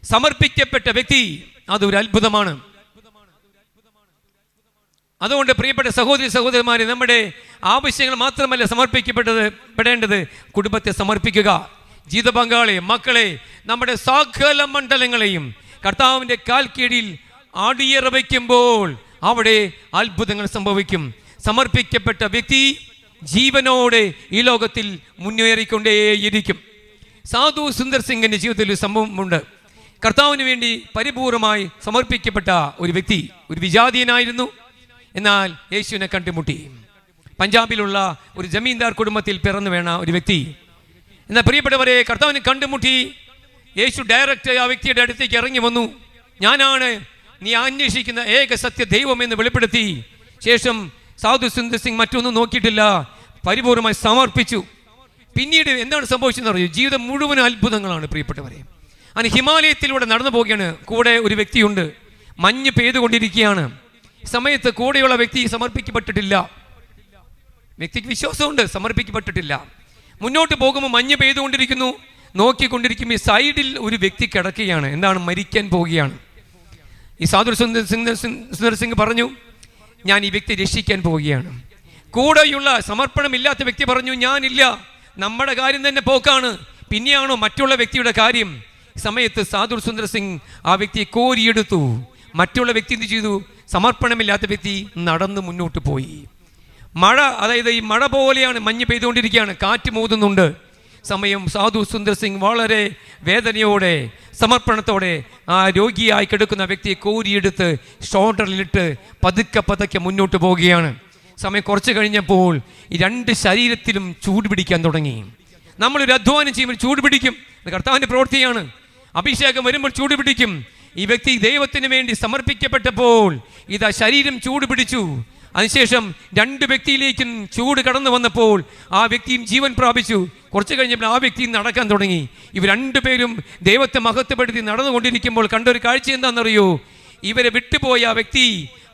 സമർപ്പിക്കപ്പെട്ട വ്യക്തി അതൊരു അത്ഭുതമാണ്. അതുകൊണ്ട് പ്രിയപ്പെട്ട സഹോദരി സഹോദരന്മാരെ, നമ്മുടെ ആവശ്യങ്ങൾ മാത്രമല്ല സമർപ്പിക്കപ്പെടേണ്ടത്, കുടുംബത്തെ സമർപ്പിക്കുക, ജീവിത പങ്കാളി, മക്കളെ, നമ്മുടെ സകല മണ്ഡലങ്ങളെയും കർത്താവിൻ്റെ കാൽ കീഴിൽ അടിയറ വയ്ക്കുമ്പോൾ അവിടെ അത്ഭുതങ്ങൾ സംഭവിക്കും. സമർപ്പിക്കപ്പെട്ട വ്യക്തി ജീവനോടെ ഈ ലോകത്തിൽ മുന്നേറിക്കൊണ്ടേയിരിക്കും. സാധു സുന്ദർ സിംഗിന്റെ ജീവിതത്തിൽ ഒരു സംഭവമുണ്ട്. കർത്താവിന് വേണ്ടി പരിപൂർണമായി സമർപ്പിക്കപ്പെട്ട ഒരു വ്യക്തി, ഒരു വിജാതീയനായിരുന്നു. എന്നാൽ യേശുവിനെ കണ്ടുമുട്ടി. പഞ്ചാബിലുള്ള ഒരു ജമീന്ദാർ കുടുംബത്തിൽ പിറന്നു വീണ ഒരു വ്യക്തി. എന്നാൽ പ്രിയപ്പെട്ടവരെ, കർത്താവിനെ കണ്ടുമുട്ടി യേശു ഡയറക്റ്റ് ആ വ്യക്തിയുടെ അടുത്തേക്ക് ഇറങ്ങി വന്നു. ഞാനാണ് നീ അന്വേഷിക്കുന്ന ഏക സത്യ ദൈവം എന്ന് വെളിപ്പെടുത്തി. ശേഷം സാധു സുന്ദർ സിംഗ് മറ്റൊന്നും നോക്കിയിട്ടില്ല, പരിപൂർണമായി സമർപ്പിച്ചു. പിന്നീട് എന്താണ് സംഭവിച്ചതെന്ന് അറിയൂ? ജീവിതം മുഴുവൻ അത്ഭുതങ്ങളാണ് പ്രിയപ്പെട്ടവരെ. അങ്ങനെ ഹിമാലയത്തിലൂടെ നടന്നു പോവുകയാണ്. കൂടെ ഒരു വ്യക്തിയുണ്ട്. മഞ്ഞ് പെയ്തുകൊണ്ടിരിക്കുകയാണ്. സമയത്ത് കൂടെയുള്ള വ്യക്തി സമർപ്പിക്കപ്പെട്ടിട്ടില്ല. വ്യക്തിക്ക് വിശ്വാസമുണ്ട്, സമർപ്പിക്കപ്പെട്ടിട്ടില്ല. മുന്നോട്ട് പോകുമ്പോൾ മഞ്ഞ് പെയ്തുകൊണ്ടിരിക്കുന്നു. നോക്കിക്കൊണ്ടിരിക്കുമ്പോൾ ഈ സൈഡിൽ ഒരു വ്യക്തി കിടക്കുകയാണ്. എന്താണ്? മരിക്കാൻ പോവുകയാണ്. ഈ സാധു സുന്ദർ സിംഗ് പറഞ്ഞു, ഞാൻ ഈ വ്യക്തി രക്ഷിക്കാൻ പോവുകയാണ്. കൂടെയുള്ള സമർപ്പണമില്ലാത്ത വ്യക്തി പറഞ്ഞു, ഞാനില്ല, നമ്മുടെ കാര്യം തന്നെ പോക്കാണ്, പിന്നെയാണോ മറ്റുള്ള വ്യക്തിയുടെ കാര്യം? സമയത്ത് സാധു സുന്ദർ സിംഗ് ആ വ്യക്തിയെ കോരിയെടുത്തു. മറ്റുള്ള വ്യക്തി എന്ത് ചെയ്തു? സമർപ്പണമില്ലാത്ത വ്യക്തി നടന്ന് മുന്നോട്ട് പോയി. മഴ, അതായത് ഈ മഴ പോലെയാണ്, മഞ്ഞ് പെയ്തുകൊണ്ടിരിക്കുകയാണ്, കാറ്റ് മൂതുന്നുണ്ട്. സമയം സാധു സുന്ദർ സിംഗ് വളരെ വേദനയോടെ സമർപ്പണത്തോടെ ആ രോഗിയായി കിടക്കുന്ന വ്യക്തിയെ കോരിയെടുത്ത് ഷോൾഡറിലിട്ട് പതുക്കെ മുന്നോട്ട് പോവുകയാണ്. സമയം കുറച്ച് കഴിഞ്ഞപ്പോൾ ഈ രണ്ട് ശരീരത്തിലും ചൂട് പിടിക്കാൻ തുടങ്ങി. നമ്മളൊരു അധ്വാനം ചെയ്യുമ്പോൾ ചൂട് പിടിക്കും, കർത്താവിൻ്റെ പ്രവൃത്തിയാണ്. അഭിഷേകം വരുമ്പോൾ ചൂട് പിടിക്കും. ഈ വ്യക്തി ദൈവത്തിന് വേണ്ടി സമർപ്പിക്കപ്പെട്ടപ്പോൾ ഇതാ ശരീരം ചൂട് പിടിച്ചു. അതിനുശേഷം രണ്ട് വ്യക്തിയിലേക്കും ചൂട് കടന്നു വന്നപ്പോൾ ആ വ്യക്തിയും ജീവൻ പ്രാപിച്ചു. കുറച്ച് കഴിഞ്ഞപ്പോൾ ആ വ്യക്തിയും നടക്കാൻ തുടങ്ങി. ഇവർ രണ്ടുപേരും ദൈവത്തെ മഹത്വപ്പെടുത്തി നടന്നുകൊണ്ടിരിക്കുമ്പോൾ കണ്ടൊരു കാഴ്ച എന്താണെന്നറിയോ? ഇവരെ വിട്ടുപോയ ആ വ്യക്തി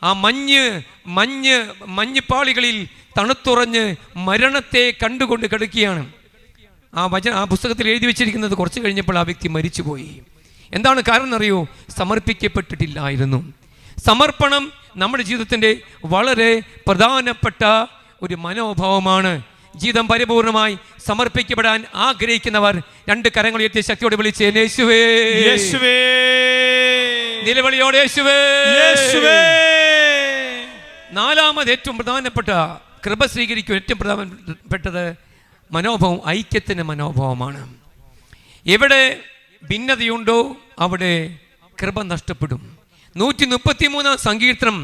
ആ മഞ്ഞ് പാളികളിൽ തണുത്തുറഞ്ഞ് മരണത്തെ കണ്ടുകൊണ്ട് കിടക്കുകയാണ്. ആ പുസ്തകത്തിൽ എഴുതി വെച്ചിരിക്കുന്നത് കുറച്ച് കഴിഞ്ഞപ്പോൾ ആ വ്യക്തി മരിച്ചുപോയി. എന്താണ് കാരണം എന്നറിയോ? സമർപ്പിക്കപ്പെട്ടിട്ടില്ലായിരുന്നു. സമർപ്പണം നമ്മുടെ ജീവിതത്തിൻ്റെ വളരെ പ്രധാനപ്പെട്ട ഒരു മനോഭാവമാണ്. ജീവിതം പരിപൂർണമായി സമർപ്പിക്കപ്പെടാൻ ആഗ്രഹിക്കുന്നവർ രണ്ട് കരങ്ങൾ ഉയർത്തി ശക്തിയോടെ വിളിച്ച് യേശുവേ, യേശുവേ, നിലവിളിയോടെ യേശുവേ, യേശുവേ. നാലാമത് ഏറ്റവും പ്രധാനപ്പെട്ട കൃപ സ്വീകരിക്കും ഏറ്റവും പ്രധാനപ്പെട്ടത് മനോഭാവം, ഐക്യത്തിൻ്റെ മനോഭാവമാണ്. എവിടെ ഭിന്നതയുണ്ടോ അവിടെ കൃപ നഷ്ടപ്പെടും. 133 സങ്കീർത്തനം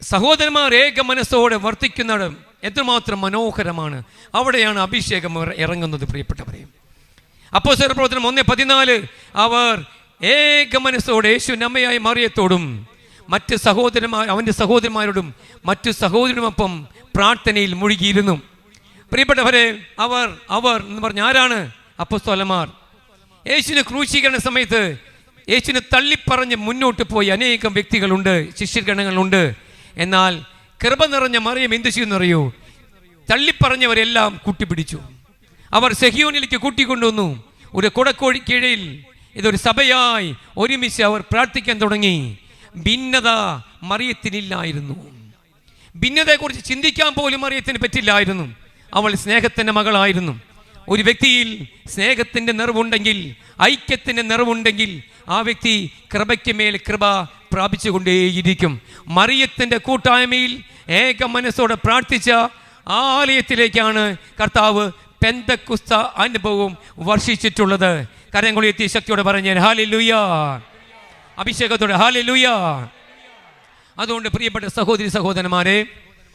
സഹോദരന്മാർ ഏക മനസ്സോടെ വർത്തിക്കുന്നിടം എത്രമാത്രം മനോഹരമാണ്. അവിടെയാണ് അഭിഷേകം ഇറങ്ങുന്നത്. പ്രിയപ്പെട്ടവരെ, അപ്പോസ്തലർ പ്രവർത്തനം 1:14 അവർ ഏക മനസ്സോടെ യേശുവിന്റെ അമ്മയായ മറിയത്തോടും മറ്റ് അവൻ്റെ സഹോദരന്മാരോടും മറ്റു സഹോദരനുമൊപ്പം പ്രാർത്ഥനയിൽ മുഴുകിയിരുന്നു. പ്രിയപ്പെട്ടവരെ, അവർ എന്ന് പറഞ്ഞ ആരാണ്? അപ്പോസ്തലന്മാർ. യേശുവിനെ ക്രൂശീകരണ സമയത്ത് യേശുവിനെ തള്ളിപ്പറഞ്ഞ് മുന്നോട്ട് പോയി അനേകം വ്യക്തികളുണ്ട്, ശിഷ്യഗണങ്ങളുണ്ട്. എന്നാൽ കൃപ നിറഞ്ഞ മറിയം എന്ത് ചെയ്യുന്നറിയോ? തള്ളിപ്പറഞ്ഞവരെല്ലാം കൂട്ടിപ്പിടിച്ചു. അവർ സെഹിയോനിലേക്ക് കൂട്ടിക്കൊണ്ടുവന്നു. ഒരു കുടക്കോഴി കീഴിൽ ഇതൊരു സഭയായി ഒരുമിച്ച് അവർ പ്രാർത്ഥിക്കാൻ തുടങ്ങി. ഭിന്നത മറിയത്തിനില്ലായിരുന്നു. ഭിന്നതയെക്കുറിച്ച് ചിന്തിക്കാൻ പോലും മറിയത്തിന് പറ്റില്ലായിരുന്നു. അവൾ സ്നേഹത്തിൻ്റെ മകളായിരുന്നു. ഒരു വ്യക്തിയിൽ സ്നേഹത്തിൻ്റെ നിറവുണ്ടെങ്കിൽ, ഐക്യത്തിൻ്റെ നിറവുണ്ടെങ്കിൽ ആ വ്യക്തി കൃപയ്ക്ക് മേൽ കൃപ പ്രാപിച്ചുകൊണ്ടേയിരിക്കും. മറിയത്തിൻ്റെ കൂട്ടായ്മയിൽ ഏക മനസ്സോടെ പ്രാർത്ഥിച്ച ആ ആലയത്തിലേക്കാണ് കർത്താവ് പെന്തക്കുസ്ത അനുഭവം വർഷിച്ചിട്ടുള്ളത്. കരങ്ങൾ ഉയർത്തി ശക്തിയോടെ പറഞ്ഞാൽ ഹല്ലേലൂയ, അഭിഷേകത്തോടെ ഹല്ലേലൂയ. അതുകൊണ്ട് പ്രിയപ്പെട്ട സഹോദരി സഹോദരന്മാരെ,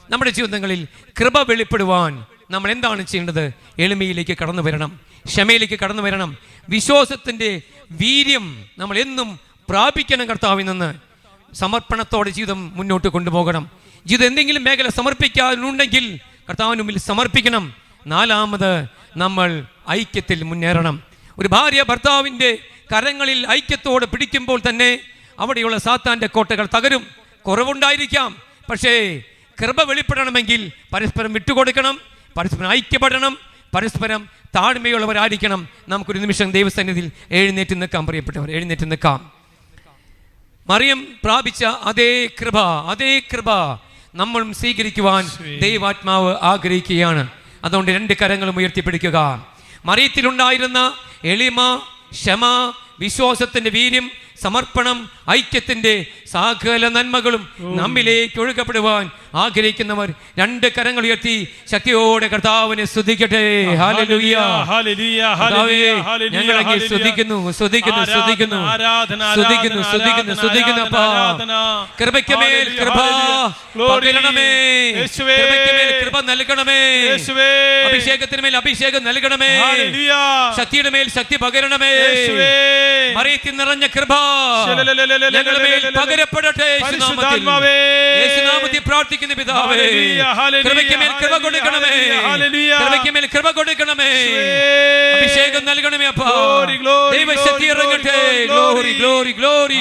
നമ്മുടെ ജീവിതങ്ങളിൽ കൃപ വെളിപ്പെടുവാൻ നമ്മൾ എന്താണ് ചെയ്യേണ്ടത്? എളിമയിലേക്ക് കടന്നു വരണം, ക്ഷമയിലേക്ക് കടന്നു വരണം. വിശ്വാസത്തിൻ്റെ വീര്യം നമ്മൾ എന്നും പ്രാപിക്കണം. കർത്താവിൽ നിന്ന് സമർപ്പണത്തോടെ ജീവിതം മുന്നോട്ട് കൊണ്ടുപോകണം. ജീവിതം എന്തെങ്കിലും മേഖല സമർപ്പിക്കാനുണ്ടെങ്കിൽ കർത്താവിന് മുമ്പിൽ സമർപ്പിക്കണം. നാലാമത് നമ്മൾ ഐക്യത്തിൽ മുന്നേറണം. ഒരു ഭാര്യ ഭർത്താവിൻ്റെ കരങ്ങളിൽ ഐക്യത്തോടെ പിടിക്കുമ്പോൾ തന്നെ അവിടെയുള്ള സാത്താൻ്റെ കോട്ടകൾ തകരും. കുറവുണ്ടായിരിക്കാം, പക്ഷേ കൃപ വെളിപ്പെടണമെങ്കിൽ പരസ്പരം വിട്ടുകൊടുക്കണം, പരസ്പരം ഐക്യപ്പെടണം, പരസ്പരം താഴ്മയുള്ളവരായിരിക്കണം. നമുക്കൊരു നിമിഷം ദൈവസന്നിധിയിൽ എഴുന്നേറ്റ് നിൽക്കാം. പ്രിയപ്പെട്ടവർ, എഴുന്നേറ്റ് നിൽക്കാം. മറിയം പ്രാപിച്ച അതേ കൃപ നമ്മളും സ്വീകരിക്കുവാൻ ദൈവാത്മാവ് ആഗ്രഹിക്കുകയാണ്. അതുകൊണ്ട് രണ്ട് കരങ്ങളും ഉയർത്തിപ്പിടിക്കുക. മറിയത്തിലുണ്ടായിരുന്ന എളിമ, ക്ഷമ, വിശ്വാസത്തിൻ്റെ വീര്യം, സമർപ്പണം, ഐക്യത്തിൻ്റെ സകല നന്മകളും നമ്മിലേക്ക് ഒഴുകപ്പെടുവാൻ ആഗ്രഹിക്കുന്നവർ രണ്ട് കരങ്ങൾ ഉയർത്തി ശക്തിയോടെ കർത്താവിനെ സ്തുതിക്കട്ടെ. Hallelujah, hallelujah, hallelujah. ഹല്ലേലൂയ. ഞങ്ങൾ അങ്ങേ സ്തുതിക്കുന്നു. അപ്പാ, കൃപയ്ക്ക് മേൽ കൃപ പകരണമേ, കൃപയ്ക്ക് മേൽ കൃപ നൽകണമേ, അഭിഷേകത്തിന് മേൽ അഭിഷേകം നൽകണമേ, ശക്തിയുടെ മേൽ ശക്തി പകരണമേ. മറിയത്തിൽ നിറഞ്ഞ കൃപ ഞങ്ങളുടെ മേൽ പകരപ്പെടട്ടെ. യേശുനാമത്തിൽ പ്രാർത്ഥിക്കുന്ന പിതാവേ, കൃപയ്ക്ക് മേൽ കൃപ കൊടുക്കണമേ, കൃപയ്ക്ക് മേൽ കൃപ കൊടുക്കണമേ, അഭിഷേകം നൽകണമേ. അപ്പാ, ദൈവശക്തി ഇറങ്ങട്ടെ. Glory glory glory.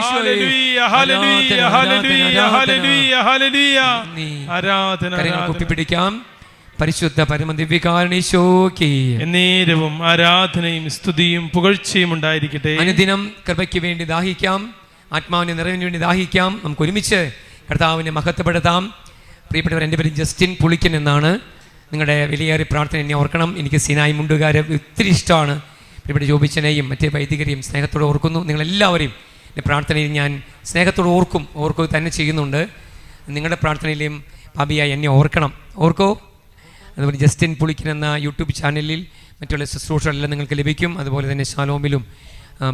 കുപ്പിപ്പിടിക്കാം. പരിശുദ്ധ പരമദിവ്യകാരണീശോയ്ക്ക് എന്നേരവും ആരാധനയും സ്തുതിയും പുകഴ്ചയും ഉണ്ടായിരിക്കട്ടെ. അനുദിനം കൃപയ്ക്ക് വേണ്ടി ദാഹിക്കാം, ആത്മാവിന്റെ നിറവിന് വേണ്ടി ദാഹിക്കാം. നമുക്ക് ഒരുമിച്ച് കർത്താവിനെ മഹത്വപ്പെടുത്താം. പ്രിയപ്പെട്ടവർ, എൻ്റെ പേര് ജസ്റ്റിൻ പുളിക്കൻ എന്നാണ്. നിങ്ങളുടെ വിലയേറിയ പ്രാർത്ഥന എന്നെ ഓർക്കണം. എനിക്ക് സിനായി മുണ്ടുകാരെ ഒത്തിരി ഇഷ്ടമാണ്. പ്രിയപ്പെട്ട ജോബിച്ചനെയും മറ്റേ വൈദികരെയും സ്നേഹത്തോടെ ഓർക്കുന്നു. നിങ്ങളെല്ലാവരെയും എൻ്റെ പ്രാർത്ഥനയിൽ ഞാൻ സ്നേഹത്തോടെ ഓർക്കുക തന്നെ ചെയ്യുന്നുണ്ട്. നിങ്ങളുടെ പ്രാർത്ഥനയിലെയും ഭാബിയായി എന്നെ ഓർക്കോ. അതുപോലെ ജസ്റ്റിൻ പുളിക്കൻ എന്ന യൂട്യൂബ് ചാനലിൽ മറ്റുള്ള ശുശ്രൂഷകളെല്ലാം നിങ്ങൾക്ക് ലഭിക്കും. അതുപോലെ തന്നെ ശാലോമിലും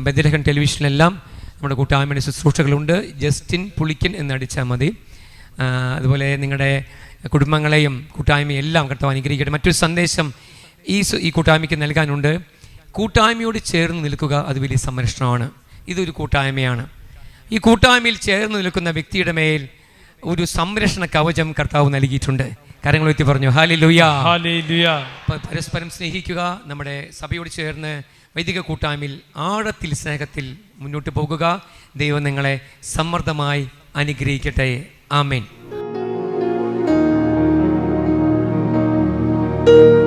ബദലഹൻ ടെലിവിഷനിലെല്ലാം നമ്മുടെ കൂട്ടായ്മയുടെ ശുശ്രൂഷകളുണ്ട്. ജസ്റ്റിൻ പുളിക്കൻ എന്നടിച്ചാൽ മതി. അതുപോലെ നിങ്ങളുടെ കുടുംബങ്ങളെയും കൂട്ടായ്മയും എല്ലാം കർത്താവ് അനുഗ്രഹിക്കട്ടെ. മറ്റൊരു സന്ദേശം ഈ കൂട്ടായ്മയ്ക്ക് നൽകാനുണ്ട്. കൂട്ടായ്മയോട് ചേർന്ന് നിൽക്കുക, അത് വലിയ സംരക്ഷണമാണ്. ഇതൊരു കൂട്ടായ്മയാണ്. ഈ കൂട്ടായ്മയിൽ ചേർന്ന് നിൽക്കുന്ന വ്യക്തിയുടെ മേൽ ഒരു സംരക്ഷണ കവചം കർത്താവ് നൽകിയിട്ടുണ്ട്. കാര്യങ്ങൾ എത്തി പറഞ്ഞു ഹല്ലേലൂയ, ഹല്ലേലൂയ. പരസ്പരം സ്നേഹിക്കുക. നമ്മുടെ സഭയോട് ചേർന്ന് വൈദിക കൂട്ടായ്മയിൽ ആഴത്തിൽ സ്നേഹത്തിൽ മുന്നോട്ട് പോകുക. ദൈവം നിങ്ങളെ സമൃദ്ധമായി അനുഗ്രഹിക്കട്ടെ. ആമേൻ. യേശുവേ